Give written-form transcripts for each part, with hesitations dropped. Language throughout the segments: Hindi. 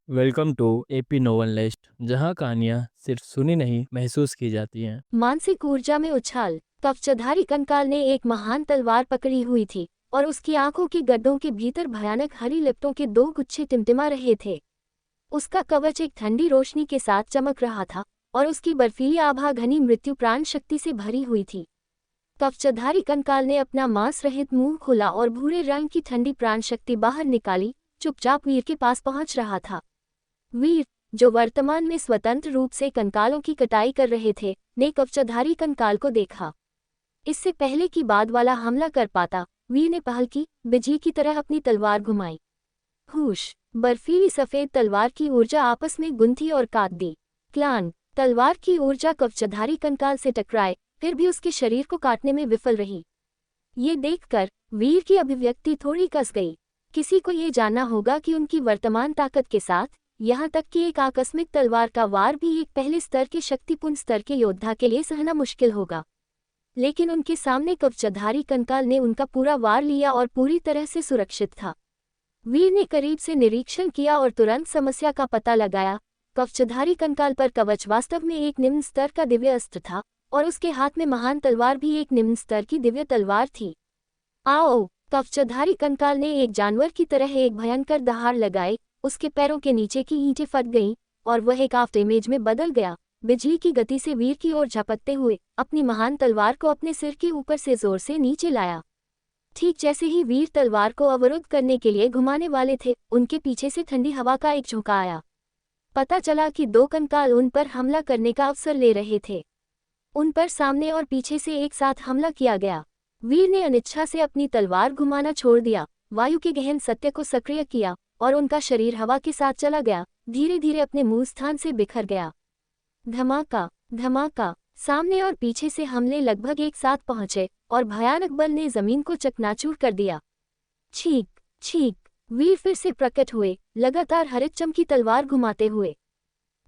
Welcome to AP novelist, जहाँ कहानियाँ सिर्फ सुनी नहीं महसूस की जाती हैं। मानसिक ऊर्जा में उछाल। कवचधारी कंकाल ने एक महान तलवार पकड़ी हुई थी और उसकी आंखों के गड्ढों के भीतर भयानक हरी लिपटों के दो गुच्छे टिमटिमा रहे थे। उसका कवच एक ठंडी रोशनी के साथ चमक रहा था और उसकी बर्फीली आभा घनी मृत्यु प्राण शक्ति से भरी हुई थी। कवचधारी कंकाल ने अपना मांस रहित मुंह खोला और भूरे रंग की ठंडी प्राण शक्ति बाहर निकाली, चुपचाप वीर के पास पहुंच रहा था। वीर, जो वर्तमान में स्वतंत्र रूप से कंकालों की कटाई कर रहे थे, ने कवचधारी कंकाल को देखा। इससे पहले कि बाद वाला हमला कर पाता, वीर ने पहल की, बिजली की तरह अपनी तलवार घुमाई। हुश! बर्फीली सफेद तलवार की ऊर्जा आपस में गुंथी और काट दी। क्लान! तलवार की ऊर्जा कवचधारी कंकाल से टकराए, फिर भी उसके शरीर को काटने में विफल रही। ये देखकर वीर की अभिव्यक्ति थोड़ी कस गई। किसी को ये जानना होगा कि उनकी वर्तमान ताकत के साथ, यहाँ तक कि एक आकस्मिक तलवार का वार भी एक पहले स्तर के शक्तिपूर्ण स्तर के योद्धा के लिए सहना मुश्किल होगा। लेकिन उनके सामने कवचधारी कंकाल ने उनका पूरा वार लिया और पूरी तरह से सुरक्षित था। वीर ने करीब से निरीक्षण किया और तुरंत समस्या का पता लगाया। कवचधारी कंकाल पर कवच वास्तव में एक निम्न स्तर का दिव्य अस्त्र था और उसके हाथ में महान तलवार भी एक निम्न स्तर की दिव्य तलवार थी। आओ! कवचधारी कंकाल ने एक जानवर की तरह एक भयंकर दहाड़ लगाई। उसके पैरों के नीचे की ईंटें फट गईं और वह एक आफ्टर इमेज में बदल गया, बिजली की गति से वीर की ओर झपटते हुए अपनी महान तलवार को अपने सिर के ऊपर से जोर से नीचे लाया। ठीक जैसे ही वीर तलवार को अवरुद्ध करने के लिए घुमाने वाले थे, उनके पीछे से ठंडी हवा का एक झोंका आया। पता चला कि दो कंकाल उन पर हमला करने का अवसर ले रहे थे। उन पर सामने और पीछे से एक साथ हमला किया गया। वीर ने अनिच्छा से अपनी तलवार घुमाना छोड़ दिया, वायु के गहन सत्य को सक्रिय किया और उनका शरीर हवा के साथ चला गया, धीरे धीरे अपने मूल स्थान से बिखर गया। धमाका! धमाका! सामने और पीछे से हमले लगभग एक साथ पहुंचे और भयानक बल ने जमीन को चकनाचूर कर दिया। छींक! छींक! वीर फिर से प्रकट हुए, लगातार हरित चमकी तलवार घुमाते हुए।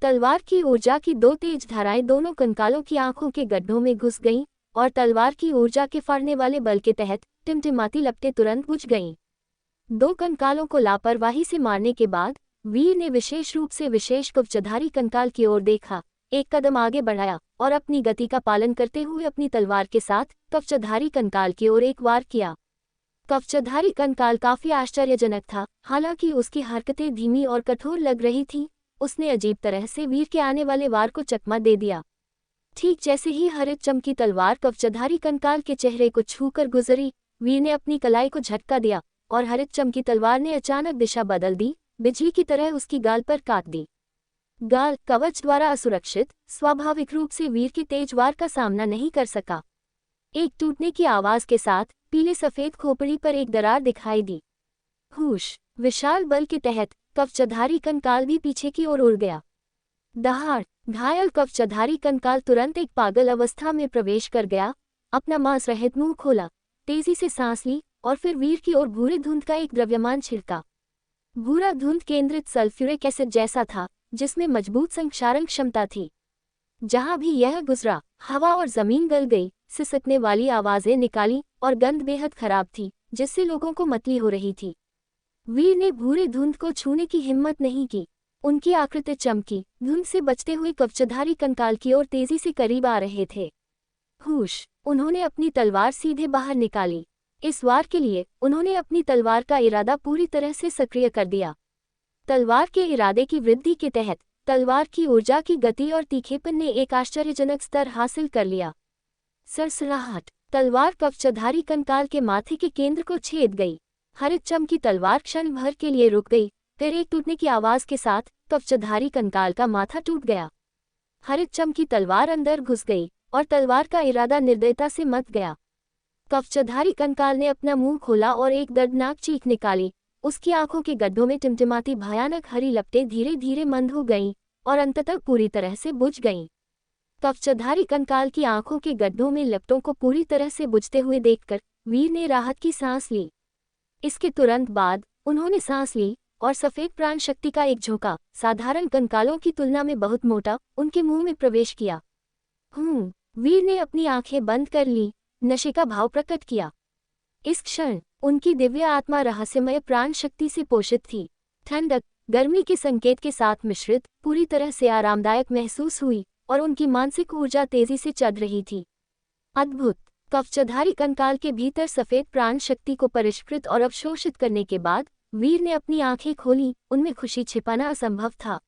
तलवार की ऊर्जा की दो तेज धाराएं दोनों कंकालों की आंखों के गड्ढों में घुस गईं और तलवार की ऊर्जा के फाड़ने वाले बल के तहत टिमटिमाती लपटें तुरंत बुझ गईं। दो कंकालों को लापरवाही से मारने के बाद वीर ने विशेष रूप से विशेष कवचधारी कंकाल की ओर देखा, एक कदम आगे बढ़ाया और अपनी गति का पालन करते हुए अपनी तलवार के साथ कवचधारी कंकाल की ओर एक वार किया। कवचधारी कंकाल काफी आश्चर्यजनक था, हालांकि उसकी हरकतें धीमी और कठोर लग रही थीं। उसने अजीब तरह से वीर के आने वाले वार को चकमा दे दिया। ठीक जैसे ही हरित चमकी तलवार कवचधारी कंकाल के चेहरे को छूकर गुजरी, वीर ने अपनी कलाई को झटका दिया और हरित चमकी तलवार ने अचानक दिशा बदल दी, बिजली की तरह उसकी गाल पर काट दी। गाल कवच द्वारा असुरक्षित, स्वाभाविक रूप से वीर के तेज वार का सामना नहीं कर सका। एक टूटने की आवाज के साथ पीले सफेद खोपड़ी पर एक दरार दिखाई दी। हुश! विशाल बल के तहत कवचधारी कंकाल भी पीछे की ओर उड़ गया। दहाड़! घायल कवचधारी कंकाल तुरंत एक पागल अवस्था में प्रवेश कर गया, अपना मांस रहित मुंह खोला, तेजी से सांस ली और फिर वीर की ओर भूरे धुंध का एक द्रव्यमान छिड़का। भूरा धुंध केंद्रित सल्फ्यूरिक एसिड जैसा था, जिसमें मजबूत संक्षारण क्षमता थी। जहां भी यह गुजरा, हवा और जमीन गल गई, सिसकने वाली आवाजें निकाली और गंध बेहद खराब थी, जिससे लोगों को मतली हो रही थी। वीर ने भूरे धुंध को छूने की हिम्मत नहीं की। उनकी आकृति चमकी, धुंध से बचते हुए कवचधारी कंकाल की ओर तेजी से करीब आ रहे थे। हुश! उन्होंने अपनी तलवार सीधे बाहर निकाली। इस वार के लिए उन्होंने अपनी तलवार का इरादा पूरी तरह से सक्रिय कर दिया। तलवार के इरादे की वृद्धि के तहत तलवार की ऊर्जा की गति और तीखेपन ने एक आश्चर्यजनक स्तर हासिल कर लिया। सरसराहट! तलवार कवचधारी कंकाल के माथे के केंद्र को छेद गई। हरित चमकी तलवार क्षण भर के लिए रुक गई, फिर एक टूटने की आवाज के साथ कवचधारी कंकाल का माथा टूट गया। हरित चमकी तलवार अंदर घुस गई और तलवार का इरादा निर्दयता से मत गया। कवचधारी कंकाल ने अपना मुंह खोला और एक दर्दनाक चीख निकाली। उसकी आंखों के गड्ढों में टिमटिमाती भयानक हरी लपटें धीरे धीरे मंद हो गईं और अंततः पूरी तरह से बुझ गईं। कवचधारी कंकाल की आंखों के गड्ढों में लपटों को पूरी तरह से बुझते हुए देखकर वीर ने राहत की सांस ली। इसके तुरंत बाद उन्होंने सांस ली और सफेद प्राण शक्ति का एक झोंका, साधारण कंकालों की तुलना में बहुत मोटा, उनके मुंह में प्रवेश किया। वीर ने अपनी आंखें बंद कर ली, नशे का भाव प्रकट किया। इस क्षण उनकी दिव्य आत्मा रहस्यमय प्राण शक्ति से पोषित थी। ठंडक, गर्मी के संकेत के साथ मिश्रित, पूरी तरह से आरामदायक महसूस हुई और उनकी मानसिक ऊर्जा तेजी से चढ़ रही थी। अद्भुत! कवचधारी कंकाल के भीतर सफेद प्राण शक्ति को परिष्कृत और अवशोषित करने के बाद वीर ने अपनी आंखें खोलीं, उनमें खुशी छिपाना असंभव था।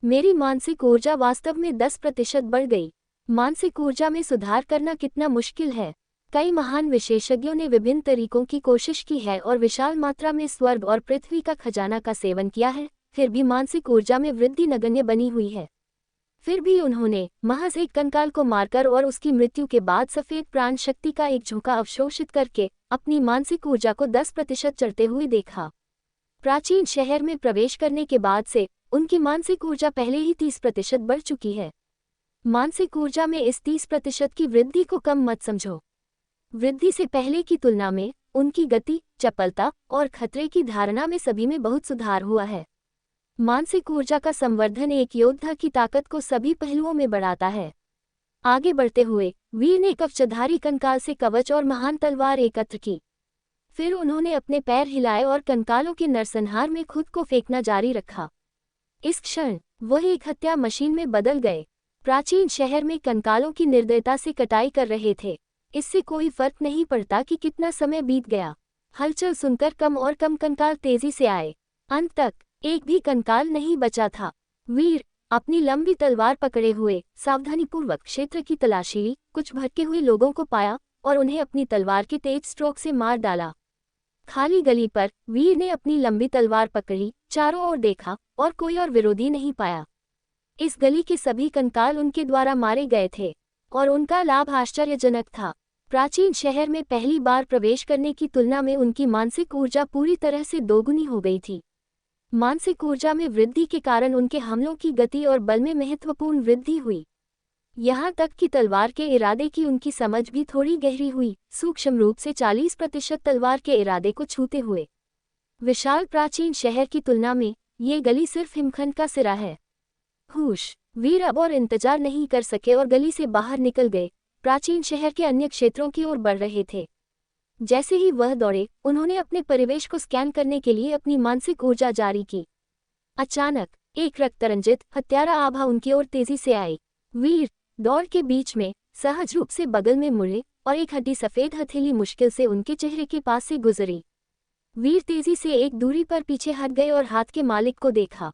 मेरी मानसिक ऊर्जा वास्तव में 10% बढ़ गई। मानसिक ऊर्जा में सुधार करना कितना मुश्किल है। कई महान विशेषज्ञों ने विभिन्न तरीकों की कोशिश की है और विशाल मात्रा में स्वर्ग और पृथ्वी का खजाना का सेवन किया है, फिर भी मानसिक ऊर्जा में वृद्धि नगण्य बनी हुई है। फिर भी उन्होंने महज एक कंकाल को मारकर और उसकी मृत्यु के बाद सफेद प्राण शक्ति का एक झोंका अवशोषित करके अपनी मानसिक ऊर्जा को 10% चढ़ते हुए देखा। प्राचीन शहर में प्रवेश करने के बाद से उनकी मानसिक ऊर्जा पहले ही 30% बढ़ चुकी है। मानसिक ऊर्जा में इस 30% की वृद्धि को कम मत समझो। वृद्धि से पहले की तुलना में उनकी गति, चपलता और खतरे की धारणा में सभी में बहुत सुधार हुआ है। मानसिक ऊर्जा का संवर्धन एक योद्धा की ताकत को सभी पहलुओं में बढ़ाता है। आगे बढ़ते हुए वीर ने कवचधारी कंकाल से कवच और महान तलवार एकत्र की। फिर उन्होंने अपने पैर हिलाए और कंकालों के नरसंहार में खुद को फेंकना जारी रखा। इस क्षण वह एक हत्या मशीन में बदल गए। प्राचीन शहर में कंकालों की निर्दयता से कटाई कर रहे थे। इससे कोई फर्क नहीं पड़ता कि कितना समय बीत गया। हलचल सुनकर कम और कम कंकाल तेजी से आए। अंत तक एक भी कंकाल नहीं बचा था। वीर अपनी लंबी तलवार पकड़े हुए सावधानीपूर्वक क्षेत्र की तलाशी ली, कुछ भटके हुए लोगों को पाया और उन्हें अपनी तलवार के तेज स्ट्रोक से मार डाला। खाली गली पर वीर ने अपनी लंबी तलवार पकड़ी, चारों ओर देखा और कोई और विरोधी नहीं पाया। इस गली के सभी कंकाल उनके द्वारा मारे गए थे और उनका लाभ आश्चर्यजनक था। प्राचीन शहर में पहली बार प्रवेश करने की तुलना में उनकी मानसिक ऊर्जा पूरी तरह से दोगुनी हो गई थी। मानसिक ऊर्जा में वृद्धि के कारण उनके हमलों की गति और बल में महत्वपूर्ण वृद्धि हुई। यहाँ तक कि तलवार के इरादे की उनकी समझ भी थोड़ी गहरी हुई, सूक्ष्म रूप से 40% तलवार के इरादे को छूते हुए। विशाल प्राचीन शहर की तुलना में ये गली सिर्फ हिमखंड का सिरा है। हुश! वीर अब और इंतजार नहीं कर सके और गली से बाहर निकल गए। प्राचीन शहर के अन्य क्षेत्रों की ओर बढ़ रहे थे। जैसे ही वह दौड़े, उन्होंने अपने परिवेश को स्कैन करने के लिए अपनी मानसिक ऊर्जा जारी की। अचानक एक रक्तरंजित हत्यारा आभा उनकी ओर तेजी से आई। वीर दौड़ के बीच में सहज रूप से बगल में मुड़े और एक हड्डी सफेद हथेली मुश्किल से उनके चेहरे के पास से गुजरी। वीर तेजी से एक दूरी पर पीछे हट गए और हाथ के मालिक को देखा।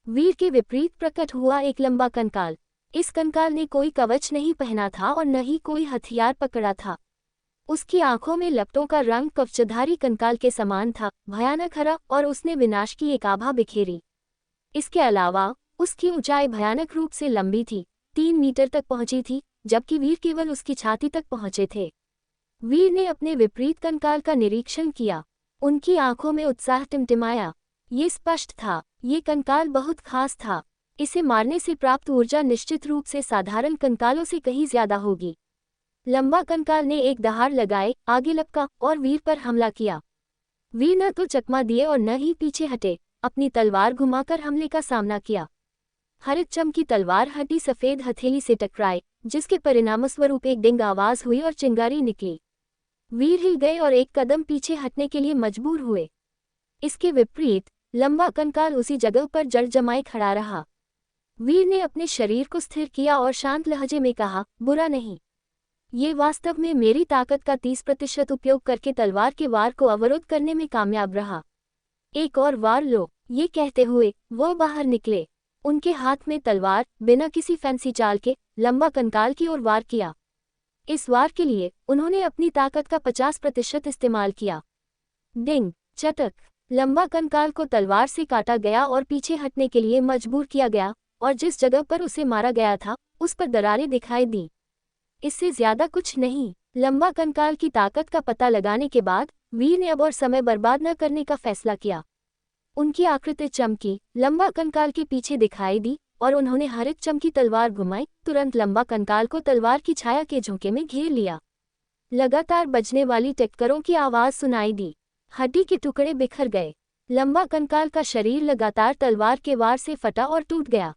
वीर के विपरीत प्रकट हुआ एक लंबा कंकाल। इस कंकाल ने कोई कवच नहीं पहना था और न ही कोई हथियार पकड़ा था। उसकी आंखों में लपटों का रंग कवचधारी कंकाल के समान था, भयानक हरा, और उसने विनाश की एक आभा बिखेरी। इसके अलावा उसकी ऊंचाई भयानक रूप से लंबी थी, 3 मीटर तक पहुंची थी, जबकि वीर केवल उसकी छाती तक पहुंचे थे। वीर ने अपने विपरीत कंकाल का निरीक्षण किया। उनकी आंखों में उत्साह टिमटिमाया। ये स्पष्ट था, ये कंकाल बहुत खास था। इसे मारने से प्राप्त ऊर्जा निश्चित रूप से साधारण कंकालों से कहीं ज्यादा होगी। लंबा कंकाल ने एक दहाड़ लगाए, आगे लपका और वीर पर हमला किया। वीर न तो चकमा दिए और न ही पीछे हटे, अपनी तलवार घुमाकर हमले का सामना किया। हरित चमकी तलवार हड्डी सफेद हथेली से टकराए, जिसके परिणामस्वरूप एक डिंग आवाज हुई और चिंगारी निकली। वीर हिल गए और एक कदम पीछे हटने के लिए मजबूर हुए। इसके विपरीत लंबा कंकाल उसी जगह पर जड़ जमाए खड़ा रहा। वीर ने अपने शरीर को स्थिर किया और शांत लहजे में कहा, बुरा नहीं। ये वास्तव में मेरी ताकत का 30% उपयोग करके तलवार के वार को अवरुद्ध करने में कामयाब रहा। एक और वार लो। ये कहते हुए वो बाहर निकले। उनके हाथ में तलवार, बिना किसी फैंसी चाल के, लंबा कंकाल की ओर वार किया। इस वार के लिए उन्होंने अपनी ताकत का 50% इस्तेमाल किया। डिंग, चटक! लंबा कंकाल को तलवार से काटा गया और पीछे हटने के लिए मजबूर किया गया, और जिस जगह पर उसे मारा गया था उस पर दरारें दिखाई दी। इससे ज्यादा कुछ नहीं। लंबा कंकाल की ताकत का पता लगाने के बाद वीर ने अब और समय बर्बाद न करने का फैसला किया। उनकी आकृति चमकी, लंबा कंकाल के पीछे दिखाई दी और उन्होंने हरित चमकी तलवार घुमाई। तुरंत लंबा कंकाल को तलवार की छाया के झोंके में घेर लिया। लगातार बजने वाली टक्करों की आवाज सुनाई दी। हड्डी के टुकड़े बिखर गए। लंबा कंकाल का शरीर लगातार तलवार के वार से फटा और टूट गया।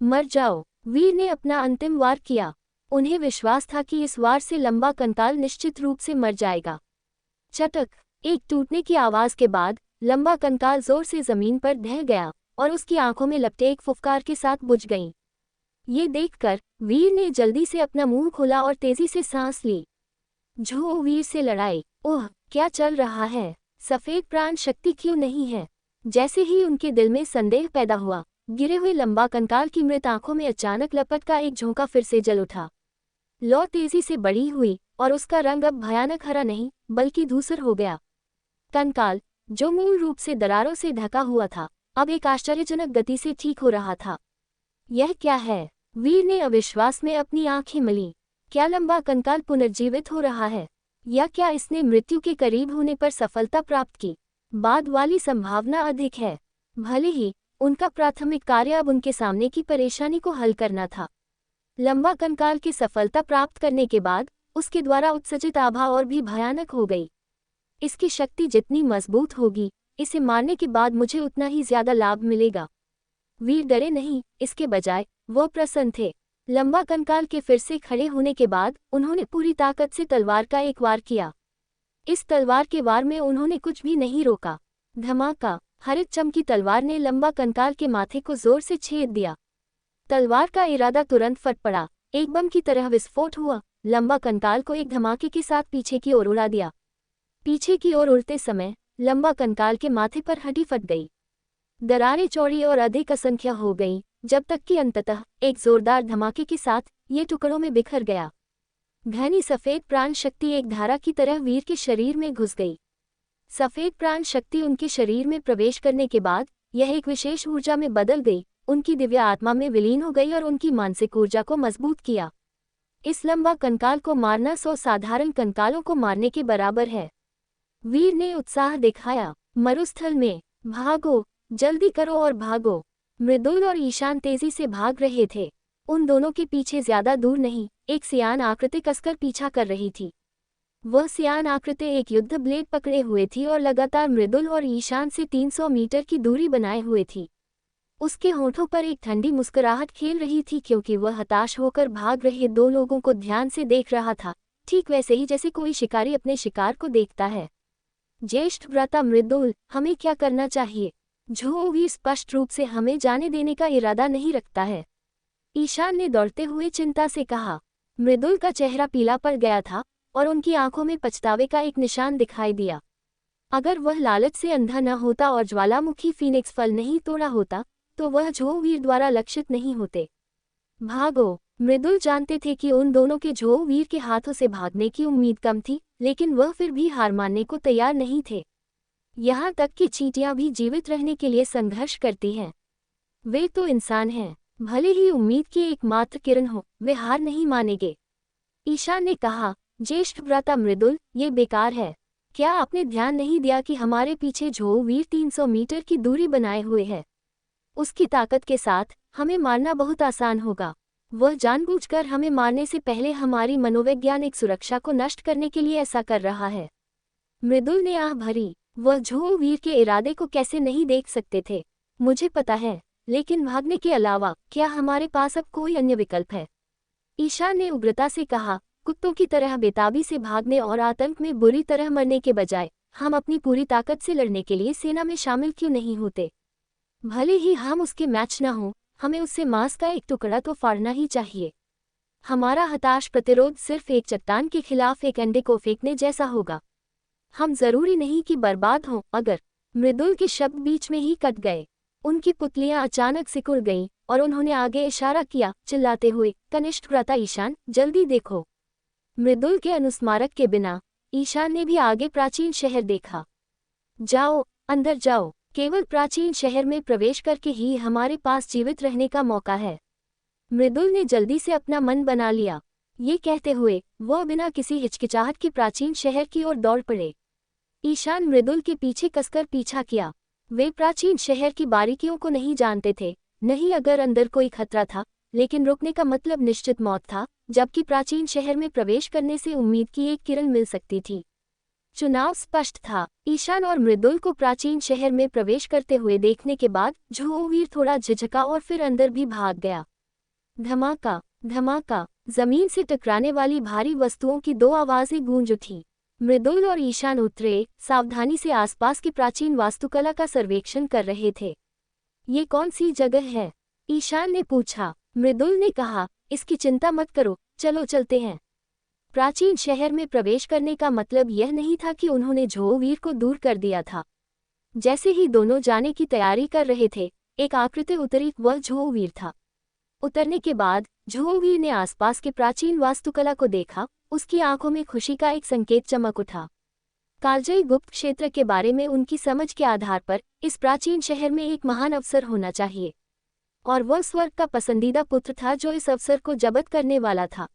मर जाओ! वीर ने अपना अंतिम वार किया। उन्हें विश्वास था कि इस वार से लंबा कंकाल निश्चित रूप से मर जाएगा। चटक! एक टूटने की आवाज के बाद लंबा कंकाल जोर से जमीन पर ढह गया और उसकी आंखों में लपटें एक फुफकार के साथ बुझ गईं। ये देखकर वीर ने जल्दी से अपना मुंह खोला और तेजी से सांस ली। झो वीर से लड़ाई, ओह क्या चल रहा है, सफेद प्राण शक्ति क्यों नहीं है। जैसे ही उनके दिल में संदेह पैदा हुआ, गिरे हुए लंबा कंकाल की मृत आंखों में अचानक लपट का एक झोंका फिर से जल उठा। लौ तेजी से बड़ी हुई और उसका रंग अब भयानक हरा नहीं बल्कि धूसर हो गया। कंकाल, जो मूल रूप से दरारों से ढका हुआ था, अब एक आश्चर्यजनक गति से ठीक हो रहा था। यह क्या है? वीर ने अविश्वास में अपनी आंखें मलीं। क्या लंबा कंकाल पुनर्जीवित हो रहा है, या क्या इसने मृत्यु के करीब होने पर सफलता प्राप्त की? बाद वाली संभावना अधिक है। भले ही उनका प्राथमिक कार्य अब उनके सामने की परेशानी को हल करना था। लंबा कंकाल की सफलता प्राप्त करने के बाद उसके द्वारा उत्सर्जित आभा और भी भयानक हो गई। इसकी शक्ति जितनी मजबूत होगी, इसे मारने के बाद मुझे उतना ही ज्यादा लाभ मिलेगा। वीर डरे नहीं, इसके बजाय वो प्रसन्न थे। लंबा कंकाल के फिर से खड़े होने के बाद उन्होंने पूरी ताकत से तलवार का एक वार किया। इस तलवार के वार में उन्होंने कुछ भी नहीं रोका। धमाका, हरित चमकी तलवार ने लंबा कंकाल के माथे को जोर से छेद दिया। तलवार का इरादा तुरंत फट पड़ा। एक बम की तरह विस्फोट हुआ, लंबा कंकाल को एक धमाके के साथ पीछे की ओर उड़ा दिया। पीछे की ओर उड़ते समय लंबा कंकाल के माथे पर हड्डी फट गई। दरारें चौड़ी और अधिक असंख्य हो गईं, जब तक कि अंततः एक जोरदार धमाके के साथ ये टुकड़ों में बिखर गया। घनी सफेद प्राण शक्ति एक धारा की तरह वीर के शरीर में घुस गई। सफेद प्राण शक्ति उनके शरीर में प्रवेश करने के बाद यह एक विशेष ऊर्जा में बदल गई, उनकी दिव्य आत्मा में विलीन हो गई और उनकी मानसिक ऊर्जा को मजबूत किया। इस लंबा कंकाल को मारना 100 साधारण कंकालों को मारने के बराबर है। वीर ने उत्साह दिखाया। मरुस्थल में, भागो, जल्दी करो और भागो। मृदुल और ईशान तेजी से भाग रहे थे। उन दोनों के पीछे ज्यादा दूर नहीं, एक सियान आकृति कसकर पीछा कर रही थी। वह सियान आकृति एक युद्ध ब्लेड पकड़े हुए थी और लगातार मृदुल और ईशान से 300 मीटर की दूरी बनाए हुए थी। उसके होठों पर एक ठंडी मुस्कुराहट खेल रही थी, क्योंकि वह हताश होकर भाग रहे दो लोगों को ध्यान से देख रहा था, ठीक वैसे ही जैसे कोई शिकारी अपने शिकार को देखता है। ज्येष्ठ भ्राता मृदुल, हमें क्या करना चाहिए? झो वीर स्पष्ट रूप से हमें जाने देने का इरादा नहीं रखता है, ईशान ने दौड़ते हुए चिंता से कहा। मृदुल का चेहरा पीला पड़ गया था और उनकी आंखों में पछतावे का एक निशान दिखाई दिया। अगर वह लालच से अंधा न होता और ज्वालामुखी फीनिक्स फल नहीं तोड़ा होता, तो वह झो वीर द्वारा लक्षित नहीं होते। भागो। मृदुल जानते थे कि उन दोनों के झो वीर के हाथों से भागने की उम्मीद कम थी, लेकिन वह फिर भी हार मानने को तैयार नहीं थे। यहाँ तक कि चींटियां भी जीवित रहने के लिए संघर्ष करती हैं। वे तो इंसान हैं, भले ही उम्मीद की एकमात्र किरण हो, वे हार नहीं मानेंगे। ईशान ने कहा, ज्येष्ठ भ्राता मृदुल, ये बेकार है। क्या आपने ध्यान नहीं दिया कि हमारे पीछे झो वीर 300 मीटर की दूरी बनाए हुए है? उसकी ताकत के साथ हमें मारना बहुत आसान होगा। वह जानबूझकर हमें मारने से पहले हमारी मनोवैज्ञानिक सुरक्षा को नष्ट करने के लिए ऐसा कर रहा है। मृदुल ने आह भरी। वह झो वीर के इरादे को कैसे नहीं देख सकते थे? मुझे पता है, लेकिन भागने के अलावा क्या हमारे पास अब कोई अन्य विकल्प है? ईशान ने उग्रता से कहा, कुत्तों की तरह बेताबी से भागने और आतंक में बुरी तरह मरने के बजाय हम अपनी पूरी ताकत से लड़ने के लिए सेना में शामिल क्यों नहीं होते? भले ही हम उसके मैच न हों, हमें उससे मांस का एक टुकड़ा तो फाड़ना ही चाहिए। हमारा हताश प्रतिरोध सिर्फ एक चट्टान के खिलाफ एक अंडे को फेंकने जैसा होगा। हम जरूरी नहीं कि बर्बाद हों। अगर मृदुल के शब्द बीच में ही कट गए, उनकी पुतलियां अचानक सिकुड़ गईं और उन्होंने आगे इशारा किया, चिल्लाते हुए, कनिष्ठ भ्राता ईशान, जल्दी देखो। मृदुल के अनुस्मारक के बिना ईशान ने भी आगे प्राचीन शहर देखा। जाओ, अंदर जाओ। केवल प्राचीन शहर में प्रवेश करके ही हमारे पास जीवित रहने का मौका है। मृदुल ने जल्दी से अपना मन बना लिया। ये कहते हुए वह बिना किसी हिचकिचाहट के प्राचीन शहर की ओर दौड़ पड़े। ईशान मृदुल के पीछे कसकर पीछा किया। वे प्राचीन शहर की बारीकियों को नहीं जानते थे, नहीं अगर अंदर कोई खतरा था, लेकिन रुकने का मतलब निश्चित मौत था, जबकि प्राचीन शहर में प्रवेश करने से उम्मीद की एक किरण मिल सकती थी। चुनाव स्पष्ट था। ईशान और मृदुल को प्राचीन शहर में प्रवेश करते हुए देखने के बाद झो वीर थोड़ा झिझका और फिर अंदर भी भाग गया। धमाका, धमाका। जमीन से टकराने वाली भारी वस्तुओं की दो आवाजें गूंज उठी। मृदुल और ईशान उतरे, सावधानी से आसपास की प्राचीन वास्तुकला का सर्वेक्षण कर रहे थे। ये कौन सी जगह है? ईशान ने पूछा। मृदुल ने कहा, इसकी चिंता मत करो, चलो चलते हैं। प्राचीन शहर में प्रवेश करने का मतलब यह नहीं था कि उन्होंने झोवीर को दूर कर दिया था। जैसे ही दोनों जाने की तैयारी कर रहे थे, एक आकृति उतरी, वह झोवीर था। उतरने के बाद झोवीर ने आसपास के प्राचीन वास्तुकला को देखा, उसकी आंखों में खुशी का एक संकेत चमक उठा। कालजयी गुप्त क्षेत्र के बारे में उनकी समझ के आधार पर इस प्राचीन शहर में एक महान अवसर होना चाहिए, और वह स्वर्ग का पसंदीदा पुत्र था जो इस अवसर को जब्त करने वाला था।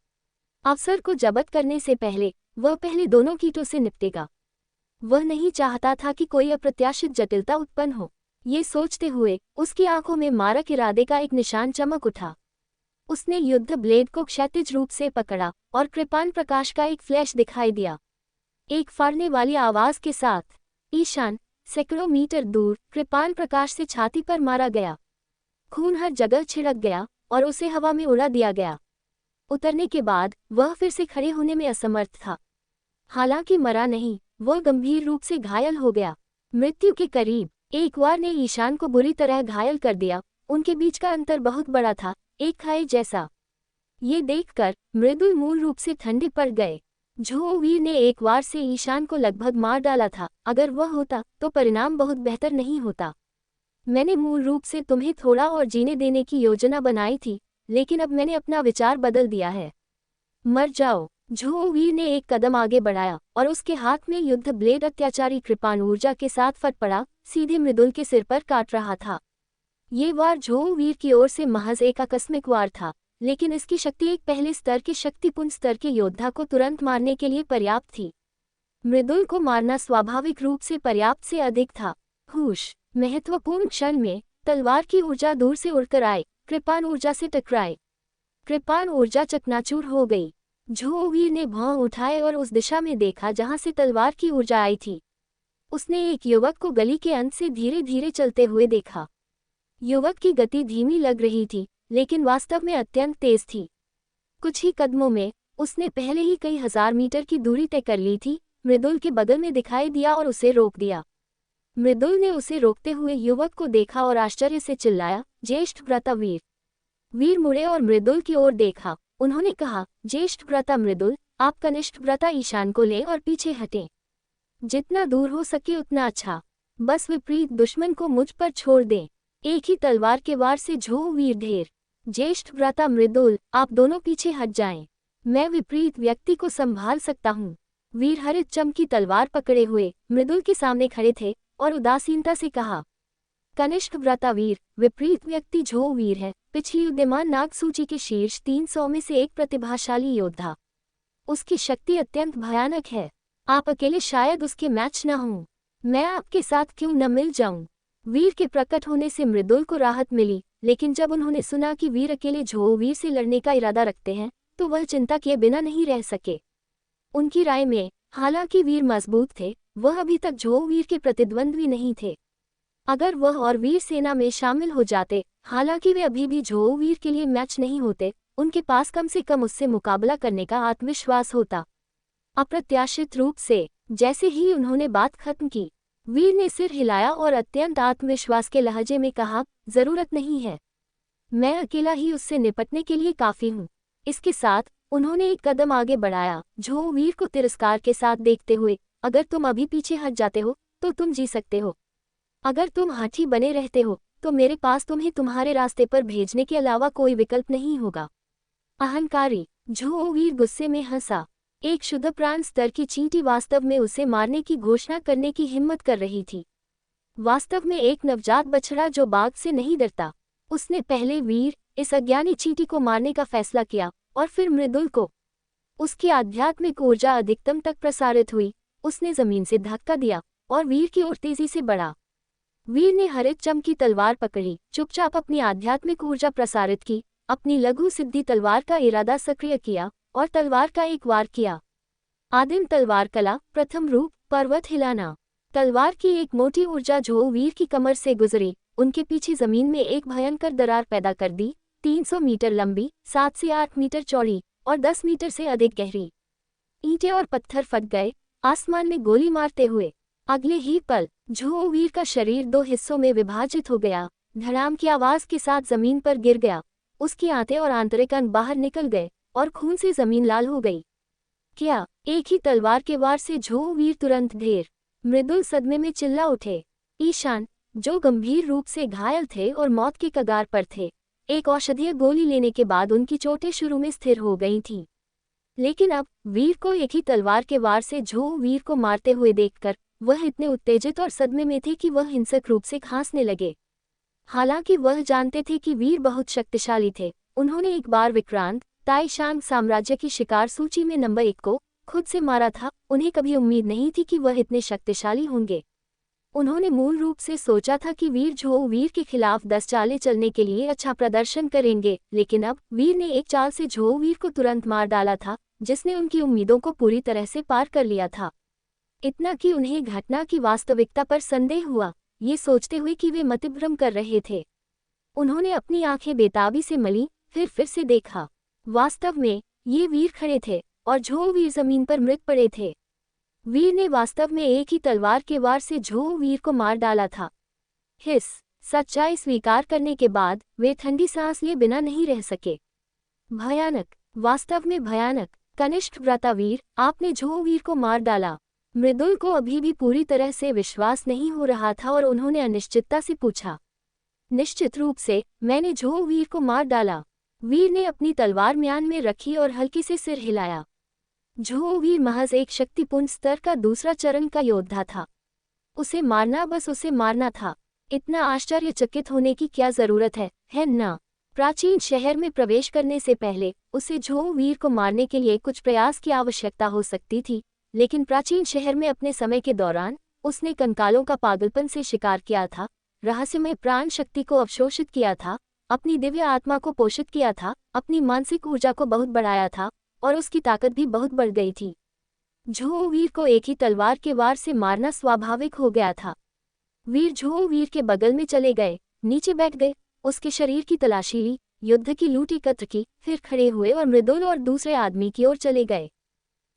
अवसर को जब्त करने से पहले वह पहले दोनों कीटों से निपटेगा। वह नहीं चाहता था कि कोई अप्रत्याशित जटिलता उत्पन्न हो। ये सोचते हुए उसकी आंखों में मारक इरादे का एक निशान चमक उठा। उसने युद्ध ब्लेड को क्षैतिज रूप से पकड़ा और कृपाण प्रकाश का एक फ्लैश दिखाई दिया। एक फाड़ने वाली आवाज के साथ ईशान सैकड़ों मीटर दूर कृपाण प्रकाश से छाती पर मारा गया। खून हर जगह छिड़क गया और उसे हवा में उड़ा दिया गया। उतरने के बाद वह फिर से खड़े होने में असमर्थ था। हालांकि मरा नहीं, वह गंभीर रूप से घायल हो गया। मृत्यु के करीब एक वार ने ईशान को बुरी तरह घायल कर दिया। उनके बीच का अंतर बहुत बड़ा था, एक खाई जैसा। ये देखकर मृदुल मूल रूप से ठंडे पड़ गए। झोवीर ने एक वार से ईशान को लगभग मार डाला था। अगर वह होता तो परिणाम बहुत बेहतर नहीं होता। मैंने मूल रूप से तुम्हें थोड़ा और जीने देने की योजना बनाई थी, लेकिन अब मैंने अपना विचार बदल दिया है। मर जाओ। झोवीर ने एक कदम आगे बढ़ाया और उसके हाथ में युद्ध ब्लेड अत्याचारी कृपाण ऊर्जा के साथ फट पड़ा, सीधे मृदुल के सिर पर काट रहा था। ये वार झोवीर की ओर से महज एक आकस्मिक वार था, लेकिन इसकी शक्ति एक पहले स्तर के शक्तिपूर्ण स्तर के योद्धा को तुरंत मारने के लिए पर्याप्त थी। मृदुल को मारना स्वाभाविक रूप से पर्याप्त से अधिक था। हुश। महत्वपूर्ण क्षण में तलवार की ऊर्जा दूर से उड़कर आए, कृपाण ऊर्जा से टकराए। कृपाण ऊर्जा चकनाचूर हो गई। झोवीर ने भौं उठाए और उस दिशा में देखा जहां से तलवार की ऊर्जा आई थी। उसने एक युवक को गली के अंत से धीरे धीरे चलते हुए देखा। युवक की गति धीमी लग रही थी, लेकिन वास्तव में अत्यंत तेज थी। कुछ ही कदमों में उसने पहले ही कई हजार मीटर की दूरी तय कर ली थी। मृदुल के बगल में दिखाई दिया और उसे रोक दिया। मृदुल ने उसे रोकते हुए युवक को देखा और आश्चर्य से चिल्लाया, ज्येष्ठ भ्राता वीर। वीर मुड़े और मृदुल की ओर देखा। उन्होंने कहा, ज्येष्ठ भ्राता मृदुल, आप कनिष्ठ भ्राता ईशान को लें और पीछे हटें। जितना दूर हो सके उतना अच्छा। बस विपरीत दुश्मन को मुझ पर छोड़ दें। एक ही तलवार के वार से झोवीर ढेर। ज्येष्ठ भ्राता मृदुल, आप दोनों पीछे हट जाएं। मैं विपरीत व्यक्ति को संभाल सकता हूँ। वीर हरित चमकी तलवार पकड़े हुए मृदुल के सामने खड़े थे और उदासीनता से कहा, कनिष्ठ भ्राता वीर, विपरीत व्यक्ति झोवीर है, पिछली उदयमान नाग सूची के शीर्ष 300 में से एक प्रतिभाशाली योद्धा। उसकी शक्ति अत्यंत भयानक है। आप अकेले शायद उसके मैच न हों। मैं आपके साथ क्यों न मिल जाऊं? वीर के प्रकट होने से मृदुल को राहत मिली, लेकिन जब उन्होंने सुना कि वीर अकेले झोवीर से लड़ने का इरादा रखते हैं, तो वह चिंता किए बिना नहीं रह सके। उनकी राय में, हालांकि वीर मजबूत थे, वह अभी तक झोवीर के प्रतिद्वंद्वी नहीं थे। अगर वह और वीर सेना में शामिल हो जाते, हालांकि वे अभी भी झोवीर के लिए मैच नहीं होते, उनके पास कम से कम उससे मुकाबला करने का आत्मविश्वास होता। अप्रत्याशित रूप से जैसे ही उन्होंने बात खत्म की, वीर ने सिर हिलाया और अत्यंत आत्मविश्वास के लहजे में कहा, जरूरत नहीं है। मैं अकेला ही उससे निपटने के लिए काफी हूँ। इसके साथ उन्होंने एक कदम आगे बढ़ाया, झोवीर को तिरस्कार के साथ देखते हुए, अगर तुम अभी पीछे हट जाते हो तो तुम जी सकते हो। अगर तुम हाथी बने रहते हो तो मेरे पास तुम्हें तुम्हारे रास्ते पर भेजने के अलावा कोई विकल्प नहीं होगा। अहंकारी। झोवीर गुस्से में हंसा। एक शुद्ध प्राण स्तर की चींटी वास्तव में उसे मारने की घोषणा करने की हिम्मत कर रही थी। वास्तव में एक नवजात बछड़ा जो बाघ से नहीं डरता। उसने पहले वीर, इस अज्ञानी चींटी को मारने का फैसला किया और फिर मृदुल को। उसकी आध्यात्मिक ऊर्जा अधिकतम तक प्रसारित हुई। उसने जमीन से धक्का दिया और वीर की ओर तेजी से बढ़ा। वीर ने हरित चमकी तलवार पकड़ी, चुपचाप अपनी आध्यात्मिक ऊर्जा प्रसारित की, अपनी लघु सिद्धि तलवार का इरादा सक्रिय किया और तलवार का एक वार किया। आदिम तलवार कला, प्रथम रूप, पर्वत हिलाना। तलवार की एक मोटी ऊर्जा झोवीर की कमर से गुजरी, उनके पीछे जमीन में एक भयंकर दरार पैदा कर दी। 300 मीटर लंबी, 7 से 8 मीटर चौड़ी और 10 मीटर से अधिक गहरी। ईंटें और पत्थर फट गए, आसमान में गोली मारते हुए। अगले ही पल झोवीर का शरीर 2 हिस्सों में विभाजित हो गया, धड़ाम की आवाज के साथ जमीन पर गिर गया। उसकी आंतें और आंतरिक अंग बाहर निकल गए और खून से जमीन लाल हो गई। क्या एक ही तलवार के वार से झोवीर तुरंत ढेर मृदुल सदमे में चिल्ला उठे। ईशान, जो गंभीर रूप से घायल थे और मौत के कगार पर थे, एक औषधीय गोली लेने के बाद उनकी चोटें शुरू में स्थिर हो गई थीं। लेकिन अब वीर को एक ही तलवार के वार से झोवीर को मारते हुए देखकर वह इतने उत्तेजित और सदमे में थे कि वह हिंसक रूप से खांसने लगे। हालांकि वह जानते थे कि वीर बहुत शक्तिशाली थे। उन्होंने एक बार विक्रांत ताइशांग साम्राज्य की शिकार सूची में नंबर 1 को खुद से मारा था। उन्हें कभी उम्मीद नहीं थी कि वह इतने शक्तिशाली होंगे। उन्होंने मूल रूप से सोचा था कि वीर झोवीर के खिलाफ 10 चालें चलने के लिए अच्छा प्रदर्शन करेंगे, लेकिन अब वीर ने एक चाल से झोवीर को तुरंत मार डाला था, जिसने उनकी उम्मीदों को पूरी तरह से पार कर लिया था। इतना कि उन्हें घटना की वास्तविकता पर संदेह हुआ, ये सोचते हुए कि वे मतिभ्रम कर रहे थे। उन्होंने अपनी आंखें बेताबी से मली, फिर से देखा। वास्तव में ये वीर खड़े थे और झोवीर जमीन पर मृत पड़े थे। वीर ने वास्तव में एक ही तलवार के वार से झोवीर को मार डाला था। हिस सच्चाई स्वीकार करने के बाद वे ठंडी सांस लिए बिना नहीं रह सके। भयानक, वास्तव में भयानक। कनिष्ठ व्रतावीर, आपने झोवीर को मार डाला। मृदुल को अभी भी पूरी तरह से विश्वास नहीं हो रहा था और उन्होंने अनिश्चितता से पूछा। निश्चित रूप से, मैंने झोवीर को मार डाला। वीर ने अपनी तलवार म्यान में रखी और हल्की से सिर हिलाया। झोवीर महज एक शक्तिपूर्ण स्तर का दूसरा चरण का योद्धा था। उसे मारना, बस उसे मारना था। इतना आश्चर्यचकित होने की क्या जरूरत है ना? प्राचीन शहर में प्रवेश करने से पहले उसे झोवीर को मारने के लिए कुछ प्रयास की आवश्यकता हो सकती थी, लेकिन प्राचीन शहर में अपने समय के दौरान उसने कंकालों का पागलपन से शिकार किया था, रहस्यमय प्राण शक्ति को अवशोषित किया था, अपनी दिव्य आत्मा को पोषित किया था, अपनी मानसिक ऊर्जा को बहुत बढ़ाया था और उसकी ताकत भी बहुत बढ़ गई थी। झोवीर को एक ही तलवार के वार से मारना स्वाभाविक हो गया था। वीर झोवीर के बगल में चले गए, नीचे बैठ गए, उसके शरीर की तलाशी ली, युद्ध की लूट एकत्र की, फिर खड़े हुए और मृदुल और दूसरे आदमी की ओर चले गए।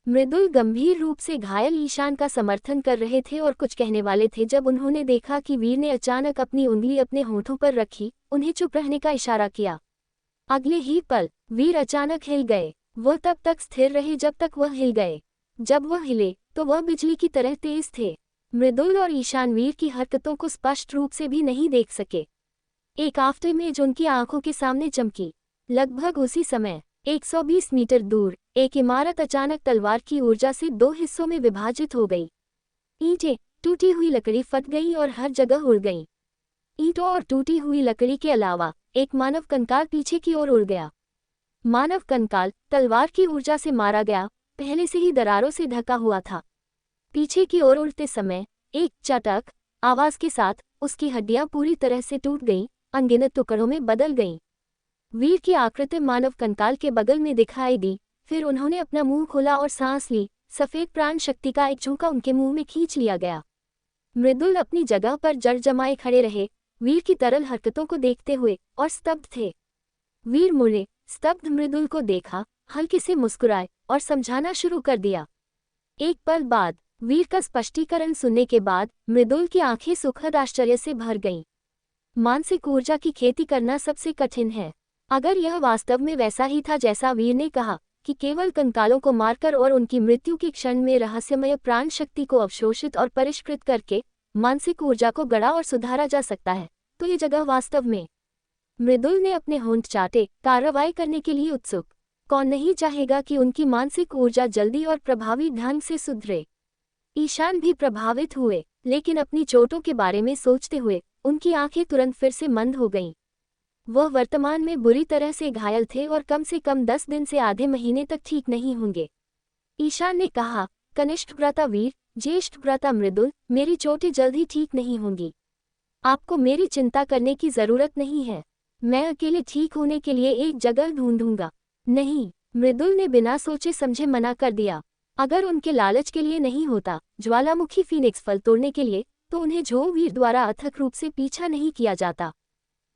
मृदुल गंभीर रूप से घायल ईशान का समर्थन कर रहे थे और कुछ कहने वाले थे जब उन्होंने देखा कि वीर ने अचानक अपनी उंगली अपने होठों पर रखी, उन्हें चुप रहने का इशारा किया। अगले ही पल वीर अचानक हिल गए। वह तब तक स्थिर रहे जब तक वह हिल गए। जब वह हिले तो वह बिजली की तरह तेज थे। मृदुल और ईशान वीर की हरकतों को स्पष्ट रूप से भी नहीं देख सके। एक आफ्टर इमेज उनकी आंखों के सामने चमकी। लगभग उसी समय 120 मीटर दूर एक इमारत अचानक तलवार की ऊर्जा से 2 हिस्सों में विभाजित हो गई। ईंटें, टूटी हुई लकड़ी फट गई और हर जगह उड़ गई। ईंटों और टूटी हुई लकड़ी के अलावा एक मानव कंकाल पीछे की ओर उड़ गया। मानव कंकाल तलवार की ऊर्जा से मारा गया, पहले से ही दरारों से ढका हुआ था। पीछे की ओर उड़ते समय एक चटक आवाज के साथ उसकी हड्डियां पूरी तरह से टूट गईं, अनगिनत टुकड़ों में बदल गईं। वीर की आकृति मानव कंकाल के बगल में दिखाई दी। फिर उन्होंने अपना मुंह खोला और सांस ली। सफेद प्राण शक्ति का एक झोंका उनके मुंह में खींच लिया गया। मृदुल अपनी जगह पर जड़ जमाए खड़े रहे, वीर की तरल हरकतों को देखते हुए, और स्तब्ध थे। वीर मुड़े, स्तब्ध मृदुल को देखा, हल्के से मुस्कुराए और समझाना शुरू कर दिया। एक पल बाद वीर का स्पष्टीकरण सुनने के बाद मृदुल की आंखें सुखद आश्चर्य से भर गईं। मानसिक ऊर्जा की खेती करना सबसे कठिन है। अगर यह वास्तव में वैसा ही था जैसा वीर ने कहा कि केवल कंकालों को मारकर और उनकी मृत्यु के क्षण में रहस्यमय प्राण शक्ति को अवशोषित और परिष्कृत करके मानसिक ऊर्जा को गढ़ा और सुधारा जा सकता है, तो ये जगह वास्तव में। मृदुल ने अपने होंठ चाटे, कार्रवाई करने के लिए उत्सुक। कौन नहीं चाहेगा कि उनकी मानसिक ऊर्जा जल्दी और प्रभावी ढंग से सुधरे। ईशान भी प्रभावित हुए, लेकिन अपनी चोटों के बारे में सोचते हुए उनकी आंखें तुरंत फिर से मंद हो गईं। वह वर्तमान में बुरी तरह से घायल थे और कम से कम 10 दिन से आधे महीने तक ठीक नहीं होंगे। ईशान ने कहा, कनिष्ठ भ्राता वीर, ज्येष्ठ भ्राता मृदुल, मेरी चोटें जल्द ही ठीक नहीं होंगी। आपको मेरी चिंता करने की जरूरत नहीं है। मैं अकेले ठीक होने के लिए एक जगह ढूंढूंगा। नहीं, मृदुल ने बिना सोचे समझे मना कर दिया। अगर उनके लालच के लिए नहीं होता, ज्वालामुखी फीनिक्स फल तोड़ने के लिए, तो उन्हें झोवीर द्वारा अथक रूप से पीछा नहीं किया जाता।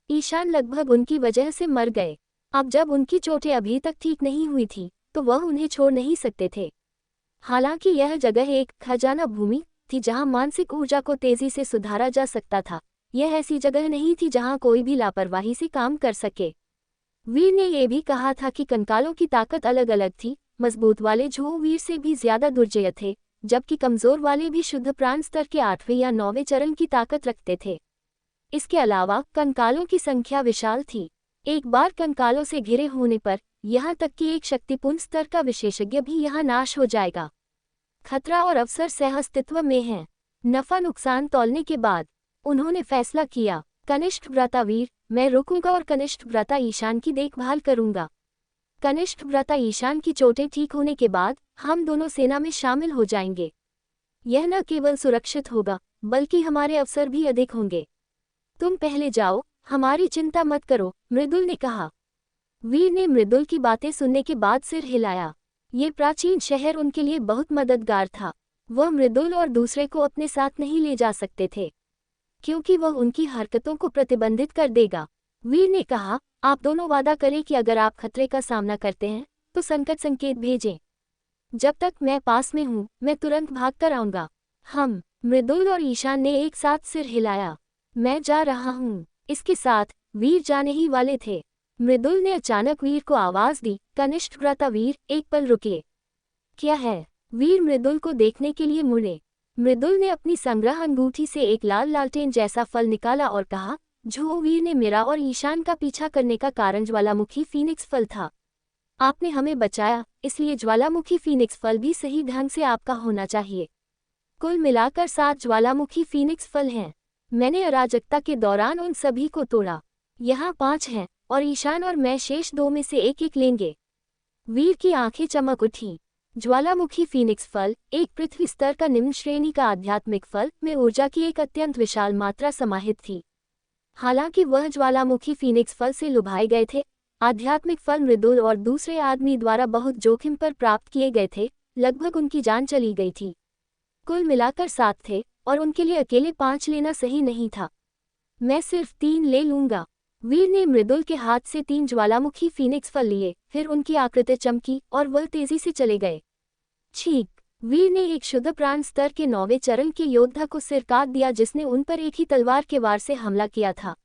ईशान लगभग उनकी वजह से मर गए। अब जब उनकी चोटें अभी तक ठीक नहीं हुई थी, तो वह उन्हें छोड़ नहीं सकते थे। हालांकि यह जगह एक खजाना भूमि थी जहां मानसिक ऊर्जा को तेजी से सुधारा जा सकता था। यह ऐसी जगह नहीं थी जहां कोई भी लापरवाही से काम कर सके। वीर ने यह भी कहा था कि कंकालों की ताकत अलग अलग थी। मजबूत वाले जो वीर से भी ज्यादा दुर्जय थे, जबकि कमजोर वाले भी शुद्ध प्राण स्तर के 8वें या 9वें चरण की ताकत रखते थे। इसके अलावा कंकालों की संख्या विशाल थी। एक बार कंकालों से घिरे होने पर यहाँ तक कि एक शक्तिपूर्ण स्तर का विशेषज्ञ भी यहाँ नाश हो जाएगा। खतरा और अवसर सहअस्तित्व में हैं। नफा नुकसान तौलने के बाद उन्होंने फैसला किया, कनिष्ठ भ्राता वीर, मैं रुकूंगा और कनिष्ठ भ्राता ईशान की देखभाल करूंगा। कनिष्ठ भ्राता ईशान की चोटें ठीक होने के बाद हम दोनों सेना में शामिल हो जाएंगे। यह न केवल सुरक्षित होगा, बल्कि हमारे अवसर भी अधिक होंगे। तुम पहले जाओ, हमारी चिंता मत करो, मृदुल ने कहा। वीर ने मृदुल की बातें सुनने के बाद सिर हिलाया। ये प्राचीन शहर उनके लिए बहुत मददगार था। वह मृदुल और दूसरे को अपने साथ नहीं ले जा सकते थे, क्योंकि वह उनकी हरकतों को प्रतिबंधित कर देगा। वीर ने कहा, आप दोनों वादा करें कि अगर आप खतरे का सामना करते हैं तो संकट संकेत भेजें। जब तक मैं पास में हूँ, मैं तुरंत भाग कर आऊंगा। हम, मृदुल और ईशान ने एक साथ सिर हिलाया। मैं जा रहा हूँ। इसके साथ वीर जाने ही वाले थे। मृदुल ने अचानक वीर को आवाज दी, कनिष्ठ भ्राता वीर, एक पल रुकिए। क्या है? वीर मृदुल को देखने के लिए मुड़े। मृदुल ने अपनी संग्रह अंगूठी से एक लाल लालटेन जैसा फल निकाला और कहा, जो वीर ने मेरा और ईशान का पीछा करने का कारण ज्वालामुखी फीनिक्स फल था। आपने हमें बचाया, इसलिए ज्वालामुखी फीनिक्स फल भी सही ढंग से आपका होना चाहिए। कुल मिलाकर 7 ज्वालामुखी फीनिक्स फल हैं। मैंने अराजकता के दौरान उन सभी को तोड़ा। यहाँ 5 हैं, और ईशान और मैं शेष 2 में से एक लेंगे। वीर की आंखें चमक उठीं। ज्वालामुखी फीनिक्स फल, एक पृथ्वी स्तर का निम्न श्रेणी का आध्यात्मिक फल, में ऊर्जा की एक अत्यंत विशाल मात्रा समाहित थी। हालांकि वह ज्वालामुखी फीनिक्स फल से लुभाए गए थे, आध्यात्मिक फल मृदुल और दूसरे आदमी द्वारा बहुत जोखिम पर प्राप्त किए गए थे। लगभग उनकी जान चली गई थी। कुल मिलाकर 7 थे, और उनके लिए अकेले 5 लेना सही नहीं था। मैं सिर्फ 3 ले लूंगा। वीर ने मृदुल के हाथ से 3 ज्वालामुखी फीनिक्स फल लिए, फिर उनकी आकृति चमकी और वह तेजी से चले गए। ठीक, वीर ने एक शुद्ध प्राण स्तर के 9वें चरण के योद्धा को सिर काट दिया जिसने उन पर एक ही तलवार के वार से हमला किया था।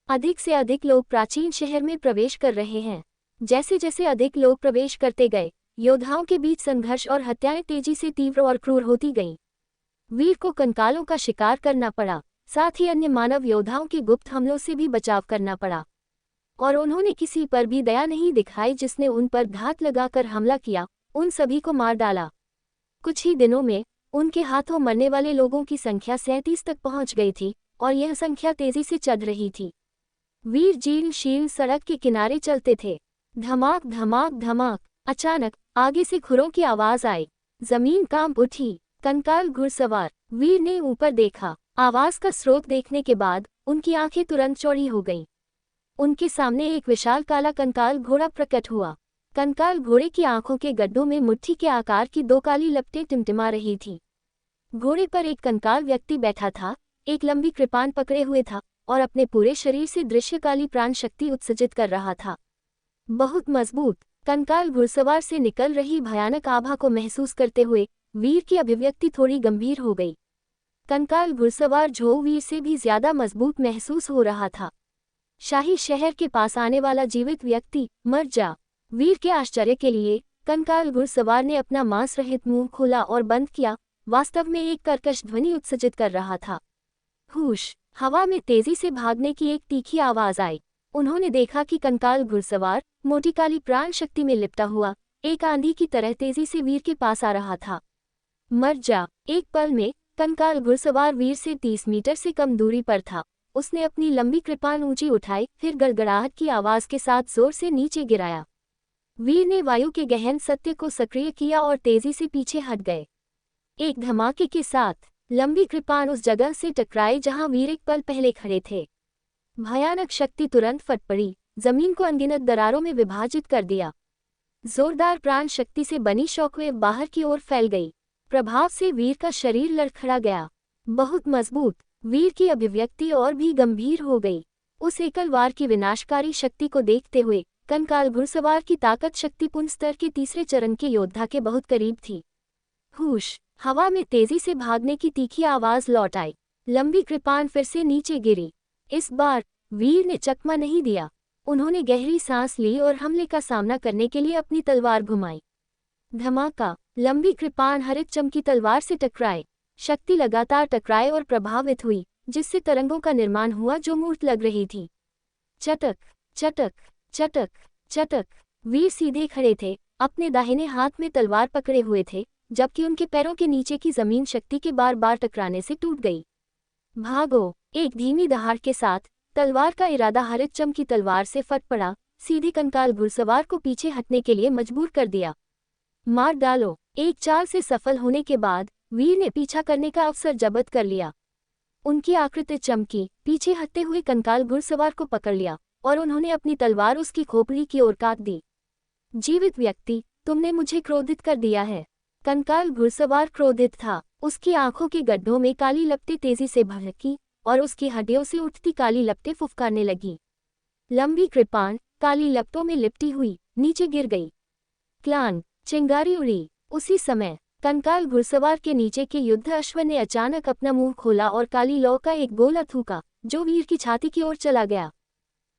अधिक से अधिक लोग प्राचीन शहर में प्रवेश कर रहे हैं। जैसे जैसे अधिक लोग प्रवेश करते गए, योद्धाओं के बीच संघर्ष और हत्याएं तेजी से तीव्र और क्रूर होती गईं। वीर को कंकालों का शिकार करना पड़ा, साथ ही अन्य मानव योद्धाओं के गुप्त हमलों से भी बचाव करना पड़ा, और उन्होंने किसी पर भी दया नहीं दिखाई जिसने उन पर घात लगाकर हमला किया। उन सभी को मार डाला। कुछ ही दिनों में उनके हाथों मरने वाले लोगों की संख्या 37 तक पहुंच गई थी, और यह संख्या तेजी से चढ़ रही थी। वीर जीर्ण शीर्ण सड़क के किनारे चलते थे। धमाक धमाक धमाक। अचानक आगे से खुरों की आवाज आई। जमीन कांप उठी। कंकाल घुड़सवार। वीर ने ऊपर देखा। आवाज का स्रोत देखने के बाद उनकी आंखें तुरंत चौड़ी हो गईं। उनके सामने एक विशाल काला कंकाल घोड़ा प्रकट हुआ। कंकाल घोड़े की आंखों के गड्ढों में मुट्ठी के आकार की 2 काली लपटें टिमटिमा रही थीं। घोड़े पर एक कंकाल व्यक्ति बैठा था, एक लंबी कृपान पकड़े हुए था, और अपने पूरे शरीर से दृश्यकाली प्राण शक्ति उत्सर्जित कर रहा था। बहुत मजबूत। कंकाल घुड़सवार से निकल रही भयानक आभा को महसूस करते हुए वीर की अभिव्यक्ति थोड़ी गंभीर हो गई। कंकाल घुड़सवार जो वीर से भी ज्यादा मजबूत महसूस हो रहा था। शाही शहर के पास आने वाला जीवित व्यक्ति, मर जा। वीर के आश्चर्य के लिए कंकाल घुड़सवार ने अपना मांस रहित मुंह खोला और बंद किया, वास्तव में एक कर्कश ध्वनि उत्सर्जित कर रहा था। हुश। हवा में तेजी से भागने की एक तीखी आवाज आई। उन्होंने देखा कि कंकाल घुड़सवार मोटी काली प्राण शक्ति में लिपटा हुआ एक आंधी की तरह तेजी से वीर के पास आ रहा था। मर जा। एक पल में कंकाल घुड़सवार वीर से 30 मीटर से कम दूरी पर था। उसने अपनी लंबी कृपान ऊंची उठाई, फिर गड़गड़ाहट की आवाज के साथ जोर से नीचे गिराया। वीर ने वायु के गहन सत्य को सक्रिय किया और तेजी से पीछे हट गए। एक धमाके के साथ लंबी कृपान उस जगह से टकराई जहां वीर एक पल पहले खड़े थे। भयानक शक्ति तुरंत फट पड़ी, जमीन को अनगिनत दरारों में विभाजित कर दिया। जोरदार प्राण शक्ति से बनी शॉकवेव बाहर की ओर फैल गई। प्रभाव से वीर का शरीर लड़खड़ा गया। बहुत मजबूत। वीर की अभिव्यक्ति और भी गंभीर हो गई। उस एकल वार की विनाशकारी शक्ति को देखते हुए कंकाल घुड़सवार की ताकत शक्तिपूर्ण स्तर के 3रे चरण के योद्धा के बहुत करीब थी। हुश! हवा में तेजी से भागने की तीखी आवाज लौट आई। लंबी कृपाण फिर से नीचे गिरी। इस बार वीर ने चकमा नहीं दिया। उन्होंने गहरी सांस ली और हमले का सामना करने के लिए अपनी तलवार घुमाई। धमाका! लंबी कृपाण हरित चमकी तलवार से टकराए। शक्ति लगातार टकराए और प्रभावित हुई, जिससे तरंगों का निर्माण हुआ जो मूर्त लग रही थी। चटक चटक चटक चटक! वीर सीधे खड़े थे, अपने दाहिने हाथ में तलवार पकड़े हुए थे, जबकि उनके पैरों के नीचे की जमीन शक्ति के बार बार टकराने से टूट गई। भागो! एक धीमी दहाड़ के साथ तलवार का इरादा हरित चमकी तलवार से फट पड़ा, सीधे कंकाल घुड़सवार को पीछे हटने के लिए मजबूर कर दिया। मार डालो! एक चाल से सफल होने के बाद वीर ने पीछा करने का अवसर जब्त कर लिया। उनकी आकृति चमकी, पीछे हटते हुए कंकाल घुड़सवार को पकड़ लिया और उन्होंने अपनी तलवार उसकी खोपड़ी की ओर काट दी। जीवित व्यक्ति, तुमने मुझे क्रोधित कर दिया है। कंकाल घुड़सवार क्रोधित था। उसकी आंखों के गड्ढों में काली लपटें तेजी से भड़की और उसकी हड्डियों से उठती काली लपटें फुफकारने लगी। लंबी कृपाण काली लपटों में लिपटी हुई नीचे गिर गई। क्लान! चिंगारी उड़ी। उसी समय कंकाल घुड़सवार के नीचे के युद्ध अश्व ने अचानक अपना मुंह खोला और काली लौ का एक गोला थूका, जो वीर की छाती की ओर चला गया।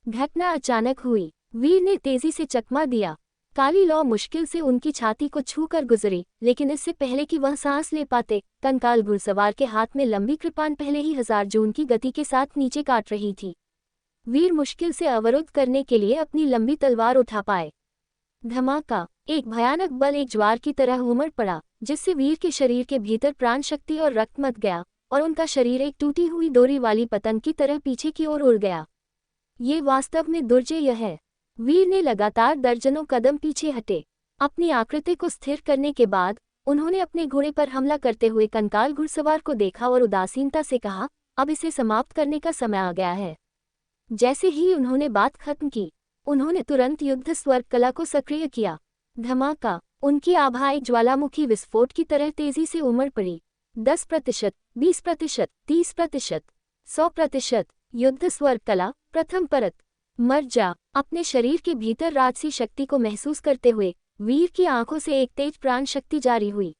घटना अचानक हुई। वीर ने तेजी से चकमा दिया। काली लौ मुश्किल से उनकी छाती को छूकर गुजरी, लेकिन इससे पहले कि वह सांस ले पाते, कंकाल घुड़सवार के हाथ में लंबी कृपाण पहले ही 1000 जून की गति के साथ नीचे काट रही थी। वीर मुश्किल से अवरुद्ध करने के लिए अपनी लंबी तलवार उठा पाए। धमाका! एक भयानक बल एक ज्वार की तरह उमड़ पड़ा, जिससे वीर के शरीर के भीतर प्राण शक्ति और रक्त मच गया और उनका शरीर एक टूटी हुई डोरी वाली पतंग की तरह पीछे की ओर उड़ गया। ये वास्तव में दुर्जेय है। वीर ने लगातार दर्जनों कदम पीछे हटे। अपनी आकृति को स्थिर करने के बाद उन्होंने अपने घोड़े पर हमला करते हुए कंकाल घुड़सवार को देखा और उदासीनता से कहा, अब इसे समाप्त करने का समय आ गया है। जैसे ही उन्होंने बात खत्म की, उन्होंने तुरंत युद्ध स्वर्ग कला को सक्रिय किया। धमाका! उनकी आभा एक ज्वालामुखी विस्फोट की तरह तेजी से उमड़ पड़ी। 10%, 20%, 30%, 100%। युद्ध स्वर्ग कला प्रथम परत। मर जा! अपने शरीर के भीतर राजसी शक्ति को महसूस करते हुए वीर की आंखों से एक तेज प्राण शक्ति जारी हुई।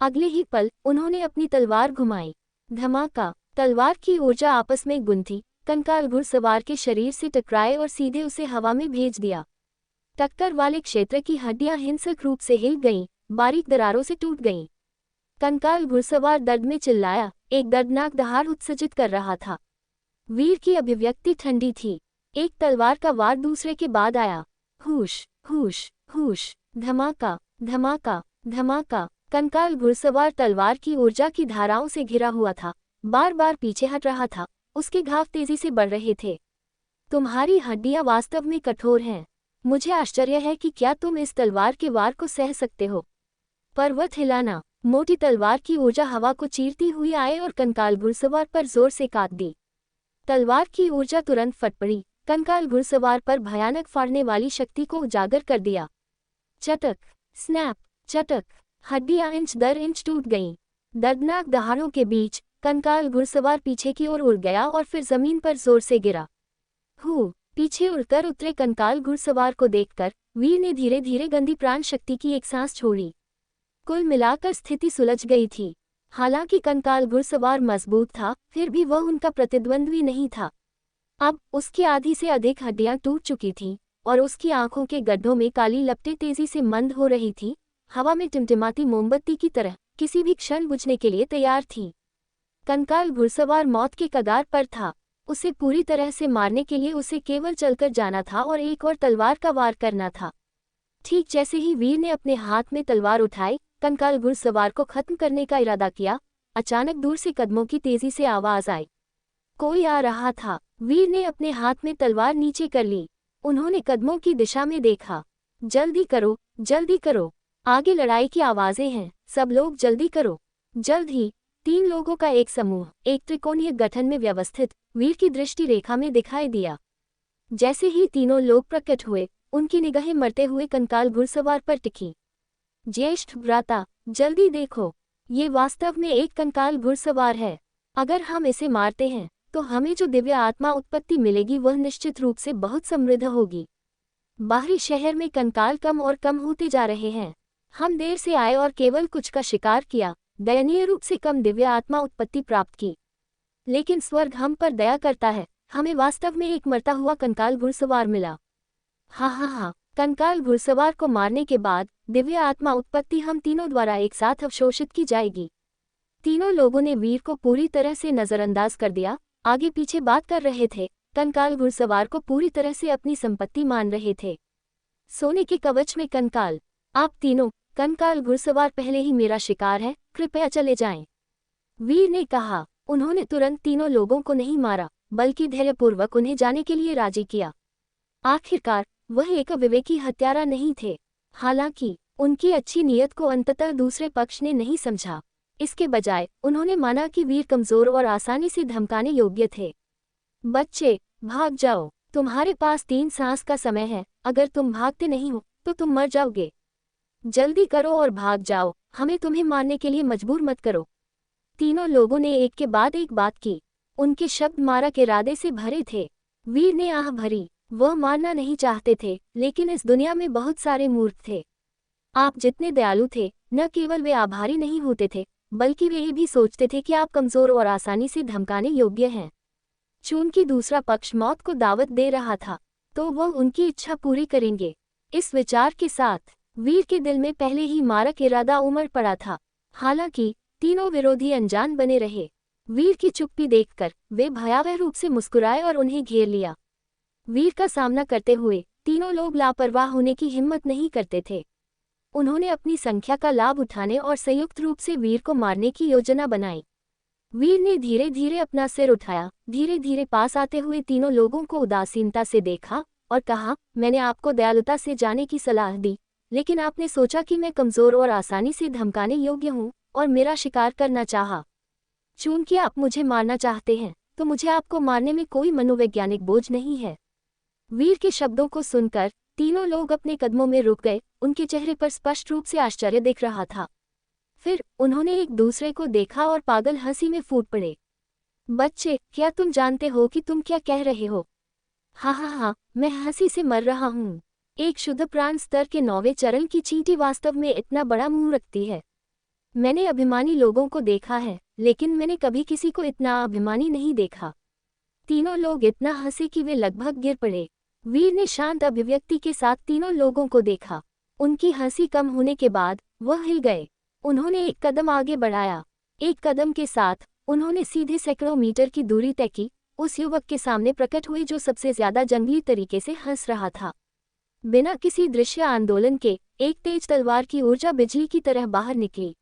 अगले ही पल उन्होंने अपनी तलवार घुमाई। धमाका! तलवार की ऊर्जा आपस में गुंथी, कंकाल घुड़सवार के शरीर से टकराए और सीधे उसे हवा में भेज दिया। टक्कर वाले क्षेत्र की हड्डियां हिंसक रूप से हिल गईं, बारीक दरारों से टूट गईं। कंकाल घुड़सवार दर्द में चिल्लाया, एक दर्दनाक दहाड़ उत्सर्जित कर रहा था। वीर की अभिव्यक्ति ठंडी थी। एक तलवार का वार दूसरे के बाद आया। हुश हुश हुश! धमाका धमाका धमाका! कंकाल घुड़सवार तलवार की ऊर्जा की धाराओं से घिरा हुआ था, बार बार पीछे हट रहा था। उसके घाव तेजी से बढ़ रहे थे। तुम्हारी हड्डियां वास्तव में कठोर हैं। मुझे आश्चर्य है कि क्या तुम इस तलवार के वार को सह सकते हो। पर्वत हिलाना! मोटी तलवार की ऊर्जा हवा को चीरती हुई आए और कंकाल घुड़सवार पर जोर से काट दी। तलवार की ऊर्जा तुरंत फट पड़ी, कंकाल घुड़सवार पर भयानक फाड़ने वाली शक्ति को उजागर कर दिया। चटक! स्नैप! चटक! हड्डियां इंच दर इंच टूट गईं। दर्दनाक दहाड़ों के बीच कंकाल घुड़सवार पीछे की ओर उड़ गया और फिर जमीन पर जोर से गिरा। पीछे उड़कर उतरे कंकाल घुड़सवार को देखकर वीर ने धीरे धीरे गंदी प्राण शक्ति की एक सांस छोड़ी। कुल मिलाकर स्थिति सुलझ गई थी। हालांकि कंकाल घुड़सवार मजबूत था, फिर भी वह उनका प्रतिद्वंद्वी नहीं था। अब उसकी आधी से अधिक हड्डियां टूट चुकी थीं और उसकी आंखों के गड्ढों में काली लपटें तेजी से मंद हो रही थीं, हवा में टिमटिमाती मोमबत्ती की तरह किसी भी क्षण बुझने के लिए तैयार थीं। कंकाल घुड़सवार मौत के कगार पर था। उसे पूरी तरह से मारने के लिए उसे केवल चलकर जाना था और एक और तलवार का वार करना था। ठीक जैसे ही वीर ने अपने हाथ में तलवार उठाई, कंकाल घुड़सवार को खत्म करने का इरादा किया, अचानक दूर से कदमों की तेजी से आवाज आई। कोई आ रहा था। वीर ने अपने हाथ में तलवार नीचे कर ली। उन्होंने कदमों की दिशा में देखा। जल्दी करो, जल्दी करो, आगे लड़ाई की आवाजें हैं, सब लोग जल्दी करो। जल्द ही 3 लोगों का एक समूह एक त्रिकोणीय गठन में व्यवस्थित वीर की दृष्टि रेखा में दिखाई दिया। जैसे ही तीनों लोग प्रकट हुए, उनकी निगाहें मरते हुए कंकाल घुड़सवार पर टिकी। ज्येष्ठ भ्राता, जल्दी देखो, ये वास्तव में एक कंकाल घुड़सवार है। अगर हम इसे मारते हैं तो हमें जो दिव्य आत्मा उत्पत्ति मिलेगी वह निश्चित रूप से बहुत समृद्ध होगी। बाहरी शहर में कंकाल कम और कम होते जा रहे हैं। हम देर से आए और केवल कुछ का शिकार किया, दयनीय रूप से कम दिव्य आत्मा उत्पत्ति प्राप्त की। लेकिन स्वर्ग हम पर दया करता है, हमें वास्तव में एक मरता हुआ कंकाल घुड़सवार मिला। हाँ, कंकाल घुड़सवार को मारने के बाद दिव्य आत्मा उत्पत्ति हम तीनों द्वारा एक साथ अवशोषित की जाएगी। तीनों लोगों ने वीर को पूरी तरह से नजरअंदाज कर दिया, आगे पीछे बात कर रहे थे, कंकाल घुड़सवार को पूरी तरह से अपनी संपत्ति मान रहे थे। सोने के कवच में कंकाल, आप तीनों, कंकाल घुड़सवार पहले ही मेरा शिकार है, कृपया चले जाएं। वीर ने कहा। उन्होंने तुरंत तीनों लोगों को नहीं मारा, बल्कि धैर्यपूर्वक उन्हें जाने के लिए राजी किया। आखिरकार वह एक अविवेकी हत्यारा नहीं थे। हालांकि उनकी अच्छी नीयत को अंततः दूसरे पक्ष ने नहीं समझा। इसके बजाय उन्होंने माना कि वीर कमजोर और आसानी से धमकाने योग्य थे। बच्चे, भाग जाओ, तुम्हारे पास 3 सांस का समय है, अगर तुम भागते नहीं हो तो तुम मर जाओगे। जल्दी करो और भाग जाओ, हमें तुम्हें मारने के लिए मजबूर मत करो। तीनों लोगों ने एक के बाद एक बात की। उनके शब्द मारा के इरादे से भरे थे। वीर ने आह भरी। वह मारना नहीं चाहते थे, लेकिन इस दुनिया में बहुत सारे मूर्ख थे। आप जितने दयालु थे, न केवल वे आभारी नहीं होते थे, बल्कि वे ये भी सोचते थे कि आप कमजोर और आसानी से धमकाने योग्य हैं। चूंकि दूसरा पक्ष मौत को दावत दे रहा था, तो वह उनकी इच्छा पूरी करेंगे। इस विचार के साथ वीर के दिल में पहले ही मारक इरादा उमड़ पड़ा था। हालांकि तीनों विरोधी अनजान बने रहे। वीर की चुप्पी देखकर वे भयावह रूप से मुस्कुराए और उन्हें घेर लिया। वीर का सामना करते हुए तीनों लोग लापरवाह होने की हिम्मत नहीं करते थे। उन्होंने अपनी संख्या का लाभ उठाने और संयुक्त रूप से वीर को मारने की योजना बनाई। वीर ने धीरे धीरे अपना सिर उठाया, धीरे धीरे पास आते हुए तीनों लोगों को उदासीनता से देखा और कहा, मैंने आपको दयालुता से जाने की सलाह दी, लेकिन आपने सोचा कि मैं कमजोर और आसानी से धमकाने योग्य हूँ और मेरा शिकार करना चाहा। चूंकि आप मुझे मारना चाहते हैं, तो मुझे आपको मारने में कोई मनोवैज्ञानिक बोझ नहीं है। वीर के शब्दों को सुनकर तीनों लोग अपने कदमों में रुक गए। उनके चेहरे पर स्पष्ट रूप से आश्चर्य दिख रहा था। फिर उन्होंने एक दूसरे को देखा और पागल हंसी में फूट पड़े। बच्चे, क्या तुम जानते हो कि तुम क्या कह रहे हो? हाँ, मैं हंसी से मर रहा हूँ। एक शुद्ध प्राण स्तर के 9वें चरण की चींटी वास्तव में इतना बड़ा मुंह रखती है। मैंने अभिमानी लोगों को देखा है, लेकिन मैंने कभी किसी को इतना अभिमानी नहीं देखा। तीनों लोग इतना हंसे कि वे लगभग गिर पड़े। वीर ने शांत अभिव्यक्ति के साथ तीनों लोगों को देखा। उनकी हंसी कम होने के बाद वह हिल गए। उन्होंने एक कदम आगे बढ़ाया। एक कदम के साथ उन्होंने सीधे सैकड़ों मीटर की दूरी तय की। उस युवक के सामने प्रकट हुए जो सबसे ज्यादा जंगली तरीके से हंस रहा था। बिना किसी दृश्य आंदोलन के एक तेज तलवार की ऊर्जा बिजली की तरह बाहर निकली।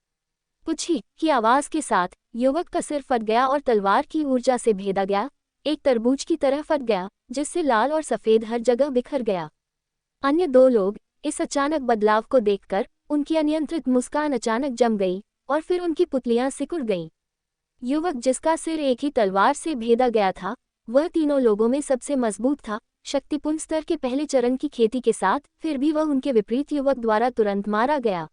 पुछी की आवाज के साथ युवक का सिर फट गया और तलवार की ऊर्जा से भेदा गया, एक तरबूज की तरह फट गया, जिससे लाल और सफेद हर जगह बिखर गया। अन्य 2 लोग इस अचानक बदलाव को देखकर उनकी अनियंत्रित मुस्कान अचानक जम गई और फिर उनकी पुतलियां सिकुड़ गईं। युवक जिसका सिर एक ही तलवार से भेदा गया था, वह तीनों लोगों में सबसे मजबूत था। शक्तिपूर्ण स्तर के पहले चरण की खेती के साथ फिर भी वह उनके विपरीत युवक द्वारा तुरंत मारा गया।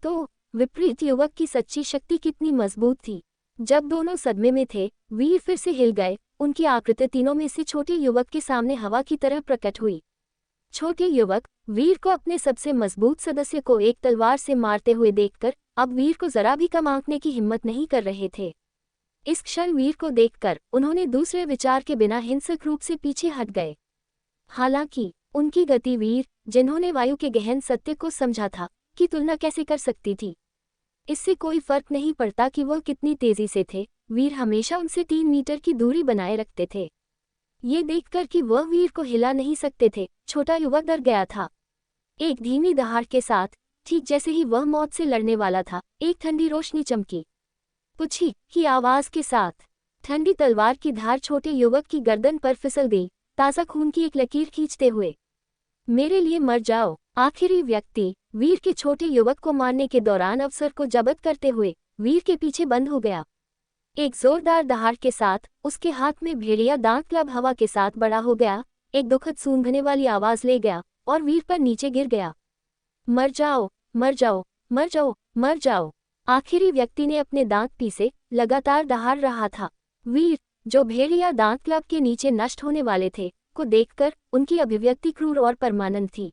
तो विपरीत युवक की सच्ची शक्ति कितनी मजबूत थी। जब दोनों सदमे में थे, वीर फिर से हिल गए। उनकी आकृति तीनों में से छोटे युवक के सामने हवा की तरह प्रकट हुई। छोटे युवक वीर को अपने सबसे मजबूत सदस्य को एक तलवार से मारते हुए देखकर अब वीर को जरा भी कम आंकने की हिम्मत नहीं कर रहे थे। इस क्षण वीर को देखकर उन्होंने दूसरे विचार के बिना हिंसक रूप से पीछे हट गए। हालांकि उनकी गति वीर, जिन्होंने वायु के गहन सत्य को समझा था, की तुलना कैसे कर सकती थी। इससे कोई फर्क नहीं पड़ता कि वह कितनी तेजी से थे, वीर हमेशा उनसे 3 मीटर की दूरी बनाए रखते थे। ये देखकर कि वह वीर को हिला नहीं सकते थे, छोटा युवक डर गया था। एक धीमी दहाड़ के साथ, ठीक जैसे ही वह मौत से लड़ने वाला था, एक ठंडी रोशनी चमकी। पुछी की आवाज के साथ ठंडी तलवार की धार छोटे युवक की गर्दन पर फिसल गई, ताज़ा खून की एक लकीर खींचते हुए। मेरे लिए मर जाओ। आखिरी व्यक्ति वीर के छोटे युवक को मारने के दौरान अवसर को जब्त करते हुए वीर के पीछे बंद हो गया। एक जोरदार दहाड़ के साथ उसके हाथ में भेड़िया दांत क्लब हवा के साथ बड़ा हो गया, एक दुखद सूंघने वाली आवाज ले गया और वीर पर नीचे गिर गया। मर जाओ, मर जाओ, मर जाओ, मर जाओ। आखिरी व्यक्ति ने अपने दांत पीसे लगातार दहाड़ रहा था। वीर, जो भेड़िया दांत क्लब के नीचे नष्ट होने वाले थे, को देखकर उनकी अभिव्यक्ति क्रूर और परमानंद थी।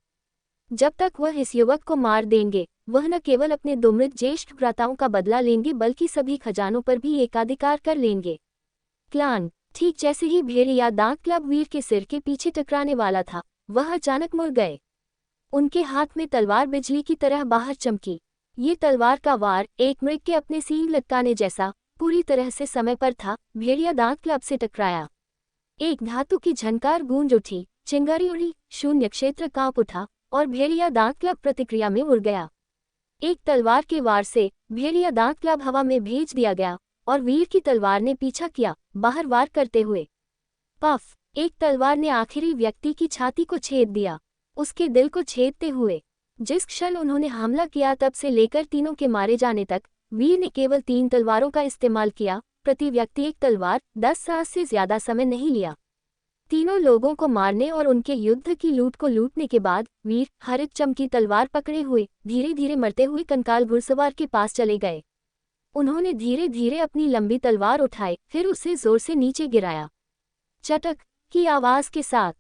जब तक वह इस युवक को मार देंगे, वह न केवल अपने दो मृत ज्येष्ठ भ्राताओं का बदला लेंगे बल्कि सभी खजानों पर भी एकाधिकार कर लेंगे। क्लान। ठीक जैसे ही भेड़िया दांत क्लब वीर के सिर के पीछे टकराने वाला था, वह अचानक मुड़ गए। उनके हाथ में तलवार बिजली की तरह बाहर चमकी। ये तलवार का वार एक मृग के अपने सींग लटकाने जैसा पूरी तरह से समय पर था। भेड़िया दांत क्लब से टकराया। एक धातु की झनकार गूंज उठी, चिंगारी उड़ी, शून्य क्षेत्र कांप उठा और भेड़िया दांत क्लब प्रतिक्रिया में उड़ गया। एक तलवार के वार से भेड़िया दांत क्लब हवा में भेज दिया गया और वीर की तलवार ने पीछा किया, बाहर वार करते हुए। पफ! एक तलवार ने आखिरी व्यक्ति की छाती को छेद दिया, उसके दिल को छेदते हुए। जिस क्षण उन्होंने हमला किया तब से लेकर तीनों के मारे जाने तक वीर ने केवल 3 तलवारों का इस्तेमाल किया, प्रति व्यक्ति एक तलवार, 10 साल से ज्यादा समय नहीं लिया। तीनों लोगों को मारने और उनके युद्ध की लूट को लूटने के बाद वीर हरित चमकी तलवार पकड़े हुए धीरे धीरे मरते हुए कंकाल घुड़सवार के पास चले गए। उन्होंने धीरे धीरे अपनी लंबी तलवार उठाई, फिर उसे जोर से नीचे गिराया। चटक की आवाज के साथ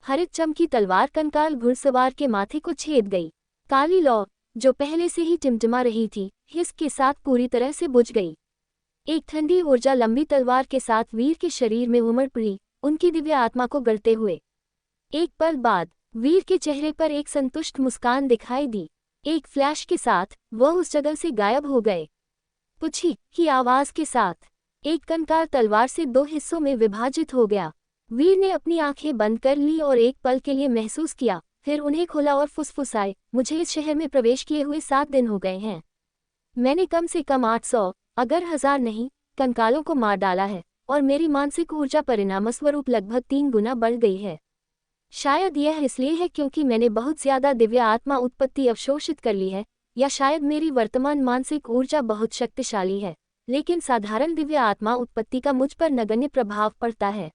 हरित चमकी तलवार कंकाल घुड़सवार के माथे को छेद गई। काली लौ, जो पहले से ही टिमटिमा रही थी, हिस के साथ पूरी तरह से बुझ गई। एक ठंडी ऊर्जा लंबी तलवार के साथ वीर के शरीर में उमड़ पड़ी, उनकी दिव्य आत्मा को गढ़ते हुए। एक पल बाद वीर के चेहरे पर एक संतुष्ट मुस्कान दिखाई दी। एक फ्लैश के साथ वह उस जगह से गायब हो गए। पुछी की आवाज के साथ एक कंकाल तलवार से 2 हिस्सों में विभाजित हो गया। वीर ने अपनी आंखें बंद कर ली और एक पल के लिए महसूस किया, फिर उन्हें खोला और फुसफुसाए, मुझे इस शहर में प्रवेश किए हुए 7 दिन हो गए हैं। मैंने कम से कम 800, अगर 1000 नहीं, कंकालों को मार डाला है और मेरी मानसिक ऊर्जा परिणामस्वरूप लगभग 3 गुना बढ़ गई है। शायद यह इसलिए है क्योंकि मैंने बहुत ज्यादा दिव्य आत्मा उत्पत्ति अवशोषित कर ली है, या शायद मेरी वर्तमान मानसिक ऊर्जा बहुत शक्तिशाली है, लेकिन साधारण दिव्य आत्मा उत्पत्ति का मुझ पर नगण्य प्रभाव पड़ता है।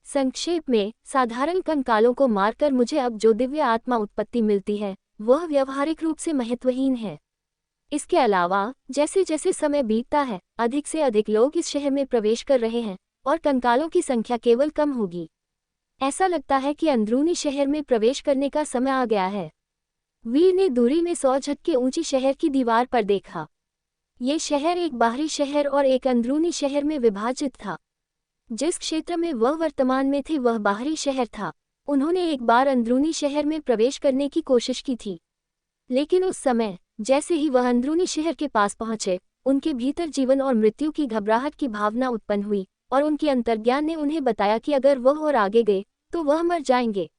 संक्षेप में, साधारण कंकालों को मारकर मुझे अब जो दिव्य आत्मा उत्पत्ति मिलती है वह व्यावहारिक रूप से महत्वहीन है। इसके अलावा जैसे जैसे समय बीतता है, अधिक से अधिक लोग इस शहर में प्रवेश कर रहे हैं और कंकालों की संख्या केवल कम होगी। ऐसा लगता है कि अंदरूनी शहर में प्रवेश करने का समय आ गया है। वीर ने दूरी में 100 झटके ऊंची शहर की दीवार पर देखा। ये शहर एक बाहरी शहर और एक अंदरूनी शहर में विभाजित था। जिस क्षेत्र में वह वर्तमान में थे वह बाहरी शहर था। उन्होंने एक बार अंदरूनी शहर में प्रवेश करने की कोशिश की थी, लेकिन उस समय जैसे ही वह अंदरूनी शहर के पास पहुंचे, उनके भीतर जीवन और मृत्यु की घबराहट की भावना उत्पन्न हुई और उनके अंतर्ज्ञान ने उन्हें बताया कि अगर वह और आगे गए तो वह मर जाएंगे।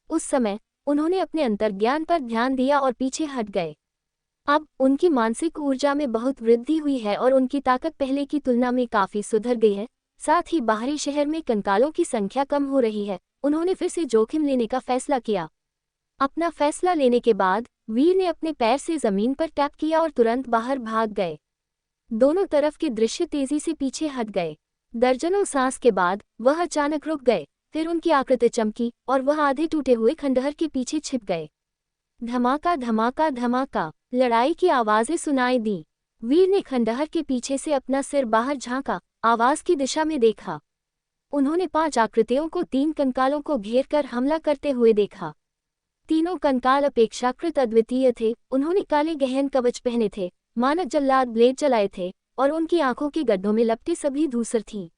उस समय उन्होंने अपने अंतर्ज्ञान पर ध्यान दिया और पीछे हट गए। अब उनकी मानसिक ऊर्जा में बहुत वृद्धि हुई है और उनकी ताकत पहले की तुलना में काफी सुधर गई है। साथ ही बाहरी शहर में कंकालों की संख्या कम हो रही है। उन्होंने फिर से जोखिम लेने का फैसला किया। अपना फैसला लेने के बाद वीर ने अपने पैर से जमीन पर टैप किया और तुरंत बाहर भाग गए। दोनों तरफ के दृश्य तेजी से पीछे हट गए। दर्जनों सांस के बाद वह अचानक रुक गए, फिर उनकी आकृति चमकी और वह आधे टूटे हुए खंडहर के पीछे छिप गए। धमाका धमाका धमाका, लड़ाई की आवाजें सुनाई दी। वीर ने खंडहर के पीछे से अपना सिर बाहर झांका, आवाज की दिशा में देखा। उन्होंने 5 आकृतियों को 3 कंकालों को घेर कर हमला करते हुए देखा। तीनों कंकाल अपेक्षाकृत अद्वितीय थे। उन्होंने काले गहन कवच पहने थे, मानक जल्लाद ब्लेड चलाए थे और उनकी आंखों के गड्ढों में लपटी सभी धूसर थी।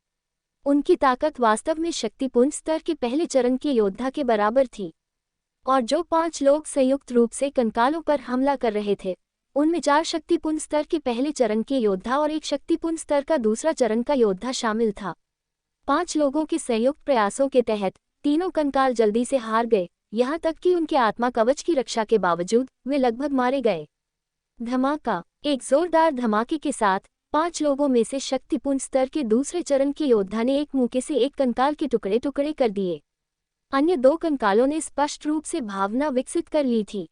उनकी ताकत वास्तव में शक्तिपूर्ण स्तर के पहले चरण के योद्धा के बराबर थी। और जो 5 लोग संयुक्त रूप से कंकालों पर हमला कर रहे थे, उनमें 4 शक्तिपूर्ण स्तर के पहले चरण के योद्धा और 1 शक्तिपूर्ण स्तर का दूसरा चरण का योद्धा शामिल था। 5 लोगों के संयुक्त प्रयासों के तहत तीनों कंकाल जल्दी से हार गए, यहाँ तक कि उनके आत्मा कवच की रक्षा के बावजूद वे लगभग मारे गए। धमाका, एक जोरदार धमाके के साथ 5 लोगों में से शक्तिपूर्ण स्तर के दूसरे चरण के योद्धा ने एक मुक्के से एक कंकाल के टुकड़े टुकड़े कर दिए। अन्य 2 कंकालों ने स्पष्ट रूप से भावना विकसित कर ली थी।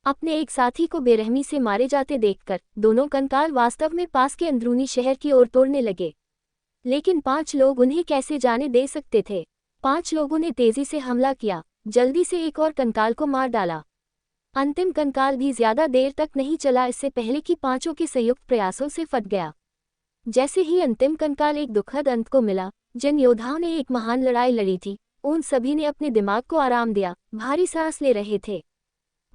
अपने एक साथी को बेरहमी से मारे जाते देखकर दोनों कंकाल वास्तव में पास के अंदरूनी शहर की ओर तोड़ने लगे। लेकिन 5 लोग उन्हें कैसे जाने दे सकते थे। 5 लोगों ने तेजी से हमला किया, जल्दी से एक और कंकाल को मार डाला। अंतिम कंकाल भी ज्यादा देर तक नहीं चला, इससे पहले कि 5 के संयुक्त प्रयासों से फट गया। जैसे ही अंतिम कंकाल एक दुखद अंत को मिला, जिन योद्धाओं ने एक महान लड़ाई लड़ी थी, उन सभी ने अपने दिमाग को आराम दिया, भारी सांस ले रहे थे।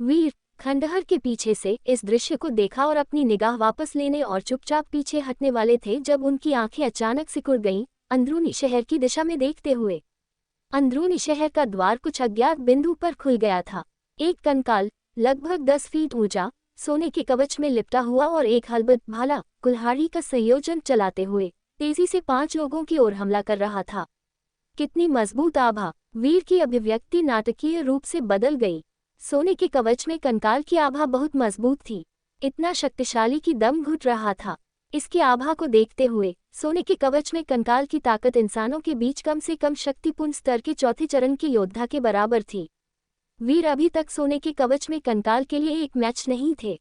वीर, खंडहर के पीछे से इस दृश्य को देखा और अपनी निगाह वापस लेने और चुपचाप पीछे हटने वाले थे जब उनकी आंखें अचानक सिकुड़ गईं, अंदरूनी शहर की दिशा में देखते हुए। अंदरूनी शहर का द्वार कुछ अज्ञात बिंदु पर खुल गया था। एक कंकाल, लगभग 10 फीट ऊंचा, सोने के कवच में लिपटा हुआ और एक हलबत भाला कुल्हाड़ी का संयोजन चलाते हुए तेजी से 5 लोगों की ओर हमला कर रहा था। कितनी मजबूत आभा! वीर की अभिव्यक्ति नाटकीय रूप से बदल गई। सोने के कवच में कंकाल की आभा बहुत मजबूत थी, इतना शक्तिशाली कि दम घुट रहा था। इसकी आभा को देखते हुए सोने के कवच में कंकाल की ताकत इंसानों के बीच कम से कम शक्तिपूर्ण स्तर के चौथे चरण के योद्धा के बराबर थी। वीर अभी तक सोने के कवच में कंकाल के लिए एक मैच नहीं थे।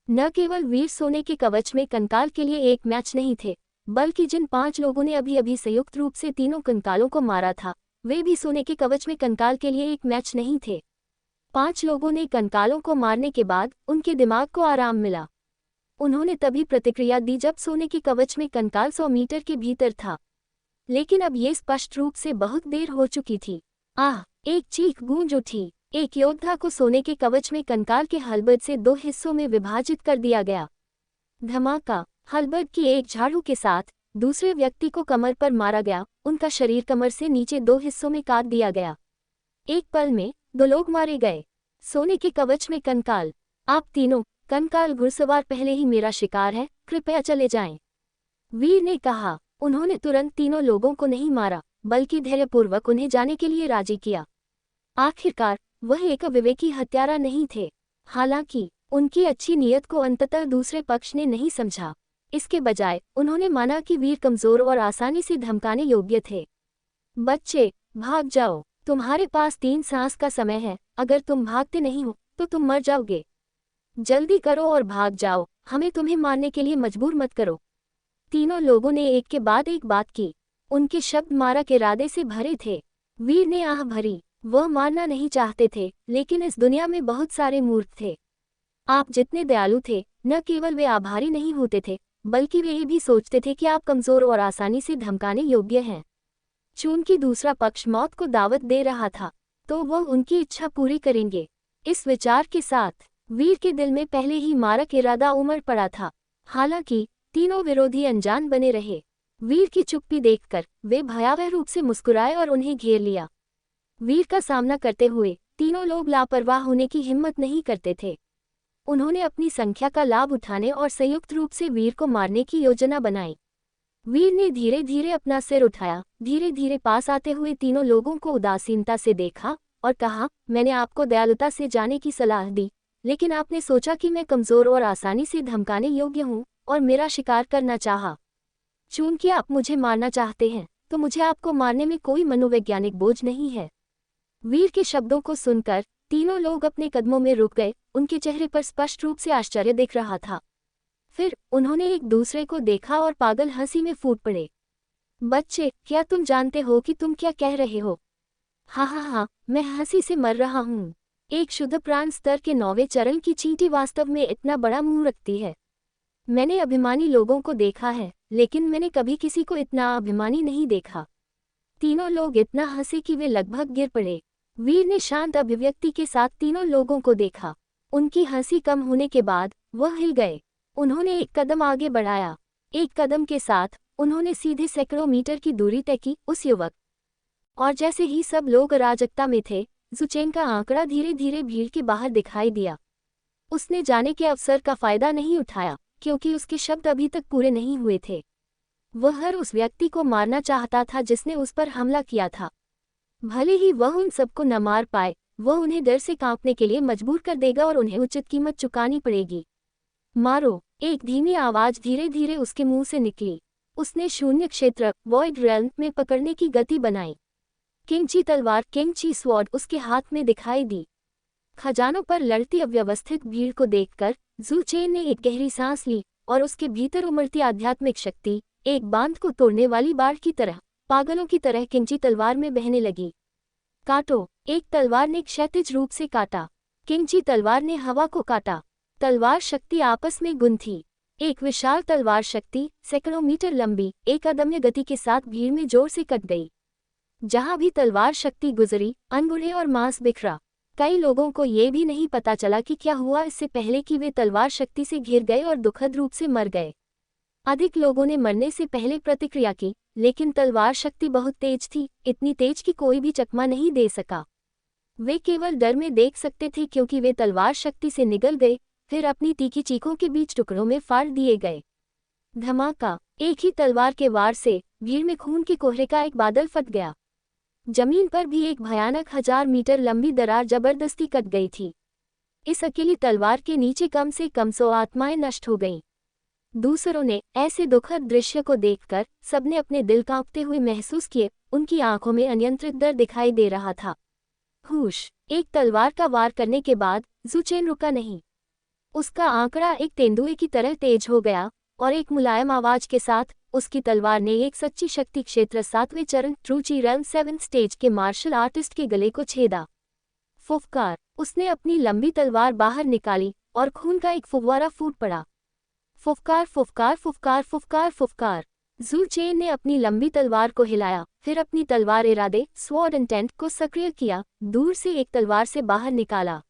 न केवल वीर सोने के कवच में कंकाल के लिए एक मैच नहीं थे, बल्कि जिन 5 लोगों ने अभी अभी संयुक्त रूप से तीनों कंकालों को मारा था, वे भी सोने के कवच में कंकाल के लिए एक मैच नहीं थे। 5 लोगों ने कंकालों को मारने के बाद उनके दिमाग को आराम मिला। उन्होंने तभी प्रतिक्रिया दी जब सोने के कवच में कंकाल 100 मीटर के भीतर था। लेकिन अब ये स्पष्ट रूप से बहुत देर हो चुकी थी। आह! एक चीख गूंज उठी। एक योद्धा को सोने के कवच में कंकाल के हलबर्ड से 2 हिस्सों में विभाजित कर दिया गया। धमाका! हलबर्ड की एक झाड़ू के साथ दूसरे व्यक्ति को कमर पर मारा गया, उनका शरीर कमर से नीचे 2 हिस्सों में काट दिया गया। एक पल में 2 लोग मारे गए। सोने के कवच में कंकाल। आप तीनों कंकाल घुड़सवार पहले ही मेरा शिकार है, कृपया चले जाएं। वीर ने कहा। उन्होंने तुरंत तीनों लोगों को नहीं मारा, बल्कि धैर्यपूर्वक उन्हें जाने के लिए राजी किया। आखिरकार वह एक अविवेकी हत्यारा नहीं थे। हालांकि उनकी अच्छी नीयत को अंततः दूसरे पक्ष ने नहीं समझा। इसके बजाय उन्होंने माना कि वीर कमजोर और आसानी से धमकाने योग्य थे। बच्चे, भाग जाओ, तुम्हारे पास 3 सांस का समय है, अगर तुम भागते नहीं हो तो तुम मर जाओगे। जल्दी करो और भाग जाओ, हमें तुम्हें मारने के लिए मजबूर मत करो। तीनों लोगों ने एक के बाद एक बात की। उनके शब्द मारा के इरादे से भरे थे। वीर ने आह भरी। वह मारना नहीं चाहते थे, लेकिन इस दुनिया में बहुत सारे मूर्ख थे। आप जितने दयालु थे, न केवल वे आभारी नहीं होते थे, बल्कि वे ये भी सोचते थे कि आप कमजोर और आसानी से धमकाने योग्य हैं। चूंकि दूसरा पक्ष मौत को दावत दे रहा था, तो वह उनकी इच्छा पूरी करेंगे। इस विचार के साथ वीर के दिल में पहले ही मारक इरादा उमड़ पड़ा था। हालांकि तीनों विरोधी अनजान बने रहे। वीर की चुप्पी देखकर वे भयावह रूप से मुस्कुराए और उन्हें घेर लिया। वीर का सामना करते हुए तीनों लोग लापरवाह होने की हिम्मत नहीं करते थे। उन्होंने अपनी संख्या का लाभ उठाने और संयुक्त रूप से वीर को मारने की योजना बनाई। वीर ने धीरे धीरे अपना सिर उठाया, धीरे धीरे पास आते हुए तीनों लोगों को उदासीनता से देखा और कहा, मैंने आपको दयालुता से जाने की सलाह दी, लेकिन आपने सोचा कि मैं कमजोर और आसानी से धमकाने योग्य हूँ और मेरा शिकार करना चाहा। चूंकि आप मुझे मारना चाहते हैं, तो मुझे आपको मारने में कोई मनोवैज्ञानिक बोझ नहीं है। वीर के शब्दों को सुनकर तीनों लोग अपने कदमों में रुक गए। उनके चेहरे पर स्पष्ट रूप से आश्चर्य दिख रहा था। फिर उन्होंने एक दूसरे को देखा और पागल हंसी में फूट पड़े। बच्चे, क्या तुम जानते हो कि तुम क्या कह रहे हो? हाँ, मैं हंसी से मर रहा हूँ। एक शुद्ध प्राण स्तर के 9वें चरण की चींटी वास्तव में इतना बड़ा मुंह रखती है। मैंने अभिमानी लोगों को देखा है, लेकिन मैंने कभी किसी को इतना अभिमानी नहीं देखा। तीनों लोग इतना हंसे कि वे लगभग गिर पड़े। वीर ने शांत अभिव्यक्ति के साथ तीनों लोगों को देखा। उनकी हंसी कम होने के बाद वह हिल गए। उन्होंने एक कदम आगे बढ़ाया। एक कदम के साथ उन्होंने सीधे सैकड़ों मीटर की दूरी तय की उस युवक। और जैसे ही सब लोग अराजकता में थे, ज़ुचेन का आंकड़ा धीरे धीरे भीड़ के बाहर दिखाई दिया। उसने जाने के अवसर का फायदा नहीं उठाया, क्योंकि उसके शब्द अभी तक पूरे नहीं हुए थे। वह हर उस व्यक्ति को मारना चाहता था जिसने उस पर हमला किया था। भले ही वह उन सबको न मार पाए, वह उन्हें डर से कांपने के लिए मजबूर कर देगा और उन्हें उचित कीमत चुकानी पड़ेगी। मारो! एक धीमी आवाज धीरे धीरे उसके मुंह से निकली। उसने शून्य क्षेत्र वॉइड रेल्म में पकड़ने की गति बनाई। किंची तलवार किंची स्वॉर्ड उसके हाथ में दिखाई दी। खजानों पर लड़ती अव्यवस्थित भीड़ को देखकर ज़ुचेन ने एक गहरी सांस ली और उसके भीतर उमड़ती आध्यात्मिक शक्ति एक बांध को तोड़ने वाली बाढ़ की तरह पागलों की तरह किंची तलवार में बहने लगी। काटो! एक तलवार ने क्षैतिज रूप से काटा। किंची तलवार ने हवा को काटा। तलवार शक्ति आपस में गुंथी। एक विशाल तलवार शक्ति सैकड़ों मीटर लंबी एक अदम्य गति के साथ भीड़ में जोर से कट गई। जहां भी तलवार शक्ति गुजरी, अनगुढ़े और मांस बिखरा। कई लोगों को ये भी नहीं पता चला कि क्या हुआ इससे पहले कि वे तलवार शक्ति से घिर गए और दुखद रूप से मर गए। अधिक लोगों ने मरने से पहले प्रतिक्रिया की, लेकिन तलवार शक्ति बहुत तेज थी, इतनी तेज कि कोई भी चकमा नहीं दे सका। वे केवल डर में देख सकते थे क्योंकि वे तलवार शक्ति से निगल गए, फिर अपनी तीखी चीखों के बीच टुकड़ों में फाड़ दिए गए। धमाका! एक ही तलवार के वार से भीड़ में खून के कोहरे का एक बादल फट गया। जमीन पर भी एक भयानक 1000 मीटर लंबी दरार जबरदस्ती कट गई थी। इस अकेली तलवार के नीचे कम से कम 100 आत्माएं नष्ट हो गईं। दूसरों ने ऐसे दुखद दृश्य को देखकर सबने अपने दिल कांपते हुए महसूस किए, उनकी आंखों में अनियंत्रित डर दिखाई दे रहा था। हुश! एक तलवार का वार करने के बाद ज़ू चेन रुका नहीं। उसका आंकड़ा एक तेंदुए की तरह तेज हो गया और एक मुलायम आवाज के साथ उसकी तलवार ने एक सच्ची शक्ति क्षेत्र 7वें चरण ट्रू ची रेल्म 7 स्टेज के मार्शल आर्टिस्ट के गले को छेदा। फुफकार! उसने अपनी लंबी तलवार बाहर निकाली और खून का एक फुव्वारा फूट पड़ा। फुफकार फुफकार फुफकार फुफकार फुफकार! ज़ू चेन ने अपनी लंबी तलवार को हिलाया, फिर अपनी तलवार इरादे स्वॉर्ड इंटेंट को सक्रिय किया, दूर से एक तलवार से बाहर निकाला।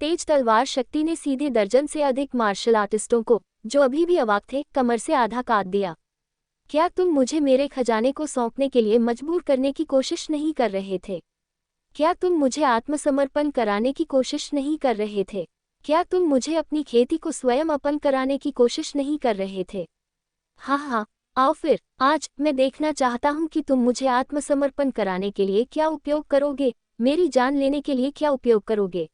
तेज तलवार शक्ति ने सीधे दर्जन से अधिक मार्शल आर्टिस्टों को, जो अभी भी अवाक थे, कमर से आधा काट दिया। क्या तुम मुझे मेरे खजाने को सौंपने के लिए मजबूर करने की कोशिश नहीं कर रहे थे? क्या तुम मुझे आत्मसमर्पण कराने की कोशिश नहीं कर रहे थे? क्या तुम मुझे अपनी खेती को स्वयं अर्पण कराने की कोशिश नहीं कर रहे थे? हाँ, आओ फिर, आज मैं देखना चाहता हूँ कि तुम मुझे आत्मसमर्पण कराने के लिए क्या उपयोग करोगे, मेरी जान लेने के लिए क्या उपयोग करोगे।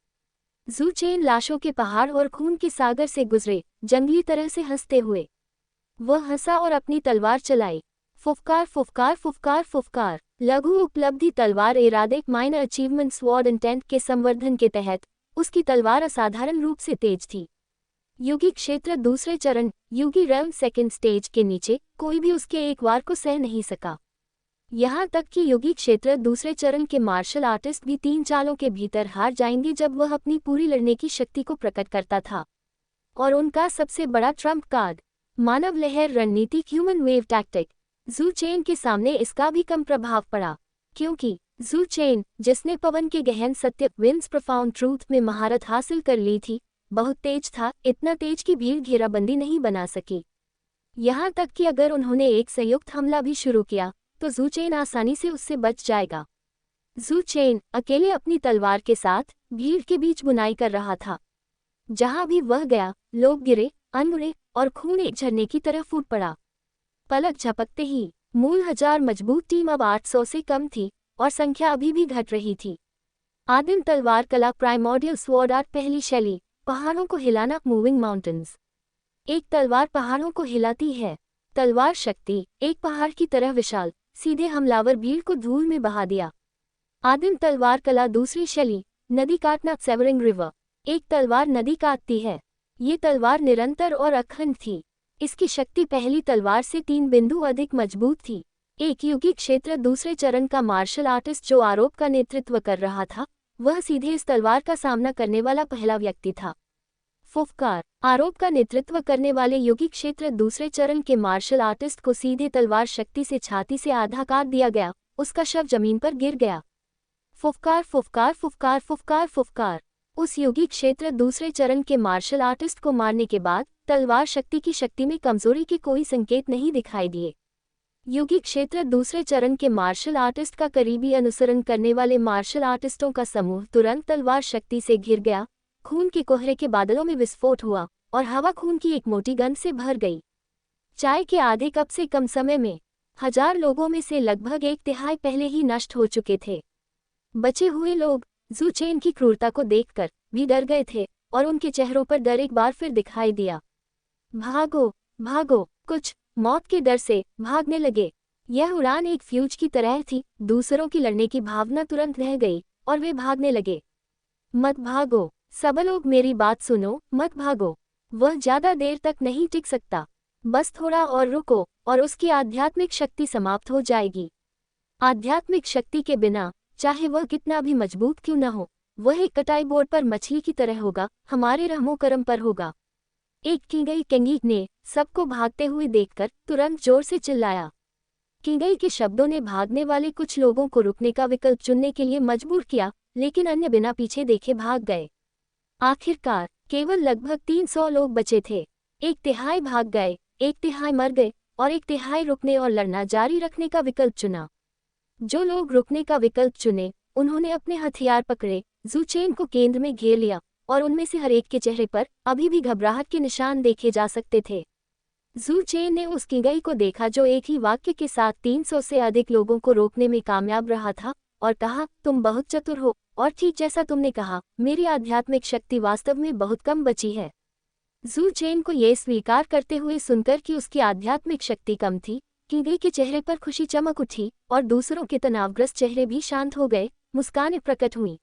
ज़ू चेन लाशों के पहाड़ और खून के सागर से गुजरे, जंगली तरह से हंसते हुए। वह हंसा और अपनी तलवार चलाई। फुफकार फुफकार फुफकार फुफकार! लघु उपलब्धि तलवार इरादे माइनर अचीवमेंट स्वॉर्ड इंटेंट के संवर्धन के तहत उसकी तलवार असाधारण रूप से तेज थी। युगी क्षेत्र दूसरे चरण युगी रेल्म 2nd स्टेज के नीचे कोई भी उसके एक वार को सह नहीं सका। यहाँ तक कि युगी क्षेत्र दूसरे चरण के मार्शल आर्टिस्ट भी 3 चालों के भीतर हार जाएंगे जब वह अपनी पूरी लड़ने की शक्ति को प्रकट करता था। और उनका सबसे बड़ा ट्रम्प कार्ड, मानव लहर रणनीति human wave tactic, zoo chain के सामने इसका भी कम प्रभाव पड़ा, क्योंकि ज़ू चेन, जिसने पवन के गहन सत्य विंड्स प्रोफाउंड ट्रूथ में महारत हासिल कर ली थी, बहुत तेज था, इतना तेज कि भीड़ घेराबंदी नहीं बना सकी। यहाँ तक कि अगर उन्होंने एक संयुक्त हमला भी शुरू किया तो ज़ू चेन आसानी से उससे बच जाएगा। ज़ू चेन अकेले अपनी तलवार के साथ भीड़ के बीच बुनाई कर रहा था। जहाँ भी वह गया, लोग गिरे, अनमुड़े और खून एक झरने की तरह फूट पड़ा। पलक झपकते ही मूल 1000 मजबूत टीम अब 800 से कम थी और संख्या अभी भी घट रही थी। आदिम तलवार कला प्राइमोर्डियल स्वॉर्ड आर्ट पहली शैली, पहाड़ों को हिलाना मूविंग माउंटेन्स। एक तलवार पहाड़ों को हिलाती है। तलवार शक्ति एक पहाड़ की तरह विशाल, सीधे हमलावर भीड़ को धूल में बहा दिया। आदिम तलवार कला दूसरी शैली, नदी काटना सेवरिंग रिवर। एक तलवार नदी काटती है। ये तलवार निरंतर और अखंड थी। इसकी शक्ति पहली तलवार से 3 बिंदु अधिक मजबूत थी। एक युगी क्षेत्र दूसरे चरण का मार्शल आर्टिस्ट जो आरोप का नेतृत्व कर रहा था, वह सीधे इस तलवार का सामना करने वाला पहला व्यक्ति था। फुफकार! आरोप का नेतृत्व करने वाले युगी क्षेत्र दूसरे चरण के मार्शल आर्टिस्ट को सीधे तलवार शक्ति से छाती से आधा काट दिया गया, उसका शव जमीन पर गिर गया। फुफकार फुफकार फुफकार फुफकार फुफकार! उस युगी क्षेत्र दूसरे चरण के मार्शल आर्टिस्ट को मारने के बाद तलवार शक्ति की शक्ति में कमजोरी के कोई संकेत नहीं दिखाई दिए। युगी क्षेत्र दूसरे चरण के मार्शल आर्टिस्ट का करीबी अनुसरण करने वाले मार्शल आर्टिस्टों का समूह तुरंत तलवार शक्ति से घिर गया। खून के कोहरे के बादलों में विस्फोट हुआ और हवा खून की एक मोटी गंध से भर गई। चाय के आधे कप से कम समय में 1000 लोगों में से लगभग 1/3 पहले ही नष्ट हो चुके थे। बचे हुए लोग ज़ू चेन की क्रूरता को देखकर भी डर गए थे और उनके चेहरों पर डर एक बार फिर दिखाई दिया। भागो भागो! कुछ मौत के डर से भागने लगे। यह उड़ान एक फ्यूज की तरह थी, दूसरों की लड़ने की भावना तुरंत रह गई और वे भागने लगे। मत भागो! सब लोग मेरी बात सुनो, मत भागो। वह ज्यादा देर तक नहीं टिक सकता। बस थोड़ा और रुको और उसकी आध्यात्मिक शक्ति समाप्त हो जाएगी। आध्यात्मिक शक्ति के बिना, चाहे वह कितना भी मजबूत क्यों न हो, वह एक कटाई बोर्ड पर मछली की तरह होगा, हमारे रहमो करम पर होगा। एक की गई केंगी ने सबको भागते हुए देखकर तुरंत जोर से चिल्लाया। किंगई के शब्दों ने भागने वाले कुछ लोगों को रुकने का विकल्प चुनने के लिए मजबूर किया, लेकिन अन्य बिना पीछे देखे भाग गए। आखिरकार केवल लगभग 300 लोग बचे थे। एक तिहाई भाग गए, एक तिहाई मर गए और एक तिहाई रुकने और लड़ना जारी रखने का विकल्प चुना। जो लोग रुकने का विकल्प चुने, उन्होंने अपने हथियार पकड़े, जू चेन को केंद्र में घेर लिया और उनमें से हर एक के चेहरे पर अभी भी घबराहट के निशान देखे जा सकते थे। जू चेन ने उस किंगई को देखा जो एक ही वाक्य के साथ 300 से अधिक लोगों को रोकने में कामयाब रहा था, और कहा, तुम बहुत चतुर हो, और ठीक जैसा तुमने कहा, मेरी आध्यात्मिक शक्ति वास्तव में बहुत कम बची है। जू चेन को यह स्वीकार करते हुए सुनकर कि उसकी आध्यात्मिक शक्ति कम थी, किंगई के चेहरे पर खुशी चमक उठी और दूसरों के तनावग्रस्त चेहरे भी शांत हो गए, मुस्कानें प्रकट हुईं।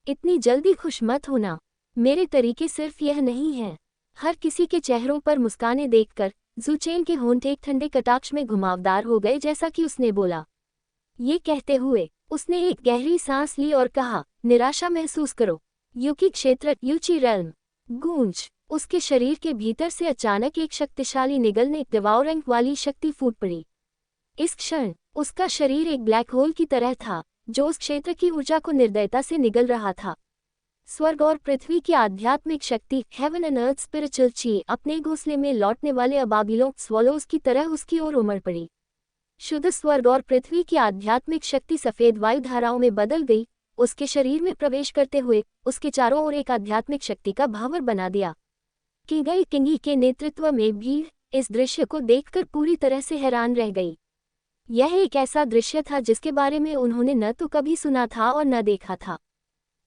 इतनी जल्दी खुश मत होना, मेरे तरीके सिर्फ यह नहीं है। हर किसी के चेहरों पर मुस्कानें देखकर जू चेन के होंठ एक ठंडे कटाक्ष में घुमावदार हो गए, जैसा कि उसने बोला। ये कहते हुए उसने एक गहरी सांस ली और कहा, निराशा महसूस करो, यूकी क्षेत्र, यूची रेल्म। गूंज। उसके शरीर के भीतर से अचानक एक शक्तिशाली निगलने दबाव रंग वाली शक्ति फूट पड़ी। इस क्षण उसका शरीर एक ब्लैक होल की तरह था, जो उस क्षेत्र की ऊर्जा को निर्दयता से निगल रहा था। स्वर्ग और पृथ्वी की आध्यात्मिक शक्ति, हेवन एंड अर्थ स्पिरिचुअल ची, अपने घोंसले में लौटने वाले अबाबिलों स्वॉलोज की तरह उसकी ओर उमड़ पड़ी। शुद्ध स्वर्ग और पृथ्वी की आध्यात्मिक शक्ति सफेद वायु धाराओं में बदल गई, उसके शरीर में प्रवेश करते हुए उसके चारों ओर एक आध्यात्मिक शक्ति का भावर बना दिया। किंगी के नेतृत्व में भीड़ इस दृश्य को देखकर पूरी तरह से हैरान रह गई। यह एक ऐसा दृश्य था जिसके बारे में उन्होंने न तो कभी सुना था और न देखा था।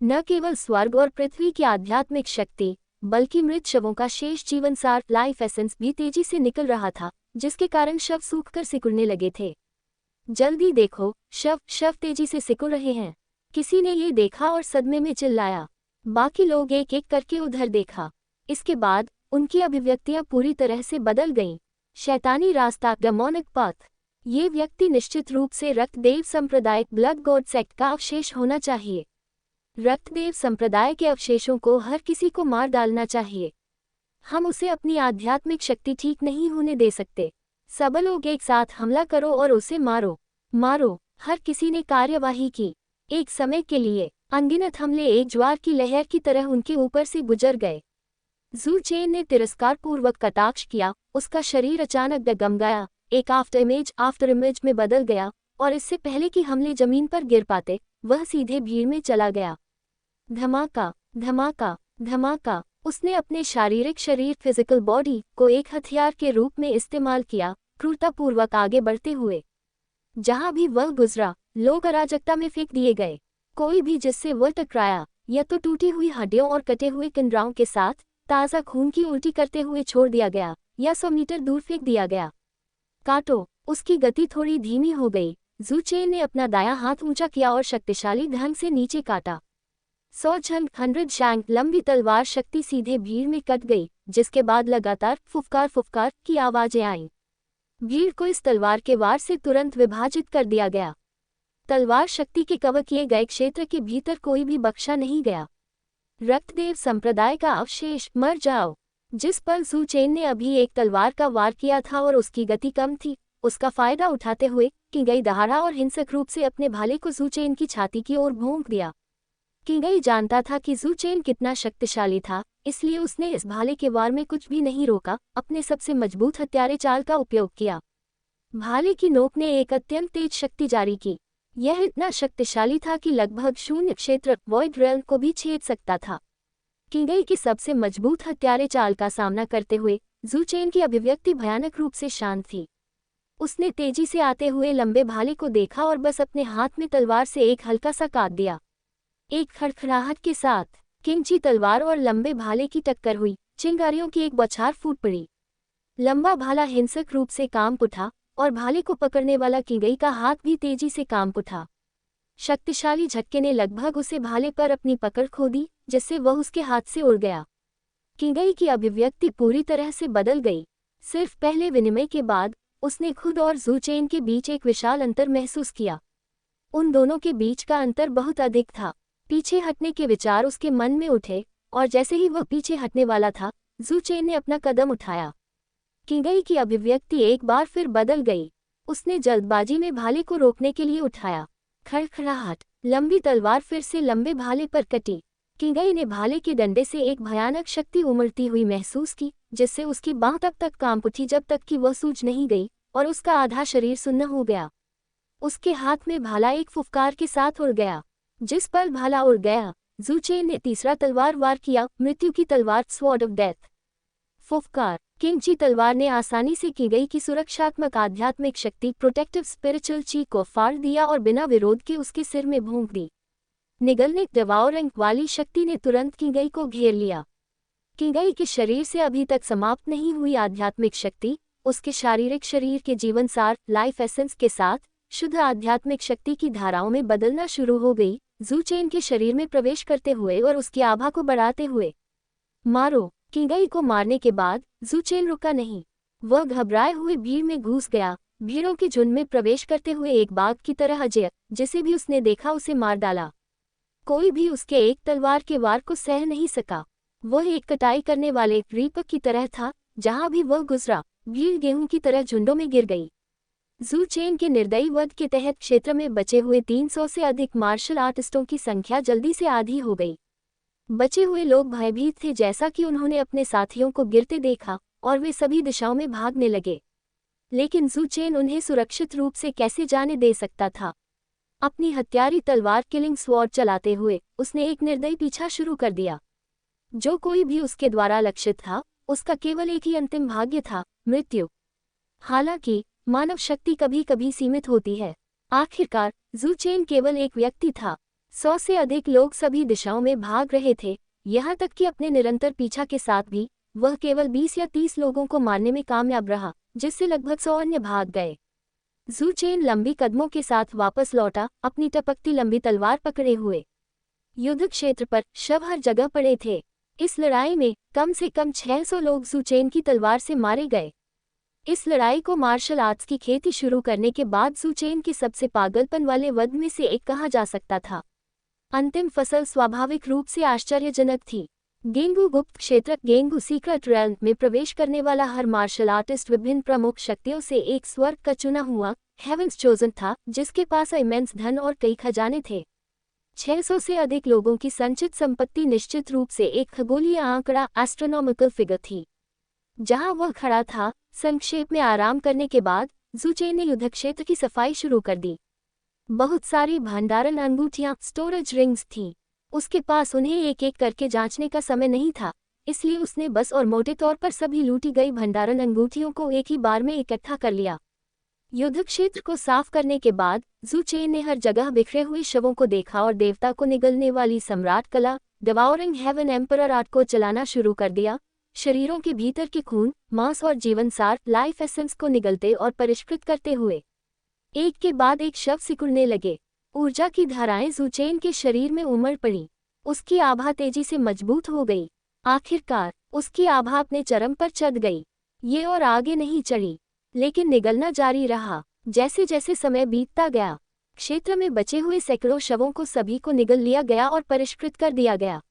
न केवल स्वर्ग और पृथ्वी की आध्यात्मिक शक्ति, बल्कि मृत शवों का शेष जीवनसार, लाइफ एसेंस भी तेजी से निकल रहा था, जिसके कारण शव सूखकर सिकुड़ने लगे थे। जल्दी देखो, शव तेजी से सिकुड़ रहे हैं। किसी ने ये देखा और सदमे में चिल्लाया। बाकी लोग एक एक करके उधर देखा। इसके बाद उनकी अभिव्यक्तियां पूरी तरह से बदल गईं। शैतानी रास्ता, डेमोनिक पाथ। ये व्यक्ति निश्चित रूप से रक्तदेव संप्रदाय, ब्लड गॉड सेक्ट का अवशेष होना चाहिए। रक्तदेव संप्रदाय के अवशेषों को हर किसी को मार डालना चाहिए। हम उसे अपनी आध्यात्मिक शक्ति ठीक नहीं होने दे सकते। सब लोग एक साथ हमला करो और उसे मारो, मारो। हर किसी ने कार्यवाही की। एक समय के लिए अनगिनत हमले एक ज्वार की लहर की तरह उनके ऊपर से गुजर गए। जू चेन ने तिरस्कारपूर्वक कटाक्ष किया, उसका शरीर अचानक डगमगाया, एक आफ्टर इमेज में बदल गया, और इससे पहले कि हमले जमीन पर गिर पाते, वह सीधे भीड़ में चला गया। धमाका, धमाका, धमाका। उसने अपने शारीरिक शरीर, फिजिकल बॉडी को एक हथियार के रूप में इस्तेमाल किया, क्रूरतापूर्वक आगे बढ़ते हुए। जहां भी वह गुजरा, लोग अराजकता में फेंक दिए गए। कोई भी जिससे वह टकराया, या तो टूटी हुई हड्डियों और कटे हुए किनारों के साथ ताज़ा खून की उल्टी करते हुए छोड़ दिया गया, या 100 मीटर दूर फेंक दिया गया। काटो। उसकी गति थोड़ी धीमी हो गई। जू चेन ने अपना दायां हाथ ऊंचा किया और शक्तिशाली ढंग से नीचे काटा। 100 शैंक लंबी तलवार शक्ति सीधे भीड़ में कट गई, जिसके बाद लगातार फुफकार की आवाजें आईं। भीड़ को इस तलवार के वार से तुरंत विभाजित कर दिया गया। तलवार शक्ति के कवर किए गए क्षेत्र के भीतर कोई भी बख्शा नहीं गया। रक्तदेव संप्रदाय का अवशेष, मर जाओ। जिस पल जू चेन ने अभी एक तलवार का वार किया था और उसकी गति कम थी, उसका फायदा उठाते हुए किंगई दहाड़ा और हिंसक रूप से अपने भाले को जू चेन की छाती की ओर भोंक दिया। किंगई जानता था कि जू चेन कितना शक्तिशाली था, इसलिए उसने इस भाले के वार में कुछ भी नहीं रोका, अपने सबसे मजबूत हत्यारे चाल का उपयोग किया। भाले की नोक ने एक अत्यंत तेज शक्ति जारी की। यह इतना शक्तिशाली था कि लगभग शून्य क्षेत्र, वॉइड रेल्म को भी छेद सकता था। किंगई की सबसे मजबूत हत्यारे चाल का सामना करते हुए जू चेन की अभिव्यक्ति भयानक रूप से शांत थी। उसने तेजी से आते हुए लंबे भाले को देखा और बस अपने हाथ में तलवार से एक हल्का सा काट दिया। एक खड़खड़ाहट के साथ किंची तलवार और लंबे भाले की टक्कर हुई, चिंगारियों की एक बौछार फूट पड़ी। लंबा भाला हिंसक रूप से कांप उठा और भाले को पकड़ने वाला किंगई का हाथ भी तेजी से कांप उठा। शक्तिशाली झटके ने लगभग उसे भाले पर अपनी पकड़ खो दी, जिससे वह उसके हाथ से उड़ गया। किंगई की अभिव्यक्ति पूरी तरह से बदल गई। सिर्फ पहले विनिमय के बाद उसने खुद और जू चेन के बीच एक विशाल अंतर महसूस किया। उन दोनों के बीच का अंतर बहुत अधिक था। पीछे हटने के विचार उसके मन में उठे, और जैसे ही वह पीछे हटने वाला था, जू चेन ने अपना कदम उठाया। किंगई की अभिव्यक्ति एक बार फिर बदल गई। उसने जल्दबाजी में भाले को रोकने के लिए उठाया। खड़खड़ाहट, लंबी तलवार फिर से लंबे भाले पर कटी। किंगई ने भाले के डंडे से एक भयानक शक्ति उमड़ती हुई महसूस की, जिससे उसकी बांह तब तक कांप उठी जब तक कि वह सूज नहीं गई और उसका आधा शरीर सुन्न हो गया। उसके हाथ में भाला एक फुफकार के साथ उड़ गया। जिस पल भाला उड़ गया, जू चेन ने तीसरा तलवार वार किया, मृत्यु की तलवार, स्वॉर्ड ऑफ डेथ। फुफकार, किंगची तलवार ने आसानी से किंगई की सुरक्षात्मक आध्यात्मिक शक्ति, प्रोटेक्टिव स्पिरिचुअल ची को फाड़ दिया और बिना विरोध के उसके सिर में भोंक दी। निगलने दबाव रंग वाली शक्ति ने तुरंत किंगई को घेर लिया। किंगई के शरीर से अभी तक समाप्त नहीं हुई आध्यात्मिक शक्ति उसके शारीरिक शरीर के जीवन सार, लाइफ एसेंस के साथ शुद्ध आध्यात्मिक शक्ति की धाराओं में बदलना शुरू हो गई, जू चेन के शरीर में प्रवेश करते हुए और उसकी आभा को बढ़ाते हुए। मारो! किंगई को मारने के बाद जू चेन रुका नहीं। वह घबराए हुए भीड़ में घुस गया, भीड़ों के झुंड में प्रवेश करते हुए एक बाघ की तरह अजय, जिसे भी उसने देखा उसे मार डाला। कोई भी उसके एक तलवार के वार को सह नहीं सका। वह एक कटाई करने वाले रीपर की तरह था, जहां भी वह गुजरा भीड़ गेहूं की तरह झुंडों में गिर गई। जू चेन के निर्दयी वध के तहत क्षेत्र में बचे हुए 300 से अधिक मार्शल आर्टिस्टों की संख्या जल्दी से आधी हो गई। बचे हुए लोग भयभीत थे, जैसा कि उन्होंने अपने साथियों को गिरते देखा और वे सभी दिशाओं में भागने लगे। लेकिन जू चेन उन्हें सुरक्षित रूप से कैसे जाने दे सकता था। अपनी हत्यारी तलवार किलिंग स्वॉर्ड चलाते हुए उसने एक निर्दयी पीछा शुरू कर दिया। जो कोई भी उसके द्वारा लक्षित था, उसका केवल एक ही अंतिम भाग्य था, मृत्यु। हालांकि मानव शक्ति कभी कभी सीमित होती है। आखिरकार जू चेन केवल एक व्यक्ति था। 100 से अधिक लोग सभी दिशाओं में भाग रहे थे, यहाँ तक कि अपने निरंतर पीछा के साथ भी वह केवल 20 या 30 लोगों को मारने में कामयाब रहा, जिससे लगभग 100 अन्य भाग गए। जू चेन लंबी कदमों के साथ वापस लौटा, अपनी टपकती लंबी तलवार पकड़े हुए। युद्ध क्षेत्र पर शव हर जगह पड़े थे। इस लड़ाई में कम से कम 600 लोग जू चेन की तलवार से मारे गए। इस लड़ाई को मार्शल आर्ट्स की खेती शुरू करने के बाद जू चेन के सबसे पागलपन वाले वध में से एक कहा जा सकता था। अंतिम फसल स्वाभाविक रूप से आश्चर्यजनक थी। गेंगू गुप्त क्षेत्र, गेंगू सीक्रेट रेल्म में प्रवेश करने वाला हर मार्शल आर्टिस्ट विभिन्न प्रमुख शक्तियों से एक स्वर्ग का चुना हुआ हेवंस चोजन था, जिसके पास इमेंस धन और कई खजाने थे। 600 से अधिक लोगों की संचित संपत्ति निश्चित रूप से एक खगोलीय आंकड़ा, एस्ट्रोनॉमिकल फिगर थी। जहां वह खड़ा था, संक्षेप में आराम करने के बाद जू चेन ने युद्ध क्षेत्र की सफाई शुरू कर दी। बहुत सारी भंडारण अंगूठियां, स्टोरेज रिंग्स थीं। उसके पास उन्हें एक एक करके जांचने का समय नहीं था, इसलिए उसने बस और मोटे तौर पर सभी लूटी गई भंडारण अंगूठियों को एक ही बार में इकट्ठा कर लिया। युद्ध क्षेत्र को साफ करने के बाद जू चेन ने हर जगह बिखरे हुए शवों को देखा और देवता को निगलने वाली सम्राट कला, डिवाउरिंग हेवन एम्परर आर्ट को चलाना शुरू कर दिया। शरीरों के भीतर के खून, मांस और जीवनसार, लाइफ एसेंस को निगलते और परिष्कृत करते हुए एक के बाद एक शव सिकुड़ने लगे। ऊर्जा की धाराएं जू चेन के शरीर में उमड़ पड़ी। उसकी आभा तेजी से मजबूत हो गई। आखिरकार उसकी आभा अपने चरम पर चढ़ गई। ये और आगे नहीं चढ़ी, लेकिन निगलना जारी रहा। जैसे जैसे समय बीतता गया, क्षेत्र में बचे हुए सैकड़ों शवों को सभी को निगल लिया गया और परिष्कृत कर दिया गया।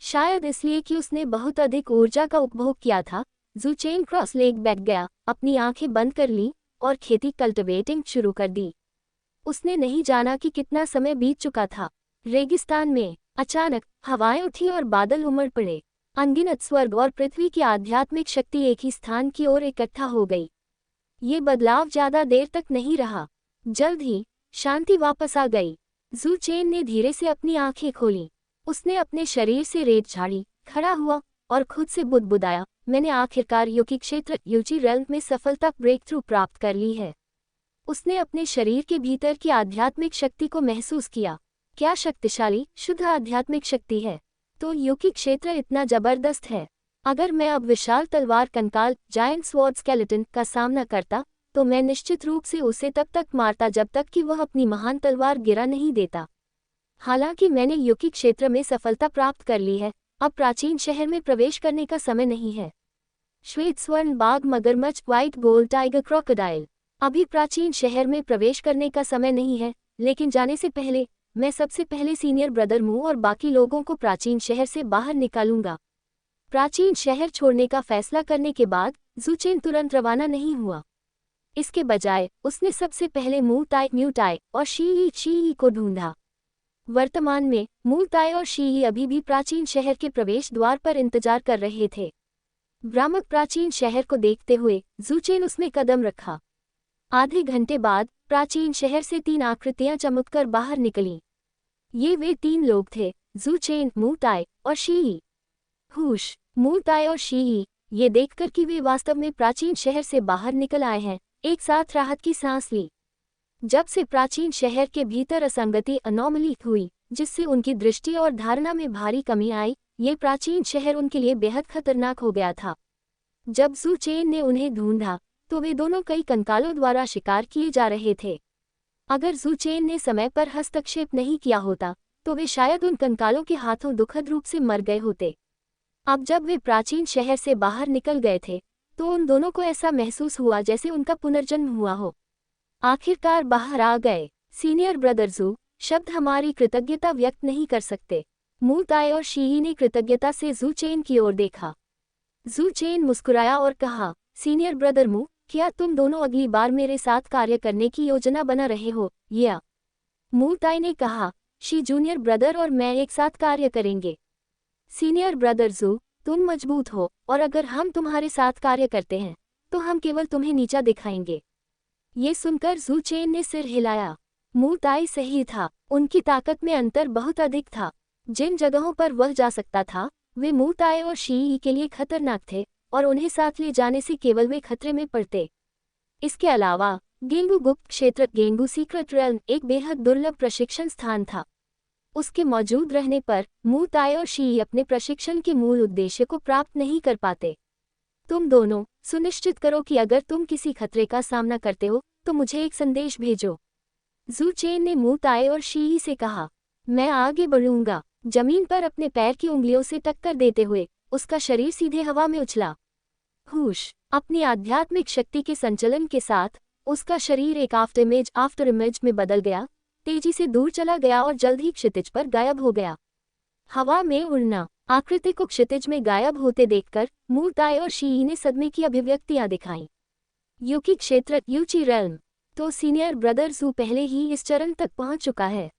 शायद इसलिए कि उसने बहुत अधिक ऊर्जा का उपभोग किया था, जू चेन क्रॉस लेग बैठ गया, अपनी आंखें बंद कर ली और खेती कल्टिवेटिंग शुरू कर दी। उसने नहीं जाना कि कितना समय बीत चुका था। रेगिस्तान में अचानक हवाएं उठी और बादल उमड़ पड़े। अनगिनत स्वर्ग और पृथ्वी की आध्यात्मिक शक्ति एक ही स्थान की ओर इकट्ठा हो गई। ये बदलाव ज्यादा देर तक नहीं रहा। जल्द ही शांति वापस आ गई। जू चेन ने धीरे से अपनी आंखें खोली। उसने अपने शरीर से रेत झाड़ी, खड़ा हुआ और खुद से बुदबुदाया, मैंने आखिरकार योगी क्षेत्र यूची रेल्म में सफलता ब्रेक थ्रू प्राप्त कर ली है। उसने अपने शरीर के भीतर की आध्यात्मिक शक्ति को महसूस किया। क्या शक्तिशाली, शुद्ध आध्यात्मिक शक्ति है। तो योगी क्षेत्र इतना जबरदस्त है। अगर मैं अब विशाल तलवार कंकाल, जायंट स्वॉर्ड स्केलेटन का सामना करता, तो मैं निश्चित रूप से उसे तब तक मारता जब तक कि वह अपनी महान तलवार गिरा नहीं देता। हालांकि मैंने योगी क्षेत्र में सफलता प्राप्त कर ली है, अब प्राचीन शहर में प्रवेश करने का समय नहीं है। श्वेत स्वर्ण बाघ, मगरमच्छ, व्हाइट गोल्ड टाइगर, क्रोकोडाइल। अभी प्राचीन शहर में प्रवेश करने का समय नहीं है, लेकिन जाने से पहले मैं सबसे पहले सीनियर ब्रदर मू और बाकी लोगों को प्राचीन शहर से बाहर निकालूंगा। प्राचीन शहर छोड़ने का फैसला करने के बाद जू चेन तुरंत रवाना नहीं हुआ। इसके बजाय उसने सबसे पहले मू ताई, म्यू ताई और शी को ढूंढा। वर्तमान में मू ताई और शी अभी भी प्राचीन शहर के प्रवेश द्वार पर इंतजार कर रहे थे। भ्रामक प्राचीन शहर को देखते हुए ज़ूचेन उसमें कदम रखा। आधे घंटे बाद प्राचीन शहर से 3 आकृतियां चमककर बाहर निकलीं। ये वे 3 लोग थे, ज़ूचेन, मू ताई और शी। हुश, मू ताई और शी ये देखकर कि वे वास्तव में प्राचीन शहर से बाहर निकल आए हैं, एक साथ राहत की सांस ली। जब से प्राचीन शहर के भीतर असंगति अनोमली हुई, जिससे उनकी दृष्टि और धारणा में भारी कमी आई, ये प्राचीन शहर उनके लिए बेहद खतरनाक हो गया था। जब ज़ूचेन ने उन्हें ढूंढा तो वे दोनों कई कंकालों द्वारा शिकार किए जा रहे थे। अगर ज़ूचेन ने समय पर हस्तक्षेप नहीं किया होता तो वे शायद उन कंकालों के हाथों दुखद रूप से मर गए होते। अब जब वे प्राचीन शहर से बाहर निकल गए थे तो उन दोनों को ऐसा महसूस हुआ जैसे उनका पुनर्जन्म हुआ हो। आखिरकार बाहर आ गए। सीनियर ब्रदर ज़ू, शब्द हमारी कृतज्ञता व्यक्त नहीं कर सकते। मू ताई और शी ने कृतज्ञता से ज़ूचेन की ओर देखा। ज़ूचेन मुस्कुराया और कहा, सीनियर ब्रदर मू, क्या तुम दोनों अगली बार मेरे साथ कार्य करने की योजना बना रहे हो? या मू ताई ने कहा, शी जूनियर ब्रदर और मैं एक साथ कार्य करेंगे। सीनियर ब्रदर ज़ू, तुम मजबूत हो और अगर हम तुम्हारे साथ कार्य करते हैं तो हम केवल तुम्हें नीचा दिखाएंगे। ये सुनकर ज़ूचेन ने सिर हिलाया। मू ताई सही था, उनकी ताकत में अंतर बहुत अधिक था। जिन जगहों पर वह जा सकता था वे मू ताई और शी के लिए खतरनाक थे और उन्हें साथ ले जाने से केवल वे खतरे में पड़ते। इसके अलावा गेंगू गुप्त क्षेत्र, गेंगू सीक्रेट रेल्म, एक बेहद दुर्लभ प्रशिक्षण स्थान था। उसके मौजूद रहने पर मू ताई और शी अपने प्रशिक्षण के मूल उद्देश्य को प्राप्त नहीं कर पाते। तुम दोनों सुनिश्चित करो कि अगर तुम किसी खतरे का सामना करते हो तो मुझे एक संदेश भेजो। ज़ूचेन ने मू ताई और शी से कहा, मैं आगे बढ़ूंगा। जमीन पर अपने पैर की उंगलियों से टक्कर देते हुए उसका शरीर सीधे हवा में उछला। हुश, अपनी आध्यात्मिक शक्ति के संचलन के साथ उसका शरीर एक आफ्टर इमेज में बदल गया, तेजी से दूर चला गया और जल्द ही क्षितिज पर गायब हो गया। हवा में उड़ना। आकृति को क्षितिज में गायब होते देखकर मू ताई और शी ने सदमे की अभिव्यक्तियां दिखाईं। यूकी क्षेत्र, यूची रेल्म। तो सीनियर ब्रदर ज़ू पहले ही इस चरण तक पहुंच चुका है।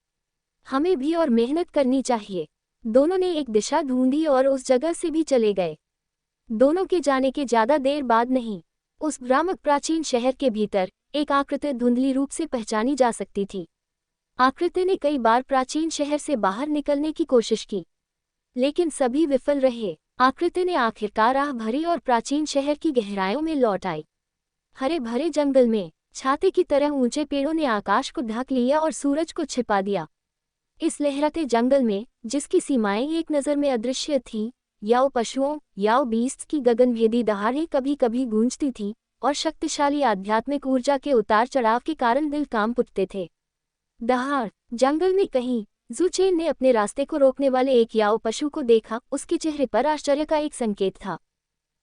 हमें भी और मेहनत करनी चाहिए। दोनों ने एक दिशा ढूंढी और उस जगह से भी चले गए। दोनों के जाने के ज्यादा देर बाद नहीं, उस भ्रामक प्राचीन शहर के भीतर एक आकृति धुंधली रूप से पहचानी जा सकती थी। आकृति ने कई बार प्राचीन शहर से बाहर निकलने की कोशिश की, लेकिन सभी विफल रहे। आकृति ने आखिरकार आह भरी और प्राचीन शहर की गहराइयों में लौट आई। हरे भरे जंगल में छाते की तरह ऊंचे पेड़ों ने आकाश को ढक लिया और सूरज को छिपा दिया। इस लहराते जंगल में, जिसकी सीमाएं एक नज़र में अदृश्य थीं, याओ पशुओं, याओ बीस्ट की गगनभेदी दहाड़ें कभी कभी गूंजती थीं और शक्तिशाली आध्यात्मिक ऊर्जा के उतार चढ़ाव के कारण दिल कांप उठते थे। दहाड़। जंगल में कहीं ज़ूचेन ने अपने रास्ते को रोकने वाले एक याओ पशु को देखा। उसके चेहरे पर आश्चर्य का एक संकेत था।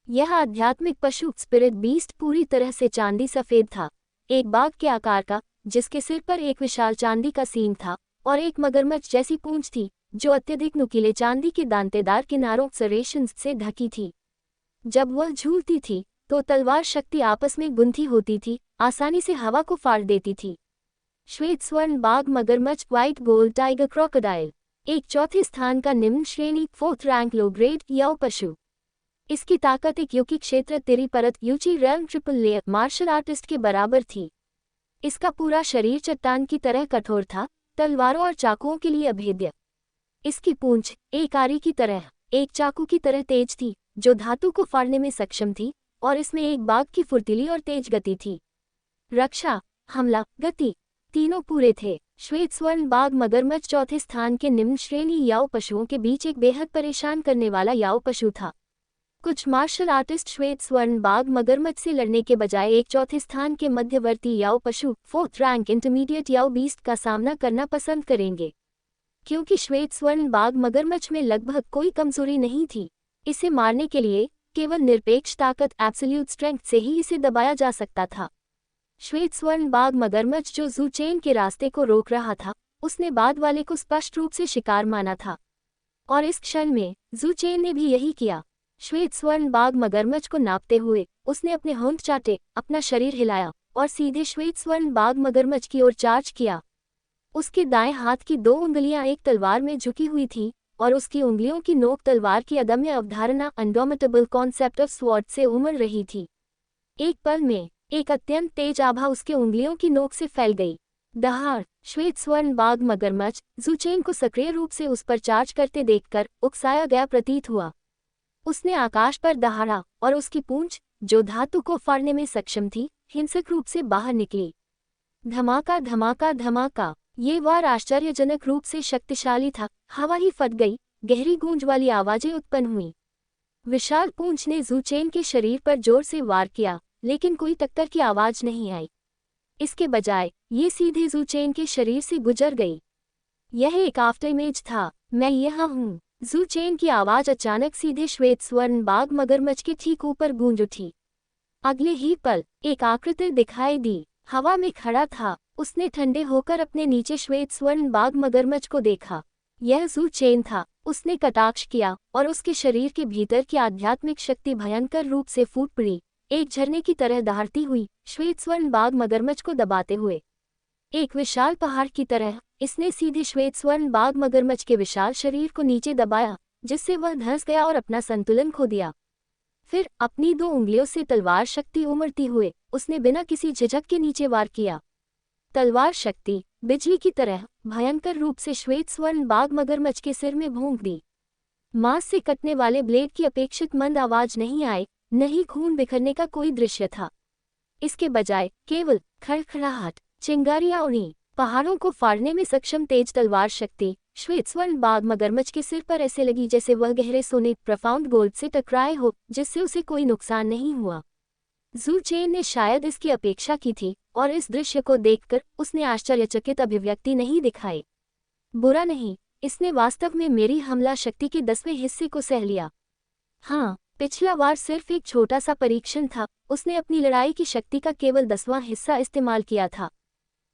यह आध्यात्मिक पशु, स्पिरिट बीस्ट, पूरी तरह से चांदी सफेद था, एक बाघ के आकार का, जिसके सिर पर एक विशाल चांदी का सींग था और एक मगरमच्छ जैसी पूंछ थी जो अत्यधिक नुकीले चांदी के दांतेदार किनारों सेरेशंस से ढकी थी। जब वह झूलती थी तो तलवार शक्ति आपस में गुंथी होती थी, आसानी से हवा को फाड़ देती थी। श्वेत स्वर्ण बाघ मगरमच्छ, व्हाइट गोल्ड टाइगर क्रोकोडाइल, एक चौथे स्थान का निम्न श्रेणी 4th रैंक लो ग्रेड याओ पशु। इसकी ताकत एक यूकी क्षेत्र तेरी परत यूची realm triple layer martial artist के बराबर थी। इसका पूरा शरीर चट्टान की तरह कठोर था, तलवारों और चाकुओं के लिए अभेद्य। इसकी पूंछ एक आरी की तरह, एक चाकू की तरह तेज थी जो धातु को फाड़ने में सक्षम थी, और इसमें एक बाघ की फुर्तीली और तेज गति थी। रक्षा, हमला, गति तीनों पूरे थे। श्वेत स्वर्ण बाघ मगरमच्छ चौथे स्थान के निम्न श्रेणी याओ पशुओं के बीच एक बेहद परेशान करने वाला याओ पशु था। कुछ मार्शल आर्टिस्ट श्वेत स्वर्ण बाघ मगरमच्छ से लड़ने के बजाय एक चौथे स्थान के मध्यवर्ती याओ पशु 4th रैंक इंटरमीडिएट याओ बीस्ट का सामना करना पसंद करेंगे, क्योंकि श्वेत स्वर्ण बाघ मगरमच्छ में लगभग कोई कमजोरी नहीं थी। इसे मारने के लिए केवल निरपेक्ष ताकत, एब्सोल्यूट स्ट्रेंथ से ही इसे दबाया जा सकता था। श्वेत स्वर्ण बाघ मगरमच्छ जो ज़ूचेन के रास्ते को रोक रहा था, उसने बाद वाले को स्पष्ट रूप से शिकार माना था, और इस क्षण में ज़ूचेन ने भी यही किया। श्वेत स्वर्ण बाघ मगरमच्छ को नापते हुए उसने अपने होंठ चाटे, अपना शरीर हिलाया और सीधे श्वेत स्वर्ण बाघ मगरमच्छ की ओर चार्ज किया। उसके दाएं हाथ की 2 उंगलियां एक तलवार में झुकी हुई थीं और उसकी उंगलियों की नोक तलवार की अदम्य अवधारणा अनडोमिटेबल कॉन्सेप्ट ऑफ स्वॉर्ड से उमड़ रही थी। एक पल में एक अत्यंत तेज आभा उसके उंगलियों की नोक से फैल गई। दहाड़! श्वेत स्वर्ण बाघ मगरमच्छ ज़ू चेन को सक्रिय रूप से उस पर चार्ज करते देखकर उकसाया गया प्रतीत हुआ। उसने आकाश पर दहाड़ा और उसकी पूंछ, जो धातु को फाड़ने में सक्षम थी, हिंसक रूप से बाहर निकली। धमाका धमाका धमाका! ये वार आश्चर्यजनक रूप से शक्तिशाली था। हवा ही फट गई, गहरी गूंज वाली आवाजें उत्पन्न हुईं। विशाल पूंछ ने ज़ू चेन के शरीर पर जोर से वार किया, लेकिन कोई टक्कर की आवाज नहीं आई। इसके बजाय ये सीधे ज़ू चेन के शरीर से गुजर गई। यह एक आफ्टर इमेज था। मैं यहाँ हूँ। ज़ू चेन की आवाज अचानक सीधे श्वेत स्वर्ण बाघ मगरमच्छ के ठीक ऊपर गूंज उठी। अगले ही पल एक आकृति दिखाई दी। हवा में खड़ा था। उसने ठंडे होकर अपने नीचे श्वेत स्वर्ण बाघ मगरमच्छ को देखा। यह ज़ू चेन था। उसने कटाक्ष किया और उसके शरीर के भीतर की आध्यात्मिक शक्ति भयंकर रूप से फूट पड़ी, एक झरने की तरह दहाड़ती हुई, श्वेत स्वर्ण बाघ मगरमच्छ को दबाते हुए। एक विशाल पहाड़ की तरह इसने सीधे श्वेत स्वर्ण बाघ मगरमच्छ के विशाल शरीर को नीचे दबाया, जिससे वह धंस गया और अपना संतुलन खो दिया। फिर अपनी 2 उंगलियों से तलवार शक्ति उमड़ती हुए उसने बिना किसी झिझक के नीचे वार किया। तलवार शक्ति बिजली की तरह भयंकर रूप से श्वेत स्वर्ण बाघ मगरमच्छ के सिर में भोंक दी। मांस से कटने वाले ब्लेड की अपेक्षित मंद आवाज नहीं आई, न ही खून बिखरने का कोई दृश्य था। इसके बजाय केवल खड़खड़ाहट, चिंगारियां उड़ी। पहाड़ों को फाड़ने में सक्षम तेज तलवार शक्ति श्वेत स्वर्ण बाघ मगरमच्छ के सिर पर ऐसे लगी जैसे वह गहरे सोने प्रोफाउंड गोल्ड से टकराए हो, जिससे उसे कोई नुकसान नहीं हुआ। ज़ू चेन ने शायद इसकी अपेक्षा की थी और इस दृश्य को देखकर उसने आश्चर्यचकित अभिव्यक्ति नहीं दिखाई। बुरा नहीं, इसने वास्तव में मेरी हमला शक्ति के 10वें हिस्से को सह लिया। हाँ, पिछला वार सिर्फ एक छोटा सा परीक्षण था। उसने अपनी लड़ाई की शक्ति का केवल 10वां हिस्सा इस्तेमाल किया था।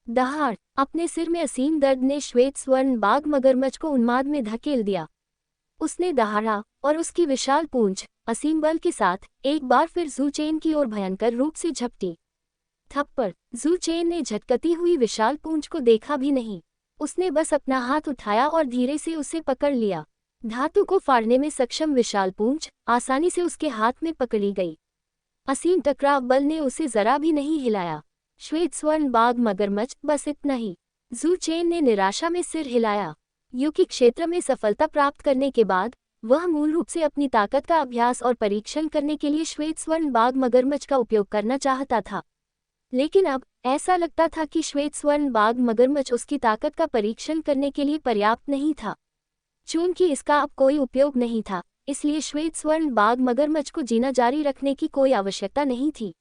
दहाड़! अपने सिर में असीम दर्द ने श्वेत स्वर्ण बाघ मगरमच्छ को उन्माद में धकेल दिया। उसने दहाड़ा और उसकी विशाल पूंछ असीम बल के साथ एक बार फिर ज़ू चेन की ओर भयंकर रूप से झपटी। थप्पड़! ज़ू चेन ने झटकती हुई विशाल पूंछ को देखा भी नहीं। उसने बस अपना हाथ उठाया और धीरे से उसे पकड़ लिया। धातु को फाड़ने में सक्षम विशाल पूंछ आसानी से उसके हाथ में पकड़ी गई। असीम टकराव बल ने उसे जरा भी नहीं हिलाया। श्वेत स्वर्ण बाघ मगरमच्छ, बस इतना ही। ज़ू चेन ने निराशा में सिर हिलाया। युकी क्षेत्र में सफलता प्राप्त करने के बाद वह मूल रूप से अपनी ताकत का अभ्यास और परीक्षण करने के लिए श्वेत स्वर्ण बाघ मगरमच्छ का उपयोग करना चाहता था। लेकिन अब ऐसा लगता था कि श्वेत स्वर्ण बाघ मगरमच्छ उसकी ताकत का परीक्षण करने के लिए पर्याप्त नहीं था। चूंकि इसका अब कोई उपयोग नहीं था, इसलिए श्वेत स्वर्ण बाघ मगरमच्छ को जीना जारी रखने की कोई आवश्यकता नहीं थी।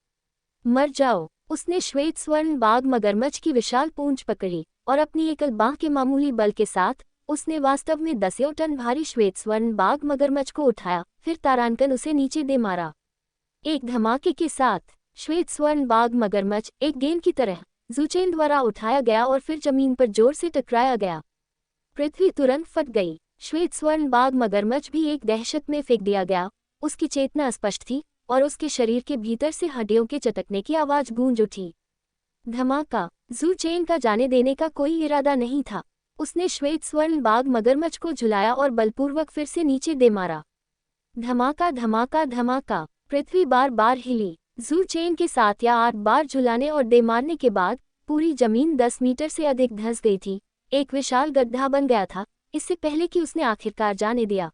मर जाओ! उसने श्वेत स्वर्ण बाघ मगरमच्छ की विशाल पूंछ पकड़ी और अपनी एकल बांह के मामूली बल के साथ उसने वास्तव में 10 टन भारी श्वेत स्वर्ण बाघ मगरमच्छ को उठाया, फिर तारांकन उसे नीचे दे मारा। एक धमाके के साथ श्वेत स्वर्ण बाघ मगरमच्छ एक गेंद की तरह ज़ू चेन द्वारा उठाया गया और फिर जमीन पर जोर से टकराया गया। पृथ्वी तुरंत फट गई। श्वेत स्वर्ण बाघ मगरमच्छ भी एक दहशत में फेंक दिया गया। उसकी चेतना स्पष्ट थी और उसके शरीर के भीतर से हड्डियों के चटकने की आवाज गूंज उठी। धमाका! ज़ू चेन का जाने देने का कोई इरादा नहीं था। उसने श्वेत स्वर्ण बाघ मगरमच्छ को झुलाया और बलपूर्वक फिर से नीचे दे मारा। धमाका धमाका धमाका! पृथ्वी बार बार हिली। ज़ू चेन के 7 या 8 बार झुलाने और दे मारने के बाद पूरी जमीन 10 मीटर से अधिक धंस गई थी। एक विशाल गड्ढा बन गया था, इससे पहले कि उसने आखिरकार जाने दिया।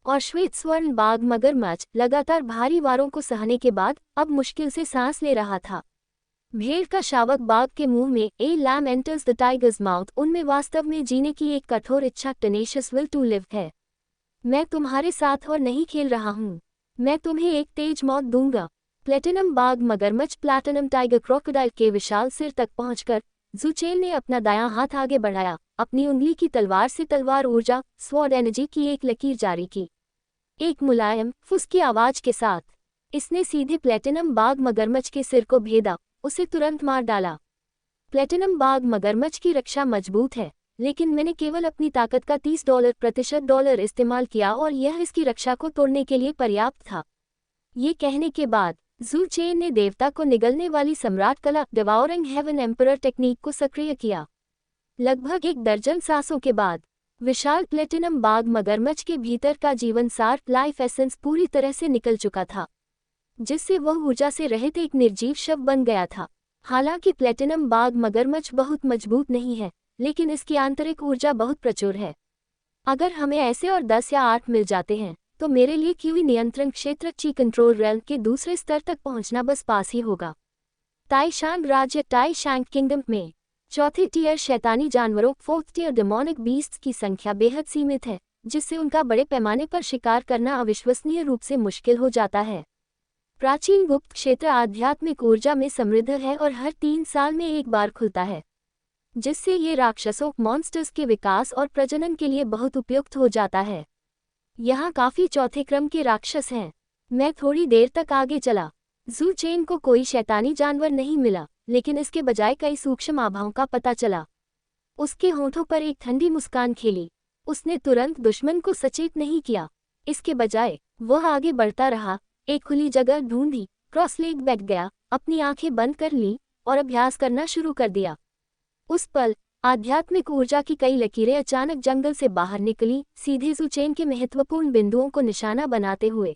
और श्वेत स्वर्ण बाघ मगरमच्छ लगातार भारी वारों को सहने के बाद अब मुश्किल से सांस ले रहा था। भेड़ का शावक बाघ के मुंह में a lamb enters the tiger's mouth, उनमें वास्तव में जीने की एक कठोर इच्छा, टेनेशियस विल टू लिव है। मैं तुम्हारे साथ और नहीं खेल रहा हूँ। मैं तुम्हें एक तेज मौत दूंगा। प्लेटिनम बाघ मगरमच्छ प्लैटिनम टाइगर क्रोकोडाइल के विशाल सिर तक पहुंचकर ज़ू चेन ने अपना दायां हाथ आगे बढ़ाया, अपनी उंगली की तलवार से तलवार ऊर्जा स्वॉर्ड एनर्जी की एक लकीर जारी की। एक मुलायम फुस की आवाज के साथ इसने सीधे प्लेटिनम बाघ मगरमच्छ के सिर को भेदा, उसे तुरंत मार डाला। प्लेटिनम बाघ मगरमच्छ की रक्षा मजबूत है, लेकिन मैंने केवल अपनी ताकत का $30% इस्तेमाल किया और यह इसकी रक्षा को तोड़ने के लिए पर्याप्त था। ये कहने के बाद जू चेन ने देवता को निगलने वाली सम्राट कला डिवाउरिंग हेवन एम्परर टेक्निक को सक्रिय किया। लगभग 1 दर्जन सांसों के बाद विशाल प्लेटिनम बाग मगरमच्छ के भीतर का जीवन सार लाइफ एसेंस पूरी तरह से निकल चुका था, जिससे वह ऊर्जा से रहित एक निर्जीव शव बन गया था। हालांकि प्लेटिनम बाग मगरमच्छ बहुत मजबूत नहीं है, लेकिन इसकी आंतरिक ऊर्जा बहुत प्रचुर है। अगर हमें ऐसे और 10 या 8 मिल जाते हैं तो मेरे लिए क्यूई नियंत्रण क्षेत्र ची कंट्रोल रेल के दूसरे स्तर तक पहुंचना बस पास ही होगा। ताइशांग राज्य टाइशांग किंगडम में चौथे टियर शैतानी जानवरों 4th टियर डेमोनिक बीस्ट्स की संख्या बेहद सीमित है, जिससे उनका बड़े पैमाने पर शिकार करना अविश्वसनीय रूप से मुश्किल हो जाता है। प्राचीन गुप्त क्षेत्र आध्यात्मिक ऊर्जा में समृद्ध है और हर 3 साल में एक बार खुलता है, जिससे ये राक्षसों मॉन्स्टर्स के विकास और प्रजनन के लिए बहुत उपयुक्त हो जाता है। यहाँ काफी चौथे क्रम के राक्षस हैं। मैं थोड़ी देर तक आगे चला। जू चेन को कोई शैतानी जानवर नहीं मिला, लेकिन इसके बजाय कई सूक्ष्म आभाओं का पता चला। उसके होठों पर एक ठंडी मुस्कान खेली। उसने तुरंत दुश्मन को सचेत नहीं किया। इसके बजाय वह आगे बढ़ता रहा, एक खुली जगह ढूंढी, क्रॉस लेग बैठ गया, अपनी आंखें बंद कर लीं और अभ्यास करना शुरू कर दिया। उस पल आध्यात्मिक ऊर्जा की कई लकीरें अचानक जंगल से बाहर निकली, सीधे जू चेन के महत्वपूर्ण बिंदुओं को निशाना बनाते हुए।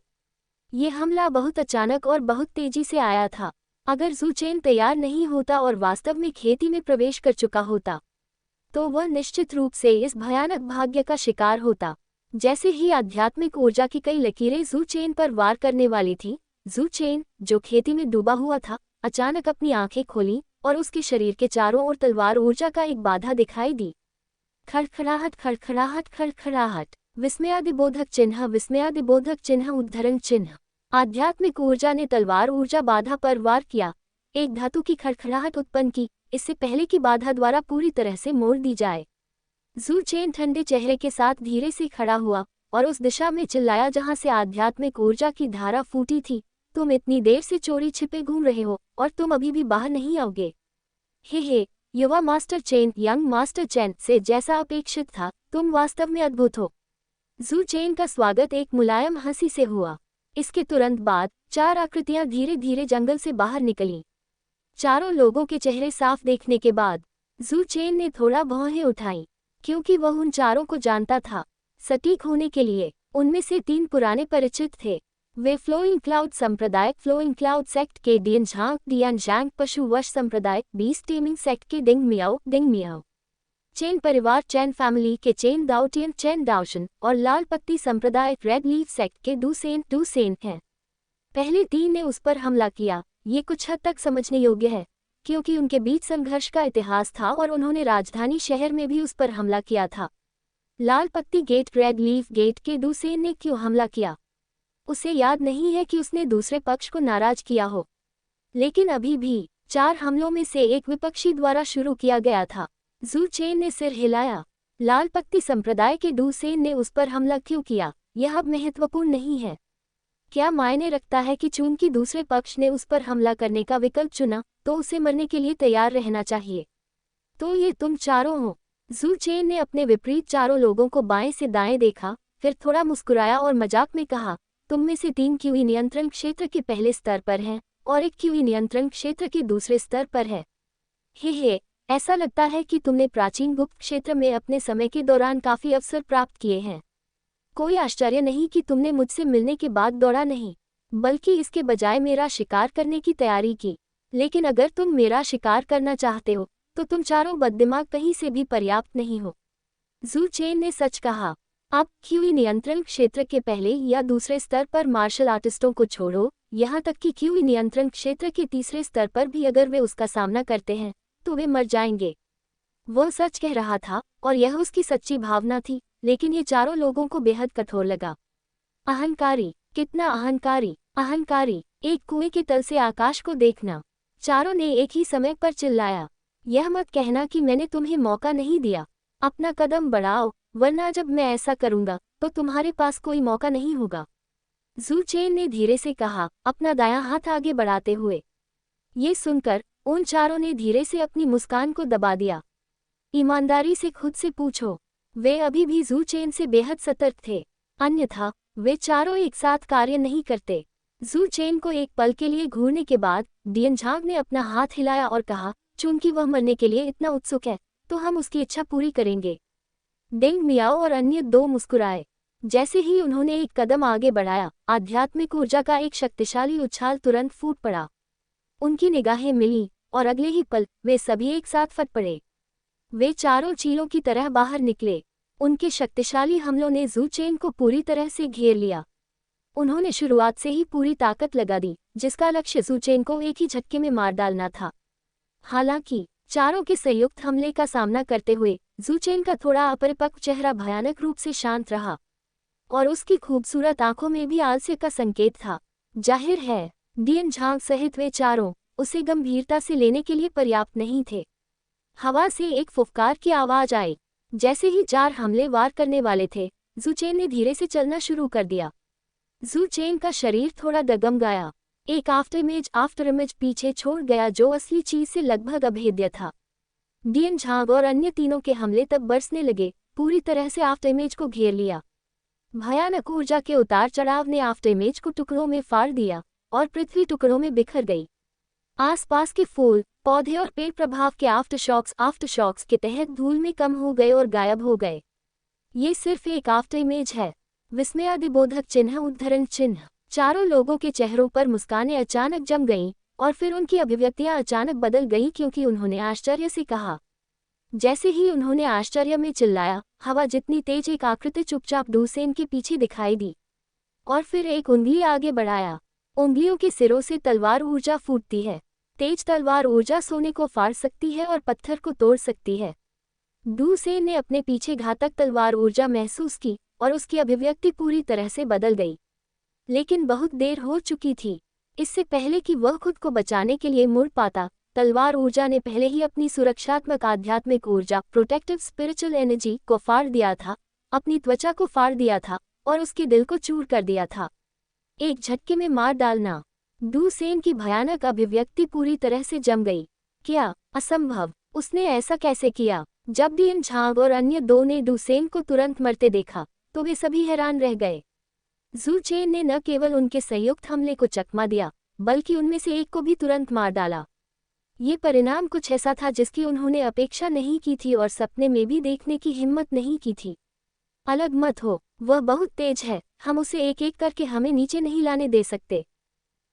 ये हमला बहुत अचानक और बहुत तेजी से आया था। अगर जू चेन तैयार नहीं होता और वास्तव में खेती में प्रवेश कर चुका होता, तो वह निश्चित रूप से इस भयानक भाग्य का शिकार होता। जैसे ही आध्यात्मिक ऊर्जा की कई लकीरें जू चेन पर वार करने वाली थी, जू चेन, जो खेती में डूबा हुआ था, अचानक अपनी आंखें खोली और उसके शरीर के चारों ओर तलवार ऊर्जा का एक बाधा दिखाई दी। खड़खड़ाहट खड़खड़ाहट खड़खड़ाहट, विस्मयादिबोधक चिन्ह विस्मयादिबोधक चिन्ह उद्धरण चिन्ह। आध्यात्मिक ऊर्जा ने तलवार ऊर्जा बाधा पर वार किया, एक धातु की खड़खड़ाहट उत्पन्न की, इससे पहले कि बाधा द्वारा पूरी तरह से मोड़ दी जाए। जू चेन ठंडे चेहरे के साथ धीरे से खड़ा हुआ और उस दिशा में चिल्लाया जहां से आध्यात्मिक ऊर्जा की धारा फूटी थी, तुम इतनी देर से चोरी छिपे घूम रहे हो और तुम अभी भी बाहर नहीं आओगे। हे, युवा master chain, young master chain से जैसा अपेक्षित था, तुम वास्तव में अद्भुत हो। जू चेन का स्वागत एक मुलायम हंसी से हुआ। इसके तुरंत बाद 4 आकृतियां धीरे धीरे जंगल से बाहर निकलीं। चारों लोगों के चेहरे साफ देखने के बाद जू चेन ने थोड़ा भौहें उठाईं, क्योंकि वह उन चारों को जानता था। सटीक होने के लिए उनमें से 3 पुराने परिचित थे। वे फ्लोइंग क्लाउड संप्रदाय फ्लोइंग क्लाउड सेक्ट के डियन झांग पशु वश संप्रदाय बीस्ट टेमिंग सेक्ट के डिंग मियाओ चेन परिवार चैन फैमिली के चेन दाउटियन चैन दाउशन और लाल पत्ती संप्रदाय रेड लीफ सेक्ट के डू सेन हैं। पहले 3 ने उस पर हमला किया। ये कुछ हद तक समझने योग्य है, क्योंकि उनके बीच संघर्ष का इतिहास था और उन्होंने राजधानी शहर में भी उस पर हमला किया था। लाल पत्ती गेट रेड लीफ गेट के डू सेन ने क्यों हमला किया, उसे याद नहीं है कि उसने दूसरे पक्ष को नाराज किया हो, लेकिन अभी भी 4 हमलों में से एक विपक्षी द्वारा शुरू किया गया था। जू चेन ने सिर हिलाया। लाल पत्ती संप्रदाय के डू सेन ने उस पर हमला क्यों किया, यह अब महत्वपूर्ण नहीं है। क्या मायने रखता है कि चूंकि दूसरे पक्ष ने उस पर हमला करने का विकल्प चुना, तो उसे मरने के लिए तैयार रहना चाहिए। तो ये तुम चारों हो। जू चेन ने अपने विपरीत चारों लोगों को बाएं से दाएं देखा, फिर थोड़ा मुस्कुराया और मजाक में कहा, तुम में से 3 क्यूई नियंत्रण क्षेत्र के पहले स्तर पर हैं और 1 क्यूई नियंत्रण क्षेत्र के दूसरे स्तर पर है। हे, ऐसा लगता है कि तुमने प्राचीन गुप्त क्षेत्र में अपने समय के दौरान काफी अवसर प्राप्त किए हैं। कोई आश्चर्य नहीं कि तुमने मुझसे मिलने के बाद दौड़ा नहीं, बल्कि इसके बजाय मेरा शिकार करने की तैयारी की। लेकिन अगर तुम मेरा शिकार करना चाहते हो, तो तुम चारों बददिमाग कहीं से भी पर्याप्त नहीं हो। जू चेन ने सच कहा। अब क्यूई नियंत्रण क्षेत्र के पहले या दूसरे स्तर पर मार्शल आर्टिस्टों को छोड़ो, यहाँ तक कि क्यूई नियंत्रण क्षेत्र के तीसरे स्तर पर भी अगर वे उसका सामना करते हैं, तो वे मर जाएंगे। वह सच कह रहा था और यह उसकी सच्ची भावना थी, लेकिन ये चारों लोगों को बेहद कठोर लगा। अहंकारी, कितना अहंकारी, एक कुएं के तल से आकाश को देखना। चारों ने एक ही समय पर चिल्लाया। यह मत कहना कि मैंने तुम्हें मौका नहीं दिया। अपना कदम बढ़ाओ, वरना जब मैं ऐसा करूंगा तो तुम्हारे पास कोई मौका नहीं होगा। जू चेन ने धीरे से कहा, अपना दायां हाथ आगे बढ़ाते हुए। ये सुनकर उन चारों ने धीरे से अपनी मुस्कान को दबा दिया। ईमानदारी से खुद से पूछो, वे अभी भी जू चेन से बेहद सतर्क थे, अन्यथा वे चारों एक साथ कार्य नहीं करते। जू चेन को एक पल के लिए घूरने के बाद डियन झांग ने अपना हाथ हिलाया और कहा, चूंकि वह मरने के लिए इतना उत्सुक है तो हम उसकी इच्छा पूरी करेंगे। डेंग मियाओ और अन्य दो मुस्कुराए। जैसे ही उन्होंने एक कदम आगे बढ़ाया, आध्यात्मिक ऊर्जा का एक शक्तिशाली उछाल तुरंत फूट पड़ा। उनकी निगाहें मिली और अगले ही पल वे सभी एक साथ फट पड़े। वे चारों चीलों की तरह बाहर निकले। उनके शक्तिशाली हमलों ने जू चेन को पूरी तरह से घेर लिया। उन्होंने शुरुआत से ही पूरी ताकत लगा दी, जिसका लक्ष्य जू चेन को एक ही झटके में मार डालना था। हालांकि चारों के संयुक्त हमले का सामना करते हुए जू चेन का थोड़ा अपरिपक्व चेहरा भयानक रूप से शांत रहा और उसकी खूबसूरत आंखों में भी आलस्य का संकेत था। जाहिर है, डियन झांग सहित वे चारों उसे गंभीरता से लेने के लिए पर्याप्त नहीं थे। हवा से एक फुफकार की आवाज आई। जैसे ही चार हमले वार करने वाले थे, जू चेन ने धीरे से चलना शुरू कर दिया। जू चेन का शरीर थोड़ा डगमगाया। एक आफ्टर इमेज पीछे छोड़ गया जो असली चीज से लगभग अभेद्य था। डियन झांग और अन्य तीनों के हमले तब बरसने लगे, पूरी तरह से आफ्टर इमेज को घेर लिया। भयानक ऊर्जा के उतार चढ़ाव ने आफ्टर इमेज को टुकड़ों में फाड़ दिया और पृथ्वी टुकड़ों में बिखर गई। आसपास के फूल, पौधे और पेड़ प्रभाव के आफ्टरशॉक्स के तहत धूल में कम हो गए और गायब हो गए। ये सिर्फ एक आफ्टर इमेज है। विस्मयादिबोधक चिन्ह, उद्धरण चिन्ह। चारों लोगों के चेहरों पर मुस्कानें अचानक जम गईं और फिर उनकी अभिव्यक्तियां अचानक बदल गईं क्योंकि उन्होंने आश्चर्य से कहा। जैसे ही उन्होंने आश्चर्य में चिल्लाया, हवा जितनी तेज एक आकृति चुपचाप डूसेन के पीछे दिखाई दी और फिर एक उंगली आगे बढ़ाया। उंगलियों के सिरों से तलवार ऊर्जा फूटती है। तेज तलवार ऊर्जा सोने को फाड़ सकती है और पत्थर को तोड़ सकती है। डूसेन ने अपने पीछे घातक तलवार ऊर्जा महसूस की और उसकी अभिव्यक्ति पूरी तरह से बदल गई। लेकिन बहुत देर हो चुकी थी। इससे पहले कि वह खुद को बचाने के लिए मुड़ पाता, तलवार ऊर्जा ने पहले ही अपनी सुरक्षात्मक आध्यात्मिक ऊर्जा, प्रोटेक्टिव स्पिरिचुअल एनर्जी को फाड़ दिया था, अपनी त्वचा को फाड़ दिया था और उसके दिल को चूर कर दिया था। एक झटके में मार डालना। डूसेन की भयानक अभिव्यक्ति पूरी तरह से जम गई। क्या असंभव! उसने ऐसा कैसे किया? जब डियन झांग और अन्य दो ने डूसेन को तुरंत मरते देखा तो वे सभी हैरान रह गए। जू चेन ने न केवल उनके संयुक्त हमले को चकमा दिया, बल्कि उनमें से एक को भी तुरंत मार डाला। ये परिणाम कुछ ऐसा था जिसकी उन्होंने अपेक्षा नहीं की थी और सपने में भी देखने की हिम्मत नहीं की थी। अलग मत हो, वह बहुत तेज है, हम उसे एक एक करके हमें नीचे नहीं लाने दे सकते,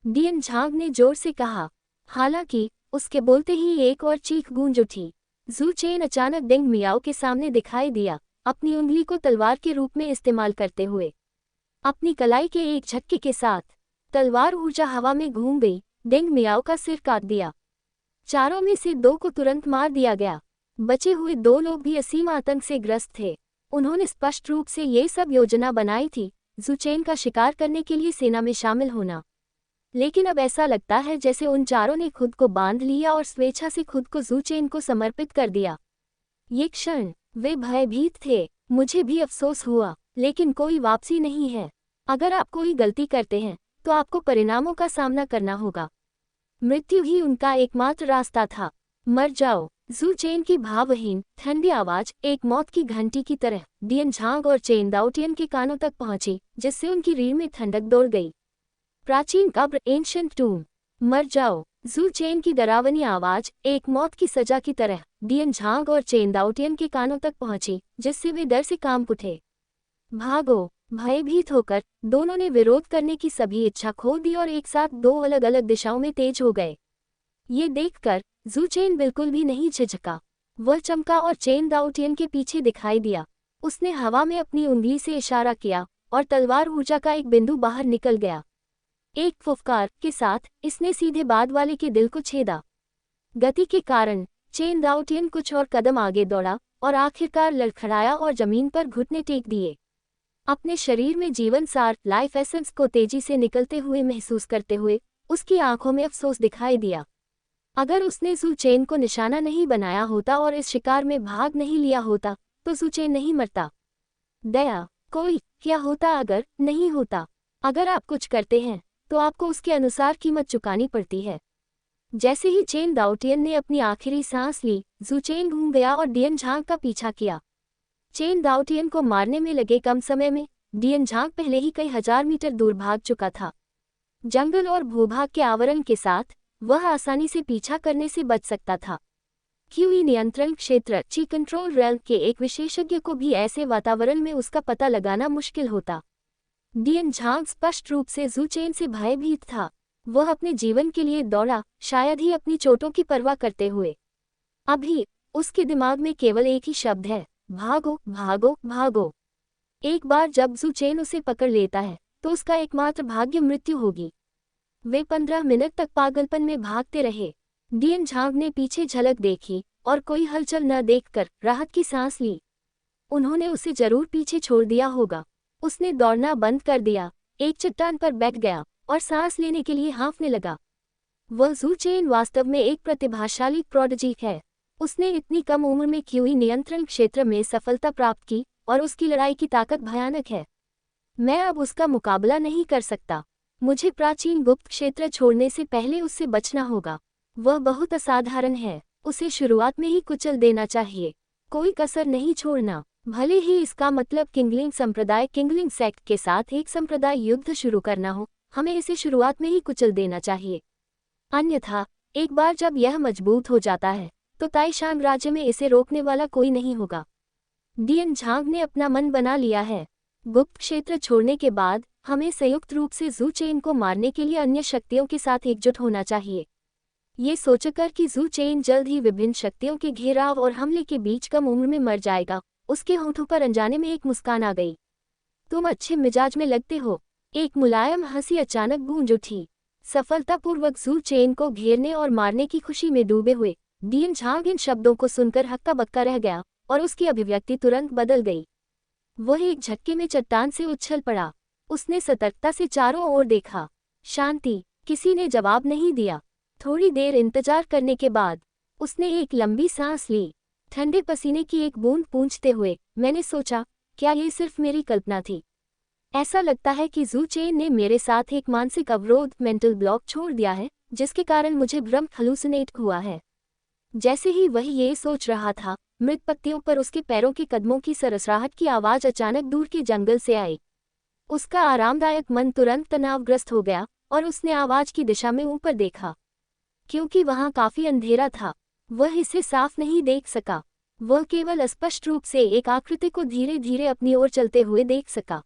डियन झांग ने जोर से कहा। हालांकि उसके बोलते ही एक और चीख गूंज उठी। जू चेन अचानक डेंग मियाओ के सामने दिखाई दिया, अपनी उंगली को तलवार के रूप में इस्तेमाल करते हुए। अपनी कलाई के एक झटके के साथ तलवार ऊर्जा हवा में घूम गई, डेंग मियाओ का सिर काट दिया। चारों में से दो को तुरंत मार दिया गया। बचे हुए दो लोग भी असीम आतंक से ग्रस्त थे। उन्होंने स्पष्ट रूप से ये सब योजना बनाई थी, जू चेन का शिकार करने के लिए सेना में शामिल होना। लेकिन अब ऐसा लगता है जैसे उन चारों ने खुद को बांध लिया और स्वेच्छा से खुद को जू चेन को समर्पित कर दिया। ये क्षण वे भयभीत थे। मुझे भी अफसोस हुआ, लेकिन कोई वापसी नहीं है। अगर आप कोई गलती करते हैं तो आपको परिणामों का सामना करना होगा। मृत्यु ही उनका एकमात्र रास्ता था। मर जाओ। जू चेन की भावहीन ठंडी आवाज एक मौत की घंटी की तरह डियन झांग और चेन दाओटियन के कानों तक पहुंची, जिससे उनकी रीढ़ में ठंडक दौड़ गई। प्राचीन कब्र, एंशिएंट टूम। मर जाओ। जू चेन की डरावनी आवाज एक मौत की सजा की तरह डियन झांग और चेन दाओटियन के कानों तक पहुंची, जिससे वे डर से कांप उठे। भागो। भयभीत होकर दोनों ने विरोध करने की सभी इच्छा खो दी और एक साथ दो अलग अलग दिशाओं में तेज हो गए। ये देखकर जू चेन बिल्कुल भी नहीं झिझका। वह चमका और चेन दाओटियन के पीछे दिखाई दिया। उसने हवा में अपनी उंगली से इशारा किया और तलवार ऊर्जा का एक बिंदु बाहर निकल गया। एक फुफकार के साथ इसने सीधे बाद वाले के दिल को छेदा। गति के कारण चेन दाओटियन कुछ और कदम आगे दौड़ा और आखिरकार लड़खड़ाया और जमीन पर घुटने टेक दिए। अपने शरीर में जीवन सार, लाइफ एसेंस को तेजी से निकलते हुए महसूस करते हुए उसकी आंखों में अफसोस दिखाई दिया। अगर उसने जू चेन को निशाना नहीं बनाया होता और इस शिकार में भाग नहीं लिया होता तो जू चेन नहीं मरता। दया, कोई क्या होता अगर नहीं होता? अगर आप कुछ करते हैं तो आपको उसके अनुसार कीमत चुकानी पड़ती है। जैसे ही चेन दाओटियन ने अपनी आखिरी सांस ली, जू चेन घूम गया और डियन झांग का पीछा किया। चेन दाओटियन को मारने में लगे कम समय में डियन झांग पहले ही कई हजार मीटर दूर भाग चुका था। जंगल और भूभाग के आवरण के साथ वह आसानी से पीछा करने से बच सकता था। क्यूई नियंत्रण क्षेत्र ची कंट्रोल रेल के एक विशेषज्ञ को भी ऐसे वातावरण में उसका पता लगाना मुश्किल होता। डियन झांग स्पष्ट रूप से जू चेन से भयभीत था। वह अपने जीवन के लिए दौड़ा, शायद ही अपनी चोटों की परवाह करते हुए। अभी उसके दिमाग में केवल एक ही शब्द है, भागो भागो भागो। एक बार जब जू चेन उसे पकड़ लेता है तो उसका एकमात्र भाग्य मृत्यु होगी। वे 15 मिनट तक पागलपन में भागते रहे। डियन झांग ने पीछे झलक देखी और कोई हलचल न देखकर राहत की सांस ली। उन्होंने उसे जरूर पीछे छोड़ दिया होगा। उसने दौड़ना बंद कर दिया, एक चट्टान पर बैठ गया और सांस लेने के लिए हाँफने लगा। वह जू चेन वास्तव में एक प्रतिभाशाली प्रोडिजी है। उसने इतनी कम उम्र में क्यूई नियंत्रण क्षेत्र में सफलता प्राप्त की और उसकी लड़ाई की ताकत भयानक है। मैं अब उसका मुकाबला नहीं कर सकता। मुझे प्राचीन गुप्त क्षेत्र छोड़ने से पहले उससे बचना होगा। वह बहुत असाधारण है, उसे शुरुआत में ही कुचल देना चाहिए, कोई कसर नहीं छोड़ना। भले ही इसका मतलब किंगलिंग संप्रदाय किंगलिंग सेक्ट के साथ एक संप्रदाय युद्ध शुरू करना हो, हमें इसे शुरुआत में ही कुचल देना चाहिए। अन्यथा एक बार जब यह मजबूत हो जाता है तो ताइशान राज्य में इसे रोकने वाला कोई नहीं होगा। डियन झांग ने अपना मन बना लिया है। गुप्त क्षेत्र छोड़ने के बाद हमें संयुक्त रूप से जू चेन को मारने के लिए अन्य शक्तियों के साथ एकजुट होना चाहिए। ये सोचकर कि जू चेन जल्द ही विभिन्न शक्तियों के घेराव और हमले के बीच कम उम्र में मर जाएगा, उसके होठों पर अनजाने में एक मुस्कान आ गई। तुम अच्छे मिजाज में लगते हो। एक मुलायम हंसी अचानक गूंज उठी। सफलतापूर्वक जू चेन को घेरने और मारने की खुशी में डूबे हुए डियन झांग इन शब्दों को सुनकर हक्का बक्का रह गया और उसकी अभिव्यक्ति तुरंत बदल गई। वह एक झटके में चट्टान से उछल पड़ा। उसने सतर्कता से चारों ओर देखा। शांति। किसी ने जवाब नहीं दिया। थोड़ी देर इंतजार करने के बाद उसने एक लंबी सांस ली, ठंडे पसीने की एक बूंद पूंछते हुए। मैंने सोचा, क्या ये सिर्फ मेरी कल्पना थी? ऐसा लगता है कि जू चेन ने मेरे साथ एक मानसिक अवरोध मेंटल ब्लॉक छोड़ दिया है, जिसके कारण मुझे भ्रम हलूसिनेट हुआ है। जैसे ही वह ये सोच रहा था, मृत पत्तियों पर उसके पैरों के कदमों की सरसराहट की आवाज अचानक दूर के जंगल से आई। उसका आरामदायक मन तुरंत तनावग्रस्त हो गया और उसने आवाज की दिशा में ऊपर देखा। क्योंकि वहां काफी अंधेरा था, वह इसे साफ नहीं देख सका। वह केवल अस्पष्ट रूप से एक आकृति को धीरे धीरे अपनी ओर चलते हुए देख सका।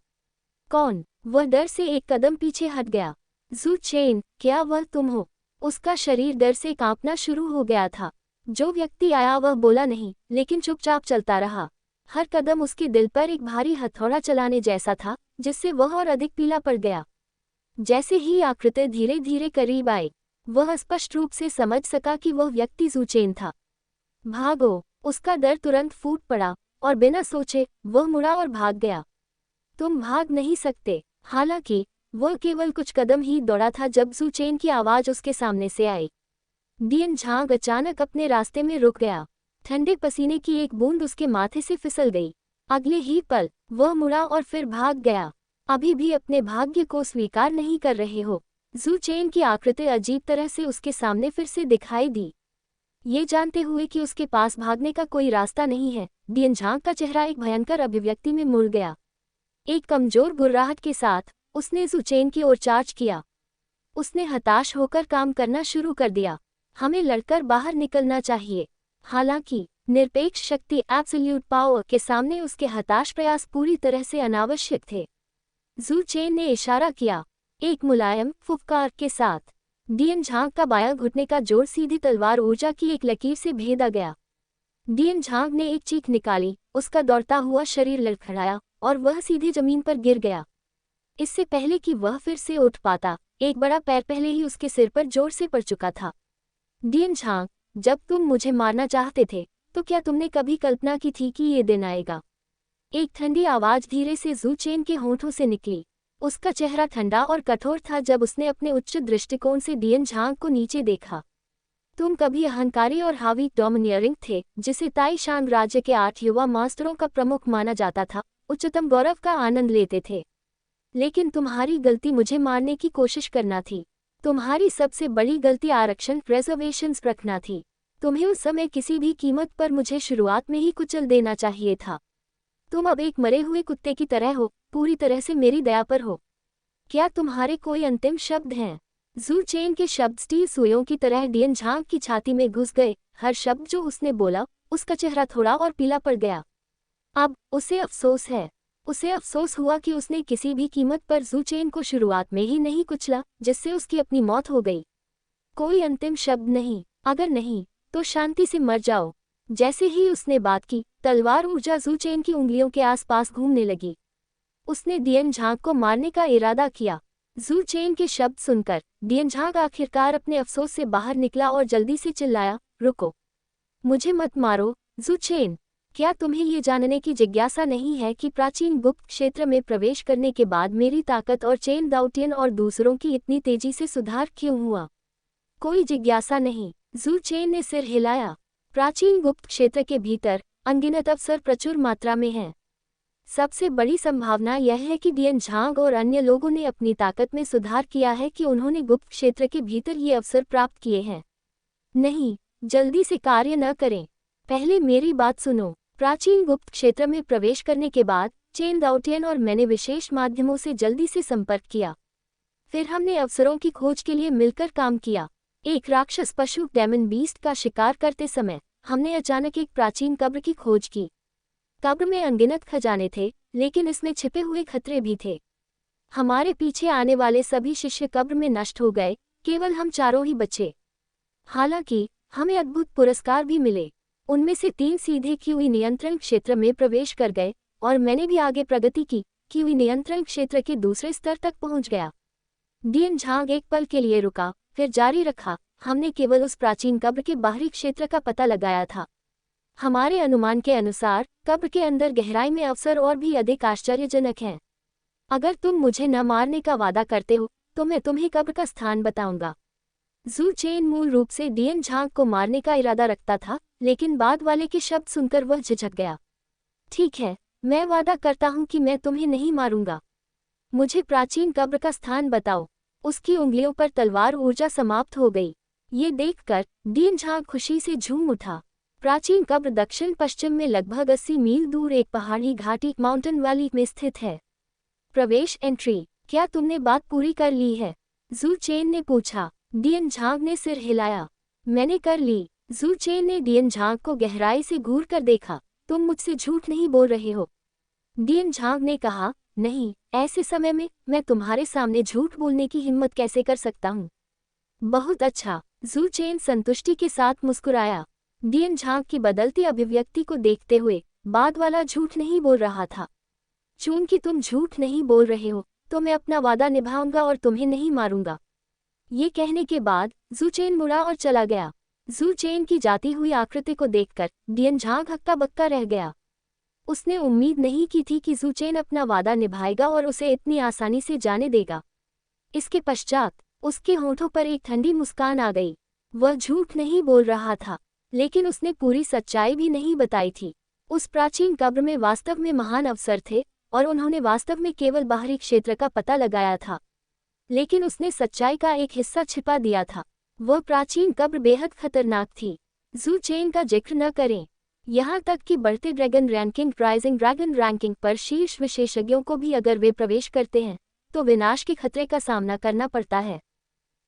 कौन? वह डर से एक कदम पीछे हट गया। जू चेन, क्या वह तुम हो? उसका शरीर डर से कांपना शुरू हो गया था। जो व्यक्ति आया वह बोला नहीं, लेकिन चुपचाप चलता रहा। हर कदम उसके दिल पर एक भारी हथौड़ा चलाने जैसा था, जिससे वह और अधिक पीला पड़ गया। जैसे ही आकृति धीरे धीरे करीब आई, वह स्पष्ट रूप से समझ सका कि वह व्यक्ति जू चेन था। भागो! उसका डर तुरंत फूट पड़ा और बिना सोचे वह मुड़ा और भाग गया। तुम भाग नहीं सकते। हालांकि वह केवल कुछ कदम ही दौड़ा था जब जू चेन की आवाज उसके सामने से आई। डियन झांग अचानक अपने रास्ते में रुक गया। ठंडे पसीने की एक बूंद उसके माथे से फिसल गई। अगले ही पल वह मुड़ा और फिर भाग गया। अभी भी अपने भाग्य को स्वीकार नहीं कर रहे हो? जू चेन की आकृति अजीब तरह से उसके सामने फिर से दिखाई दी। ये जानते हुए कि उसके पास भागने का कोई रास्ता नहीं है, डियन झांग का चेहरा एक भयंकर अभिव्यक्ति में मुड़ गया। एक कमजोर गुर्राहट के साथ उसने जू चेन की ओर चार्ज किया। उसने हताश होकर काम करना शुरू कर दिया। हमें लड़कर बाहर निकलना चाहिए। हालांकि निरपेक्ष शक्ति एब्सोल्यूट पावर के सामने उसके हताश प्रयास पूरी तरह से अनावश्यक थे। जू चेन ने इशारा किया, एक मुलायम फुफकार के साथ। डियन झांग का बायां घुटने का जोर सीधी तलवार ऊर्जा की एक लकीर से भेदा गया। डियन झांग ने एक चीख निकाली, उसका दौड़ता हुआ शरीर लड़खड़ाया और वह सीधी जमीन पर गिर गया। इससे पहले कि वह फिर से उठ पाता, एक बड़ा पैर पहले ही उसके सिर पर जोर से पड़ चुका था। डियन झांग, जब तुम मुझे मारना चाहते थे, तो क्या तुमने कभी कल्पना की थी कि ये दिन आएगा? एक ठंडी आवाज धीरे से जू चेन के होंठों से निकली। उसका चेहरा ठंडा और कठोर था जब उसने अपने उच्च दृष्टिकोण से डियन झांग को नीचे देखा। तुम कभी अहंकारी और हावी डोमिनियरिंग थे, जिसे ताइशान राज्य के 8 युवा मास्टरों का प्रमुख माना जाता था, उच्चतम गौरव का आनंद लेते थे। लेकिन तुम्हारी गलती मुझे मारने की कोशिश करना थी। तुम्हारी सबसे बड़ी गलती आरक्षण रिजर्वेशंस रखना थी। तुम्हें उस समय किसी भी कीमत पर मुझे शुरुआत में ही कुचल देना चाहिए था। तुम अब एक मरे हुए कुत्ते की तरह हो, पूरी तरह से मेरी दया पर हो। क्या तुम्हारे कोई अंतिम शब्द हैं? जू चेन के शब्द स्टील सुइयों की तरह डियन झांग की छाती में घुस गए। हर शब्द जो उसने बोला, उसका चेहरा थोड़ा और पीला पड़ गया। अब उसे अफसोस है। उसे अफसोस हुआ कि उसने किसी भी कीमत पर जू चेन को शुरुआत में ही नहीं कुचला, जिससे उसकी अपनी मौत हो गई। कोई अंतिम शब्द नहीं, अगर नहीं तो शांति से मर जाओ। जैसे ही उसने बात की, तलवार ऊर्जा जू चेन की उंगलियों के आसपास घूमने लगी। उसने डियन झांग को मारने का इरादा किया। जू चेन के शब्द सुनकर डियन झांग आखिरकार अपने अफसोस से बाहर निकला और जल्दी से चिल्लाया, रुको, मुझे मत मारो जू चेन। क्या तुम्हें ये जानने की जिज्ञासा नहीं है कि प्राचीन गुप्त क्षेत्र में प्रवेश करने के बाद मेरी ताकत और चेन दाउटियन और दूसरों की इतनी तेजी से सुधार क्यों हुआ? कोई जिज्ञासा नहीं, जू चेन ने सिर हिलाया। प्राचीन गुप्त क्षेत्र के भीतर अनगिनत अवसर प्रचुर मात्रा में हैं। सबसे बड़ी संभावना यह है कि डियन झांग और अन्य लोगों ने अपनी ताकत में सुधार किया है कि उन्होंने गुप्त क्षेत्र के भीतर ये अवसर प्राप्त किए हैं। नहीं, जल्दी से कार्य न करें, पहले मेरी बात सुनो। प्राचीन गुप्त क्षेत्र में प्रवेश करने के बाद चेन दाउटियन और मैंने विशेष माध्यमों से जल्दी से संपर्क किया। फिर हमने अवसरों की खोज के लिए मिलकर काम किया। एक राक्षस पशु डेमन बीस्ट का शिकार करते समय हमने अचानक एक प्राचीन कब्र की खोज की। कब्र में अनगिनत खजाने थे, लेकिन इसमें छिपे हुए खतरे भी थे। हमारे पीछे आने वाले सभी शिष्य कब्र में नष्ट हो गए, केवल हम चारों ही बचे। हालांकि हमें अद्भुत पुरस्कार भी मिले। उनमें से 3 सीधे क्यूई नियंत्रण क्षेत्र में प्रवेश कर गए और मैंने भी आगे प्रगति की। क्यूई नियंत्रण क्षेत्र के दूसरे स्तर तक पहुंच गया। डियन झांग एक पल के लिए रुका, फिर जारी रखा, हमने केवल उस प्राचीन कब्र के बाहरी क्षेत्र का पता लगाया था। हमारे अनुमान के अनुसार कब्र के अंदर गहराई में अवसर और भी अधिक आश्चर्यजनक हैं। अगर तुम मुझे न मारने का वादा करते हो तो मैं तुम्हें कब्र का स्थान बताऊंगा। जू चेन मूल रूप से डियन झांग को मारने का इरादा रखता था, लेकिन बाद वाले के शब्द सुनकर वह झिझक गया। ठीक है, मैं वादा करता हूं कि मैं तुम्हें नहीं मारूंगा। मुझे प्राचीन कब्र का स्थान बताओ। उसकी उंगलियों पर तलवार ऊर्जा समाप्त हो गई। ये देखकर डियन झांग खुशी से झूम उठा। प्राचीन कब्र दक्षिण पश्चिम में लगभग 80 मील दूर एक पहाड़ी घाटी माउंटेन वैली में स्थित है। प्रवेश एंट्री, क्या तुमने बात पूरी कर ली है? जू चेन ने पूछा। डियन झांग ने सिर हिलाया। मैंने कर ली। जू चेन ने डियन झांग को गहराई से घूर कर देखा। तुम मुझसे झूठ नहीं बोल रहे हो? डियन झांग ने कहा, नहीं, ऐसे समय में मैं तुम्हारे सामने झूठ बोलने की हिम्मत कैसे कर सकता हूँ? बहुत अच्छा, जू चेन संतुष्टि के साथ मुस्कुराया। डियन झांग की बदलती अभिव्यक्ति को देखते हुए बाद वाला झूठ नहीं बोल रहा था। चूंकि तुम झूठ नहीं बोल रहे हो तो मैं अपना वादा निभाऊंगा और तुम्हें नहीं मारूंगा। ये कहने के बाद जू चेन मुड़ा और चला गया। जू चेन की जाती हुई आकृति को देखकर डियन झांग हक्का बक्का रह गया। उसने उम्मीद नहीं की थी कि जू चेन अपना वादा निभाएगा और उसे इतनी आसानी से जाने देगा। इसके पश्चात उसके होठों पर एक ठंडी मुस्कान आ गई। वह झूठ नहीं बोल रहा था, लेकिन उसने पूरी सच्चाई भी नहीं बताई थी। उस प्राचीन कब्र में वास्तव में महान अवसर थे और उन्होंने वास्तव में केवल बाहरी क्षेत्र का पता लगाया था, लेकिन उसने सच्चाई का एक हिस्सा छिपा दिया था। वह प्राचीन कब्र बेहद खतरनाक थी। जू चेन का जिक्र न करें, यहाँ तक कि बढ़ते dragon ranking rising dragon ranking पर शीर्ष विशेषज्ञों को भी अगर वे प्रवेश करते हैं तो विनाश के खतरे का सामना करना पड़ता है।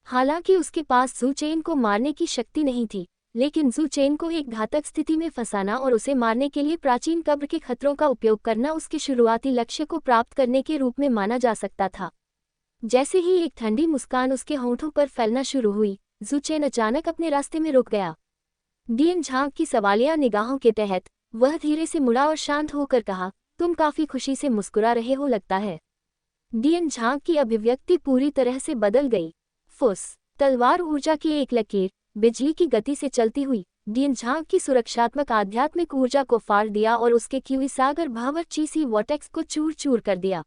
हालांकि उसके पास जू चेन को मारने की शक्ति नहीं थी, लेकिन जू चेन को एक घातक स्थिति में फंसाना और उसे मारने के लिए प्राचीन कब्र के खतरों का उपयोग करना उसके शुरुआती लक्ष्य को प्राप्त करने के रूप में माना जा सकता था। जैसे ही एक ठंडी मुस्कान उसके होठों पर फैलना शुरू हुई, जू चेन अचानक अपने रास्ते में रुक गया। डियन झांग की सवालिया निगाहों के तहत वह धीरे से मुड़ा और शांत होकर कहा, तुम काफी खुशी से मुस्कुरा रहे हो लगता है। डियन झांग की अभिव्यक्ति पूरी तरह से बदल गई। फुस, तलवार ऊर्जा की एक लकीर बिजली की गति से चलती हुई डियन झांग की सुरक्षात्मक आध्यात्मिक ऊर्जा को फाड़ दिया और उसके क्यूई सागर भावर चीसी वॉटेक्स को चूर चूर कर दिया।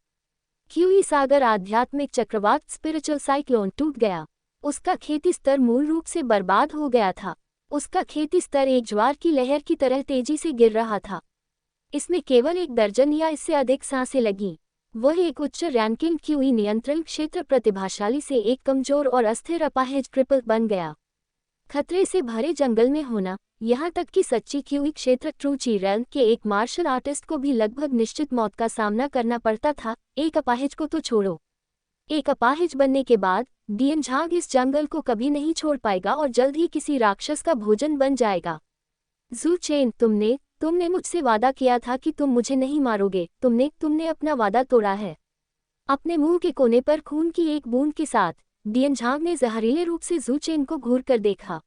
क्यूई सागर आध्यात्मिक चक्रवात स्पिरिचुअल साइक्लोन टूट गया। उसका खेती स्तर मूल रूप से बर्बाद हो गया था। उसका खेती स्तर एक ज्वार की लहर की तरह तेजी से गिर रहा था। इसमें केवल 1 दर्जन या इससे अधिक सांसें लगीं। वह एक उच्च रैंकिंग क्यूई नियंत्रण क्षेत्र प्रतिभाशाली से एक कमजोर और अस्थिर अपाहिज ट्रिपल बन गया। खतरे से भरे जंगल में होना, यहाँ तक कि सच्ची क्यूई क्षेत्र ट्रूची रैल्म के एक मार्शल आर्टिस्ट को भी लगभग निश्चित मौत का सामना करना पड़ता था, एक अपाहिज को तो छोड़ो। एक अपाहिज बनने के बाद डियन झांग इस जंगल को कभी नहीं छोड़ पाएगा और जल्द ही किसी राक्षस का भोजन बन जाएगा। जू चेन, तुमने मुझसे वादा किया था कि तुम मुझे नहीं मारोगे। तुमने अपना वादा तोड़ा है। अपने मुंह के कोने पर खून की एक बूंद के साथ डियन झांग ने जहरीले रूप से जू चेन को घूर कर देखा।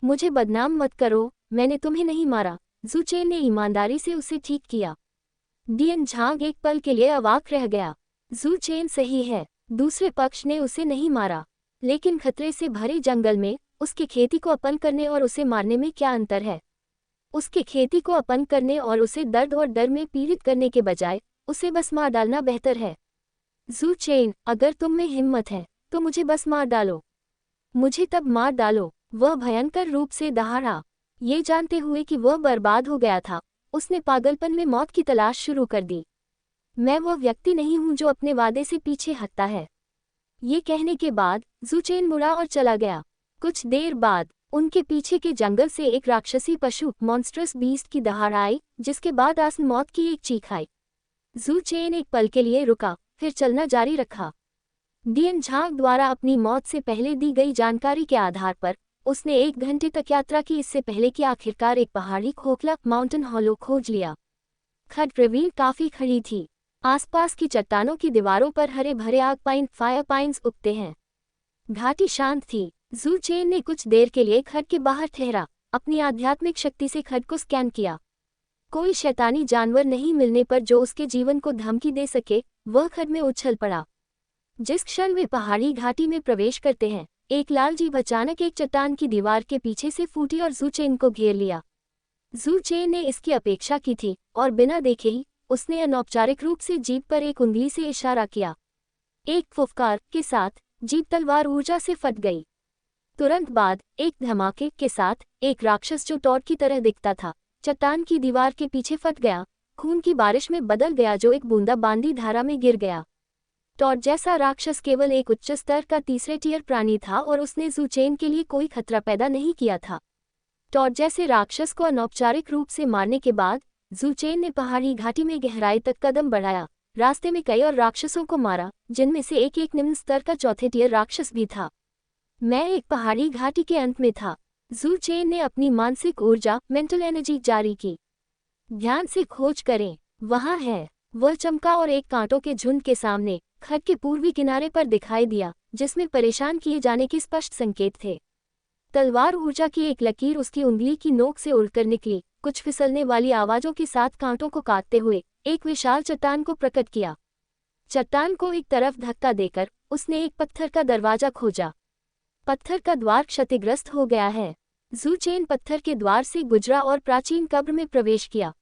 मुझे बदनाम मत करो, मैंने तुम्हें नहीं मारा। जू चेन ने ईमानदारी से उसे ठीक किया। डियन झांग एक पल के लिए अवाक रह गया। जू चेन सही है, दूसरे पक्ष ने उसे नहीं मारा, लेकिन खतरे से भरे जंगल में उसकी खेती को अपन करने और उसे मारने में क्या अंतर है? उसकी खेती को अपन करने और उसे दर्द और डर में पीड़ित करने के बजाय उसे बस मार डालना बेहतर है। जू चेन, अगर तुम में हिम्मत है तो मुझे बस मार डालो। मुझे तब मार डालो। वह भयंकर रूप से दहाड़ा। ये जानते हुए कि वह बर्बाद हो गया था, उसने पागलपन में मौत की तलाश शुरू कर दी। मैं वह व्यक्ति नहीं हूं जो अपने वादे से पीछे हटता है। ये कहने के बाद जू चेन मुड़ा और चला गया। कुछ देर बाद उनके पीछे के जंगल से एक राक्षसी पशु मॉन्स्ट्रस बीस्ट की दहाड़ आई, जिसके बाद आसन मौत की एक चीख आई। जू चेन एक पल के लिए रुका, फिर चलना जारी रखा। डियन झांग द्वारा अपनी मौत से पहले दी गई जानकारी के आधार पर उसने 1 घंटे तक यात्रा की। इससे पहले कि आखिरकार एक पहाड़ी खोखला माउंटेन हॉलो खोज लिया। खड रवीन काफी खड़ी थी। आसपास की चट्टानों की दीवारों पर हरे भरे आग पाइन फायर पाइन्स उगते हैं। घाटी शांत थी। जू चेन ने कुछ देर के लिए खड के बाहर ठहरा, अपनी आध्यात्मिक शक्ति से खड को स्कैन किया। कोई शैतानी जानवर नहीं मिलने पर जो उसके जीवन को धमकी दे सके, वह खड में उछल पड़ा। जिस क्षण वे पहाड़ी घाटी में प्रवेश करते हैं, एक लाल जीभ अचानक एक चट्टान की दीवार के पीछे से फूटी और जू चेन को घेर लिया। जू चेन ने इसकी अपेक्षा की थी और बिना देखे ही उसने अनौपचारिक रूप से जीभ पर एक उंगली से इशारा किया। एक फुफकार के साथ जीभ तलवार ऊर्जा से फट गई। तुरंत बाद एक धमाके के साथ एक राक्षस जो टॉड की तरह दिखता था, चट्टान की दीवार के पीछे फट गया, खून की बारिश में बदल गया जो एक बूंदाबांदी धारा में गिर गया। टॉड जैसा राक्षस केवल एक उच्च स्तर का तीसरे टियर प्राणी था और उसने जू चेन के लिए कोई खतरा पैदा नहीं किया था। टॉड जैसे राक्षस को अनौपचारिक रूप से मारने के बाद जू चेन ने पहाड़ी घाटी में गहराई तक कदम बढ़ाया। रास्ते में कई और राक्षसों को मारा, जिनमें से एक निम्न स्तर का चौथे टियर राक्षस भी था। मैं एक पहाड़ी घाटी के अंत में था। जू चेन ने अपनी मानसिक ऊर्जा मेंटल एनर्जी जारी की। ध्यान से खोज करें, वहां है। वह चमका और एक कांटों के झुंड के सामने खड के पूर्वी किनारे पर दिखाई दिया, जिसमें परेशान किए जाने के स्पष्ट संकेत थे। तलवार ऊर्जा की एक लकीर उसकी उंगली की नोक से उड़कर निकली, कुछ फिसलने वाली आवाजों के साथ कांटों को काटते हुए एक विशाल चट्टान को प्रकट किया। चट्टान को एक तरफ धक्का देकर उसने एक पत्थर का दरवाजा खोजा। पत्थर का द्वार क्षतिग्रस्त हो गया है। जू चेन पत्थर के द्वार से गुजरा और प्राचीन कब्र में प्रवेश किया।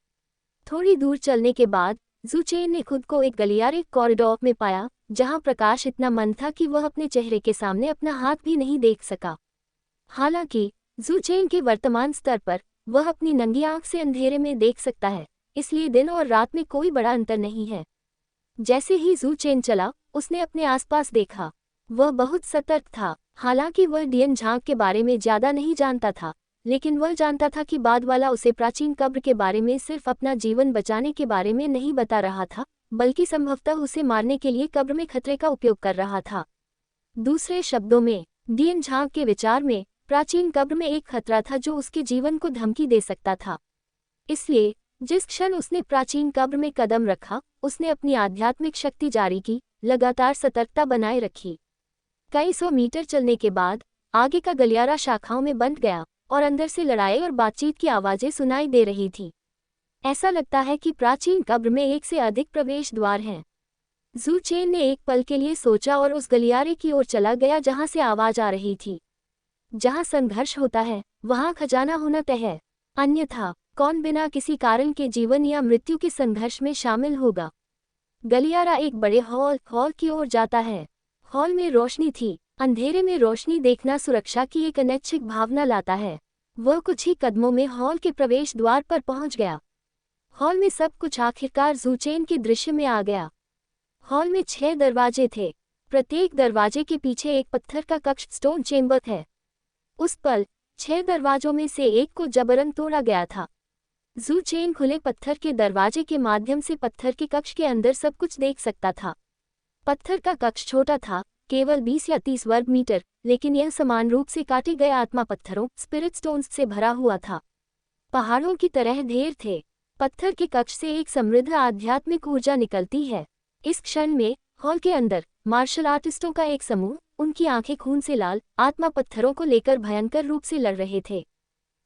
थोड़ी दूर चलने के बाद जू चेन ने खुद को एक गलियारे कॉरिडोर में पाया, जहां प्रकाश इतना मंद था कि वह अपने चेहरे के सामने अपना हाथ भी नहीं देख सका। हालांकि जू चेन के वर्तमान स्तर पर वह अपनी नंगी आंख से अंधेरे में देख सकता है, इसलिए दिन और रात में कोई बड़ा अंतर नहीं है। जैसे ही जू चेन चला, उसने अपने आसपास देखा। वह बहुत सतर्क था। हालांकि वह डियन झांग के बारे में ज्यादा नहीं जानता था, लेकिन वह जानता था कि बाद वाला उसे प्राचीन कब्र के बारे में सिर्फ अपना जीवन बचाने के बारे में नहीं बता रहा था, बल्कि संभवतः उसे मारने के लिए कब्र में खतरे का उपयोग कर रहा था। दूसरे शब्दों में, डियन झांग के विचार में प्राचीन कब्र में एक खतरा था जो उसके जीवन को धमकी दे सकता था। इसलिए जिस क्षण उसने प्राचीन कब्र में कदम रखा, उसने अपनी आध्यात्मिक शक्ति जारी की, लगातार सतर्कता बनाए रखी। कई 100 मीटर चलने के बाद आगे का गलियारा शाखाओं में बंट गया और अंदर से लड़ाई और बातचीत की आवाजें सुनाई दे रही थी। ऐसा लगता है कि प्राचीन कब्र में 1 से अधिक प्रवेश द्वार हैं। जू चेन ने एक पल के लिए सोचा और उस गलियारे की ओर चला गया जहां से आवाज आ रही थी। जहां संघर्ष होता है, वहां खजाना होना तय है, अन्यथा कौन बिना किसी कारण के जीवन या मृत्यु के संघर्ष में शामिल होगा। गलियारा एक बड़े हॉल की ओर जाता है। हॉल में रोशनी थी। अंधेरे में रोशनी देखना सुरक्षा की एक अनैच्छिक भावना लाता है। वह कुछ ही कदमों में हॉल के प्रवेश द्वार पर पहुंच गया। हॉल में सब कुछ आखिरकार जू चेन के दृश्य में आ गया। हॉल में 6 दरवाजे थे। प्रत्येक दरवाजे के पीछे एक पत्थर का कक्ष स्टोन चेम्बर है। उस पल 6 दरवाजों में से एक को जबरन तोड़ा गया था। जू चेन खुले पत्थर के दरवाजे के माध्यम से पत्थर के कक्ष के अंदर सब कुछ देख सकता था। पत्थर का कक्ष छोटा था, केवल 20 या 30 वर्ग मीटर, लेकिन यह समान रूप से काटे गए आत्मा पत्थरों स्पिरिट स्टोन्स से भरा हुआ था। पहाड़ों की तरह ढेर थे। पत्थर के कक्ष से एक समृद्ध आध्यात्मिक ऊर्जा निकलती है। इस क्षण में हॉल के अंदर मार्शल आर्टिस्टों का एक समूह, उनकी आंखें खून से लाल, आत्मा पत्थरों को लेकर भयंकर रूप से लड़ रहे थे।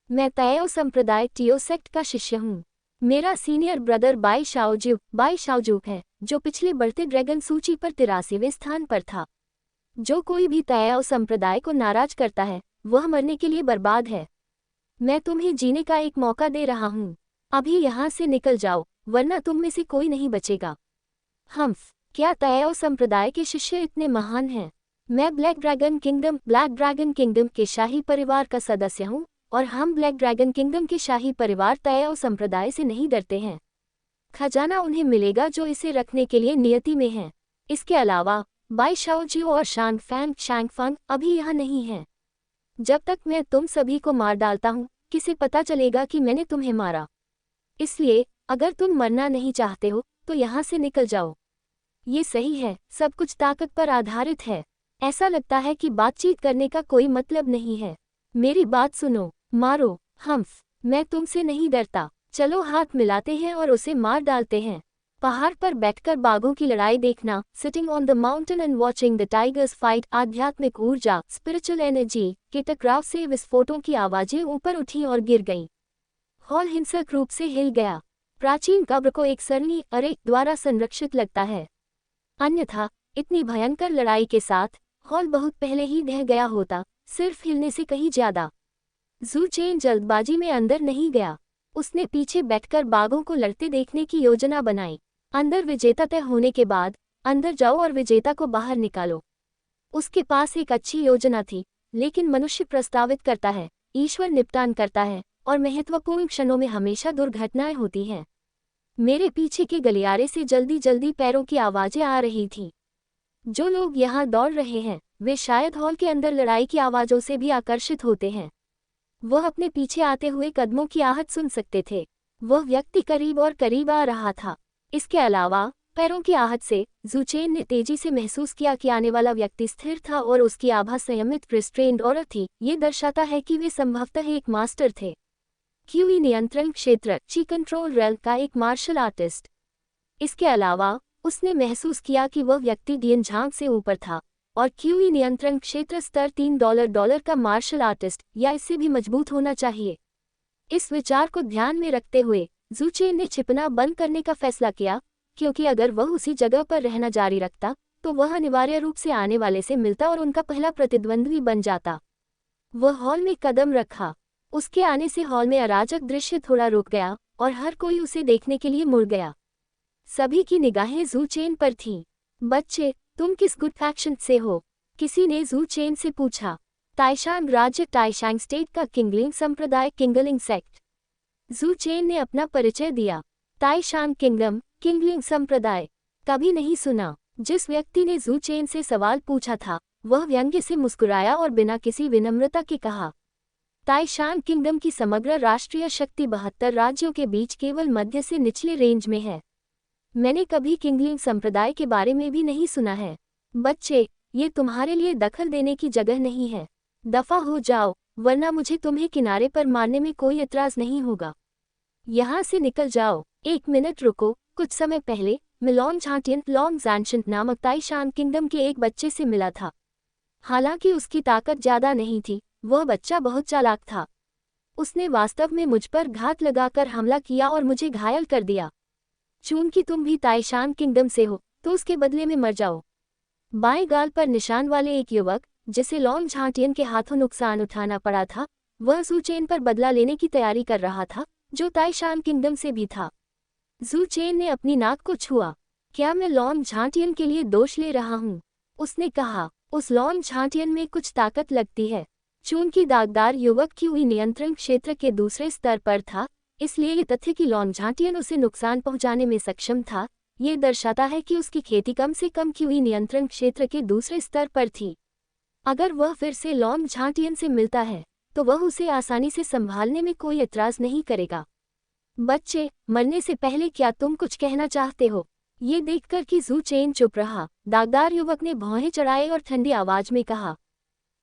मैं ताओ संप्रदाय टियो सेक्ट का शिष्य हूँ। मेरा सीनियर ब्रदर बाई शाओजू है, जो पिछले बढ़ते ड्रैगन सूची पर 83वें स्थान पर था। जो कोई भी ताओ संप्रदाय को नाराज करता है, वह मरने के लिए बर्बाद है। मैं तुम्हें जीने का एक मौका दे रहा हूँ। अभी यहाँ से निकल जाओ, वरना तुम में से कोई नहीं बचेगा। हम्फ, क्या ताओ संप्रदाय के शिष्य इतने महान हैं? मैं ब्लैक ड्रैगन किंगडम के शाही परिवार का सदस्य हूँ, और हम ब्लैक ड्रैगन किंगडम के शाही परिवार ताओ संप्रदाय से नहीं डरते हैं। खजाना उन्हें मिलेगा जो इसे रखने के लिए नियति में है। इसके अलावा बाई शाओजियो और शैंगफंग अभी यहाँ नहीं हैं। जब तक मैं तुम सभी को मार डालता हूँ, किसे पता चलेगा कि मैंने तुम्हें मारा। इसलिए अगर तुम मरना नहीं चाहते हो तो यहाँ से निकल जाओ। ये सही है, सब कुछ ताकत पर आधारित है। ऐसा लगता है कि बातचीत करने का कोई मतलब नहीं है। मेरी बात सुनो, मारो। हम्फ, मैं तुमसे नहीं डरता। चलो हाथ मिलाते हैं और उसे मार डालते हैं। पहाड़ पर बैठकर बाघों की लड़ाई देखना, sitting on the mountain and watching the tigers fight, आध्यात्मिक ऊर्जा स्पिरिचुअल एनर्जी के टकराव से विस्फोटों की आवाजें ऊपर उठी और गिर गईं। हॉल हिंसक रूप से हिल गया। प्राचीन कब्र को एक सरनी अरे द्वारा संरक्षित लगता है। अन्यथा इतनी भयंकर लड़ाई के साथ हॉल बहुत पहले ही ढह गया होता, सिर्फ हिलने से कहीं ज्यादा। जू चेन जल्दबाजी में अंदर नहीं गया। उसने पीछे बैठकर बाघों को लड़ते देखने की योजना बनाई। अंदर विजेता तय होने के बाद अंदर जाओ और विजेता को बाहर निकालो। उसके पास एक अच्छी योजना थी, लेकिन मनुष्य प्रस्तावित करता है, ईश्वर निपटान करता है, और महत्वपूर्ण क्षणों में हमेशा दुर्घटनाएं होती हैं। मेरे पीछे के गलियारे से जल्दी जल्दी पैरों की आवाजें आ रही थीं। जो लोग यहाँ दौड़ रहे हैं, वे शायद हॉल के अंदर लड़ाई की आवाज़ों से भी आकर्षित होते हैं। वह अपने पीछे आते हुए कदमों की आहट सुन सकते थे। वह व्यक्ति करीब और करीब आ रहा था। इसके अलावा पैरों की आहट से जूचेन ने तेजी से महसूस किया कि आने वाला व्यक्ति स्थिर था और उसकी आभा संयमित रिस्ट्रेन्ड औरत थी। ये दर्शाता है कि वे संभवतः एक मास्टर थे। क्यूई नियंत्रण क्षेत्र ची कंट्रोल रेल का एक मार्शल आर्टिस्ट। इसके अलावा उसने महसूस किया कि वह व्यक्ति डीएन झांग से ऊपर था और क्यूई नियंत्रण क्षेत्र स्तर $3 का मार्शल आर्टिस्ट या इससे भी मजबूत होना चाहिए। इस विचार को ध्यान में रखते हुए जूचेन ने छिपना बंद करने का फैसला किया, क्योंकि अगर वह उसी जगह पर रहना जारी रखता तो वह अनिवार्य रूप से आने वाले से मिलता और उनका पहला प्रतिद्वंद्वी बन जाता। वह हॉल में कदम रखा। उसके आने से हॉल में अराजक दृश्य थोड़ा रुक गया और हर कोई उसे देखने के लिए मुड़ गया। सभी की निगाहें जूचेन पर थीं। बच्चे, तुम किस गुट फैक्शन से हो? किसी ने जूचेन से पूछा। ताइशांग राज्य टाइशांग स्टेट का किंगलिंग संप्रदाय किंगलिंग सेक्ट। जूचेन ने अपना परिचय दिया। ताइशांग किंगडम, किंगलिंग संप्रदाय, कभी नहीं सुना। जिस व्यक्ति ने जूचेन से सवाल पूछा था वह व्यंग्य से मुस्कुराया और बिना किसी विनम्रता के कहा, ताइशांग किंगडम की समग्र राष्ट्रीय शक्ति 72 राज्यों के बीच केवल मध्य से निचले रेंज में है। मैंने कभी किंगलिंग संप्रदाय के बारे में भी नहीं सुना है। बच्चे, ये तुम्हारे लिए दखल देने की जगह नहीं है। दफा हो जाओ, वरना मुझे तुम्हें किनारे पर मारने में कोई एतराज नहीं होगा। यहाँ से निकल जाओ। 1 मिनट रुको। कुछ समय पहले मैं लॉन्ग जैंशन नामक ताइशांग किंगडम के एक बच्चे से मिला था। हालांकि उसकी ताकत ज्यादा नहीं थी, वह बच्चा बहुत चालाक था। उसने वास्तव में मुझ पर घात लगाकर हमला किया और मुझे घायल कर दिया। चूंकि तुम भी ताइशांग किंगडम से हो तो उसके बदले में मर जाओ। बाएं गाल पर निशान वाले एक युवक, जिसे लॉन्ग झांटियन के हाथों नुकसान उठाना पड़ा था, वह जूचेन पर बदला लेने की तैयारी कर रहा था, जो ताइशांग किंगडम से भी था। जूचेन ने अपनी नाक को छुआ। क्या मैं लॉन्ग झांटियन के लिए दोष ले रहा हूँ? उसने कहा। उस लॉन्ग झांटियन में कुछ ताकत लगती है। चूंकि दागदार युवक क्यूई नियंत्रण क्षेत्र के दूसरे स्तर पर था, इसलिए ये तथ्य कि लॉन्ग झांटियन उसे नुकसान पहुंचाने में सक्षम था, ये दर्शाता है कि उसकी खेती कम से कम क्यूई नियंत्रण क्षेत्र के दूसरे स्तर पर थी। अगर वह फिर से लॉन्ग झांटियन से मिलता है तो वह उसे आसानी से संभालने में कोई एतराज नहीं करेगा। बच्चे, मरने से पहले क्या तुम कुछ कहना चाहते हो? ये देखकर कि जू चेन चुप रहा, दागदार युवक ने भौहें चढ़ाए और ठंडी आवाज में कहा।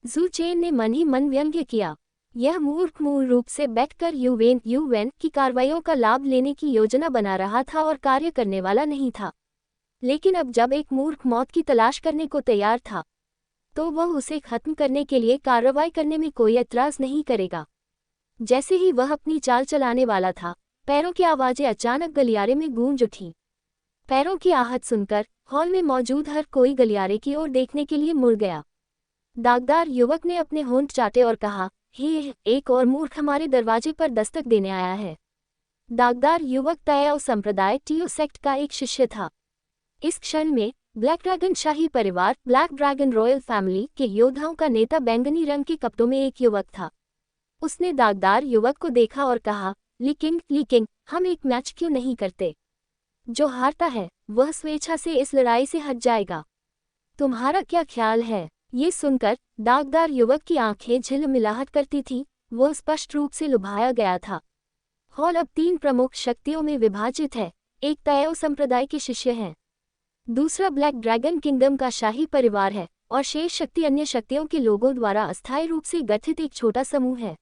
जू चेन ने मन ही मन व्यंग्य किया। यह मूर्ख मूल रूप से बैठकर यूवेन की कार्रवाइयों का लाभ लेने की योजना बना रहा था और कार्य करने वाला नहीं था। लेकिन अब जब एक मूर्ख मौत की तलाश करने को तैयार था, तो वह उसे खत्म करने के लिए कार्रवाई करने में कोई एतराज नहीं करेगा। जैसे ही वह अपनी चाल चलाने वाला था, पैरों की आवाजें अचानक गलियारे में गूंज उठी। पैरों की आहट सुनकर हॉल में मौजूद हर कोई गलियारे की ओर देखने के लिए मुड़ गया। दागदार युवक ने अपने होंठ चाटे और कहा, हे, एक और मूर्ख हमारे दरवाजे पर दस्तक देने आया है। दागदार युवक ताओ संप्रदाय टीओ सेक्ट का एक शिष्य था। इस क्षण में ब्लैक ड्रैगन शाही परिवार ब्लैक ड्रैगन रॉयल फैमिली के योद्धाओं का नेता बैंगनी रंग के कपड़ों में एक युवक था। उसने दागदार युवक को देखा और कहा, लीकिंग, हम एक मैच क्यों नहीं करते? जो हारता है वह स्वेच्छा से इस लड़ाई से हट जाएगा। तुम्हारा क्या ख्याल है? ये सुनकर दागदार युवक की आंखें झिलमिलाहट करती थीं, वह स्पष्ट रूप से लुभाया गया था। हॉल अब 3 प्रमुख शक्तियों में विभाजित है। एक ताओ संप्रदाय के शिष्य हैं, दूसरा ब्लैक ड्रैगन किंगडम का शाही परिवार है और शेष शक्ति अन्य शक्तियों के लोगों द्वारा अस्थायी रूप से गठित एक छोटा समूह है।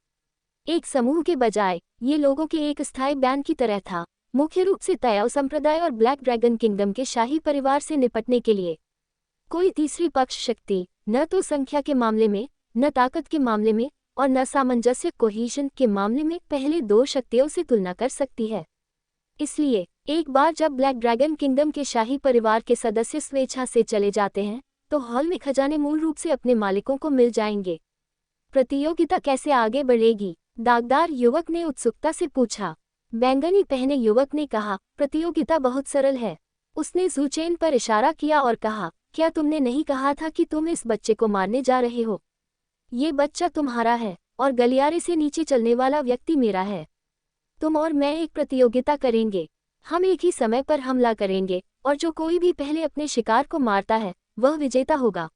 एक समूह के बजाय ये लोगों के एक स्थायी बैंड की तरह था, मुख्य रूप से ताओ संप्रदाय और ब्लैक ड्रैगन किंगडम के शाही परिवार से निपटने के लिए। कोई तीसरी पक्ष शक्ति न तो संख्या के मामले में, न ताकत के मामले में और न सामंजस्य कोहीशन के मामले में पहले 2 शक्तियों से तुलना कर सकती है। इसलिए एक बार जब ब्लैक ड्रैगन किंगडम के शाही परिवार के सदस्य स्वेच्छा से चले जाते हैं, तो हॉल में खजाने मूल रूप से अपने मालिकों को मिल जाएंगे। प्रतियोगिता कैसे आगे बढ़ेगी? दागदार युवक ने उत्सुकता से पूछा। बैंगनी पहने युवक ने कहा, प्रतियोगिता बहुत सरल है। उसने जू चेन पर इशारा किया और कहा, क्या तुमने नहीं कहा था कि तुम इस बच्चे को मारने जा रहे हो? ये बच्चा तुम्हारा है और गलियारे से नीचे चलने वाला व्यक्ति मेरा है। तुम और मैं एक प्रतियोगिता करेंगे। हम एक ही समय पर हमला करेंगे और जो कोई भी पहले अपने शिकार को मारता है वह विजेता होगा।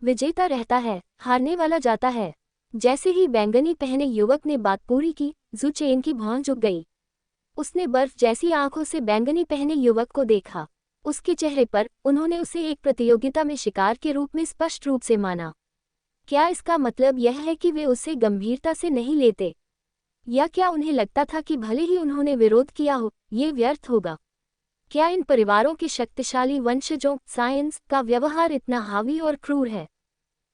विजेता रहता है, हारने वाला जाता है। जैसे ही बैंगनी पहने युवक ने बात पूरी की, जू चेन की भौं झुक गई। उसने बर्फ जैसी आंखों से बैंगनी पहने युवक को देखा। उसके चेहरे पर उन्होंने उसे एक प्रतियोगिता में शिकार के रूप में स्पष्ट रूप से माना। क्या इसका मतलब यह है कि वे उसे गंभीरता से नहीं लेते? या क्या उन्हें लगता था कि भले ही उन्होंने विरोध किया हो, ये व्यर्थ होगा? क्या इन परिवारों के शक्तिशाली वंशजों साइंस का व्यवहार इतना हावी और क्रूर है?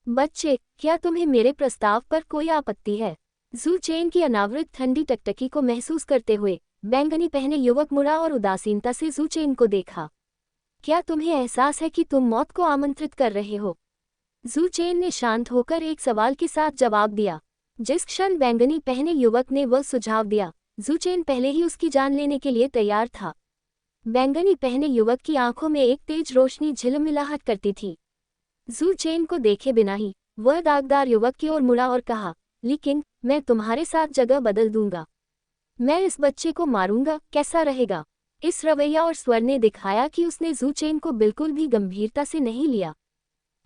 बच्चे, क्या तुम्हें मेरे प्रस्ताव पर कोई आपत्ति है? जू चेन की अनावृत ठंडी टकटकी को महसूस करते हुए बैंगनी पहने युवक मुड़ा और उदासीनता से जू चेन को देखा। क्या तुम्हें एहसास है कि तुम मौत को आमंत्रित कर रहे हो? जू चेन ने शांत होकर एक सवाल के साथ जवाब दिया। जिस क्षण बैंगनी पहने युवक ने वह सुझाव दिया, जू चेन पहले ही उसकी जान लेने के लिए तैयार था। बैंगनी पहने युवक की आंखों में एक तेज रोशनी झिलमिलाहट करती थी। जू चेन को देखे बिना ही वह दागदार युवक की ओर मुड़ा और कहा, लेकिन मैं तुम्हारे साथ जगह बदल दूंगा। मैं इस बच्चे को मारूंगा, कैसा रहेगा? इस रवैया और स्वर ने दिखाया कि उसने जू चेन को बिल्कुल भी गंभीरता से नहीं लिया।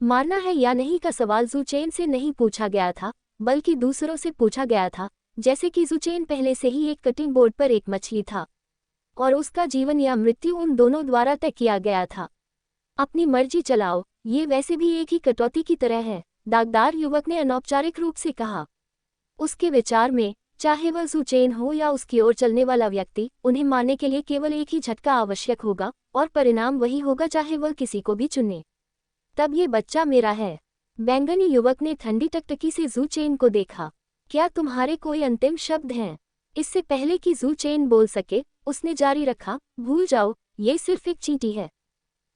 मारना है या नहीं का सवाल जू चेन से नहीं पूछा गया था, बल्कि दूसरों से पूछा गया था, जैसे कि जू चेन पहले से ही एक कटिंग बोर्ड पर एक मछली था और उसका जीवन या मृत्यु उन दोनों द्वारा तय किया गया था। अपनी मर्जी चलाओ, ये वैसे भी एक ही कटौती की तरह है, दागदार युवक ने अनौपचारिक रूप से कहा। उसके विचार में चाहे वह जू चेन हो या उसकी ओर चलने वाला व्यक्ति, उन्हें मारने के लिए केवल एक ही झटका आवश्यक होगा और परिणाम वही होगा चाहे वह किसी को भी चुने। तब ये बच्चा मेरा है। बैंगनी युवक ने ठंडी टकटकी से जू चेन को देखा। क्या तुम्हारे कोई अंतिम शब्द हैं? इससे पहले कि जू चेन बोल सके, उसने जारी रखा, भूल जाओ, ये सिर्फ एक चींटी है।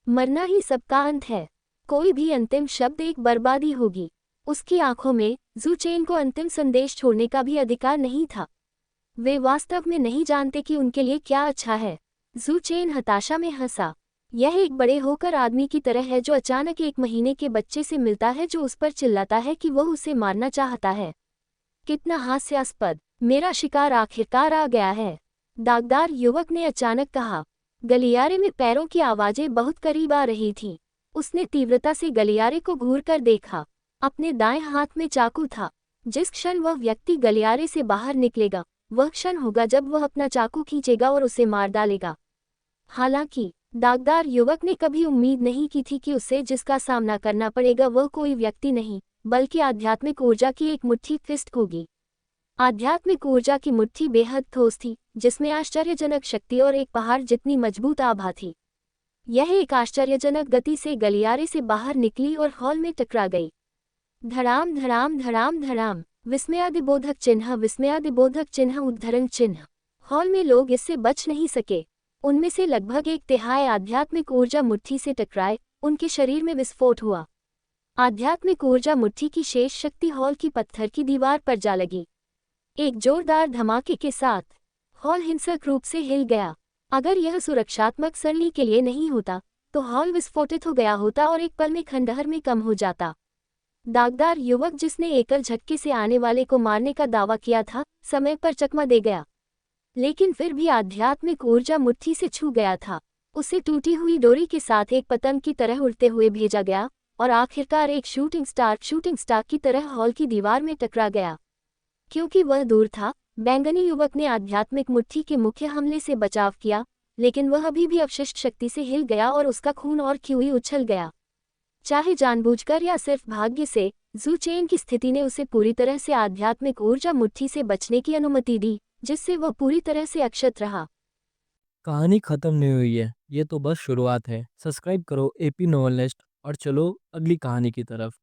मरना ही सबका अंत है। कोई भी अंतिम शब्द एक बर्बादी होगी। उसकी आंखों में जू चेन को अंतिम संदेश छोड़ने का भी अधिकार नहीं था। वे वास्तव में नहीं जानते कि उनके लिए क्या अच्छा है। जू चेन हताशा में हंसा। यह एक बड़े होकर आदमी की तरह है जो अचानक 1 महीने के बच्चे से मिलता है जो उस पर चिल्लाता है कि वह उसे मारना चाहता है। कितना हास्यास्पद। मेरा शिकार आखिरकार आ गया है, दागदार युवक ने अचानक कहा। गलियारे में पैरों की आवाजें बहुत करीब आ रही थीं। उसने तीव्रता से गलियारे को घूरकर देखा। अपने दाएं हाथ में चाकू था। जिस क्षण वह व्यक्ति गलियारे से बाहर निकलेगा, वह क्षण होगा जब वह अपना चाकू खींचेगा और उसे मार डालेगा। हालांकि दागदार युवक ने कभी उम्मीद नहीं की थी कि उसे जिसका सामना करना पड़ेगा वह कोई व्यक्ति नहीं, बल्कि आध्यात्मिक ऊर्जा की एक मुट्ठी फिस्ट होगी। आध्यात्मिक ऊर्जा की मुट्ठी बेहद ठोस थी, जिसमें आश्चर्यजनक शक्ति और एक पहाड़ जितनी मजबूत आभा थी। यह एक आश्चर्यजनक गति से गलियारे से बाहर निकली और हॉल में टकरा गई। धड़ाम धड़ाम धड़ाम धड़ाम, विस्मयादिबोधक चिन्ह, विस्मयादिबोधक चिन्ह, उद्धरण चिन्ह। हॉल में लोग इससे बच नहीं सके। उनमें से लगभग 1/3 आध्यात्मिक ऊर्जा मुट्ठी से टकराए, उनके शरीर में विस्फोट हुआ। आध्यात्मिक ऊर्जा मुट्ठी की शेष शक्ति हॉल की पत्थर की दीवार पर जा लगी। एक जोरदार धमाके के साथ हॉल हिंसक रूप से हिल गया। अगर यह सुरक्षात्मक सरणी के लिए नहीं होता तो हॉल विस्फोटित हो गया होता और एक पल में खंडहर में कम हो जाता। दागदार युवक, जिसने एकल झटके से आने वाले को मारने का दावा किया था, समय पर चकमा दे गया, लेकिन फिर भी आध्यात्मिक ऊर्जा मुट्ठी से छू गया था। उसे टूटी हुई डोरी के साथ एक पतंग की तरह उड़ते हुए भेजा गया और आखिरकार एक शूटिंग स्टार की तरह हॉल की दीवार में टकरा गया। क्योंकि वह दूर था, बैंगनी युवक ने आध्यात्मिक मुट्ठी के मुख्य हमले से बचाव किया, लेकिन वह अभी भी अवशिष्ट शक्ति से हिल गया और उसका खून और ख्यूई उछल गया। चाहे जानबूझकर या सिर्फ भाग्य से, जू चेन की स्थिति ने उसे पूरी तरह से आध्यात्मिक ऊर्जा मुट्ठी से बचने की अनुमति दी, जिससे वह पूरी तरह से अक्षत रहा। कहानी खत्म नहीं हुई है, ये तो बस शुरुआत है। सब्सक्राइब करो एपी नोवेल नेस्ट और चलो अगली कहानी की तरफ।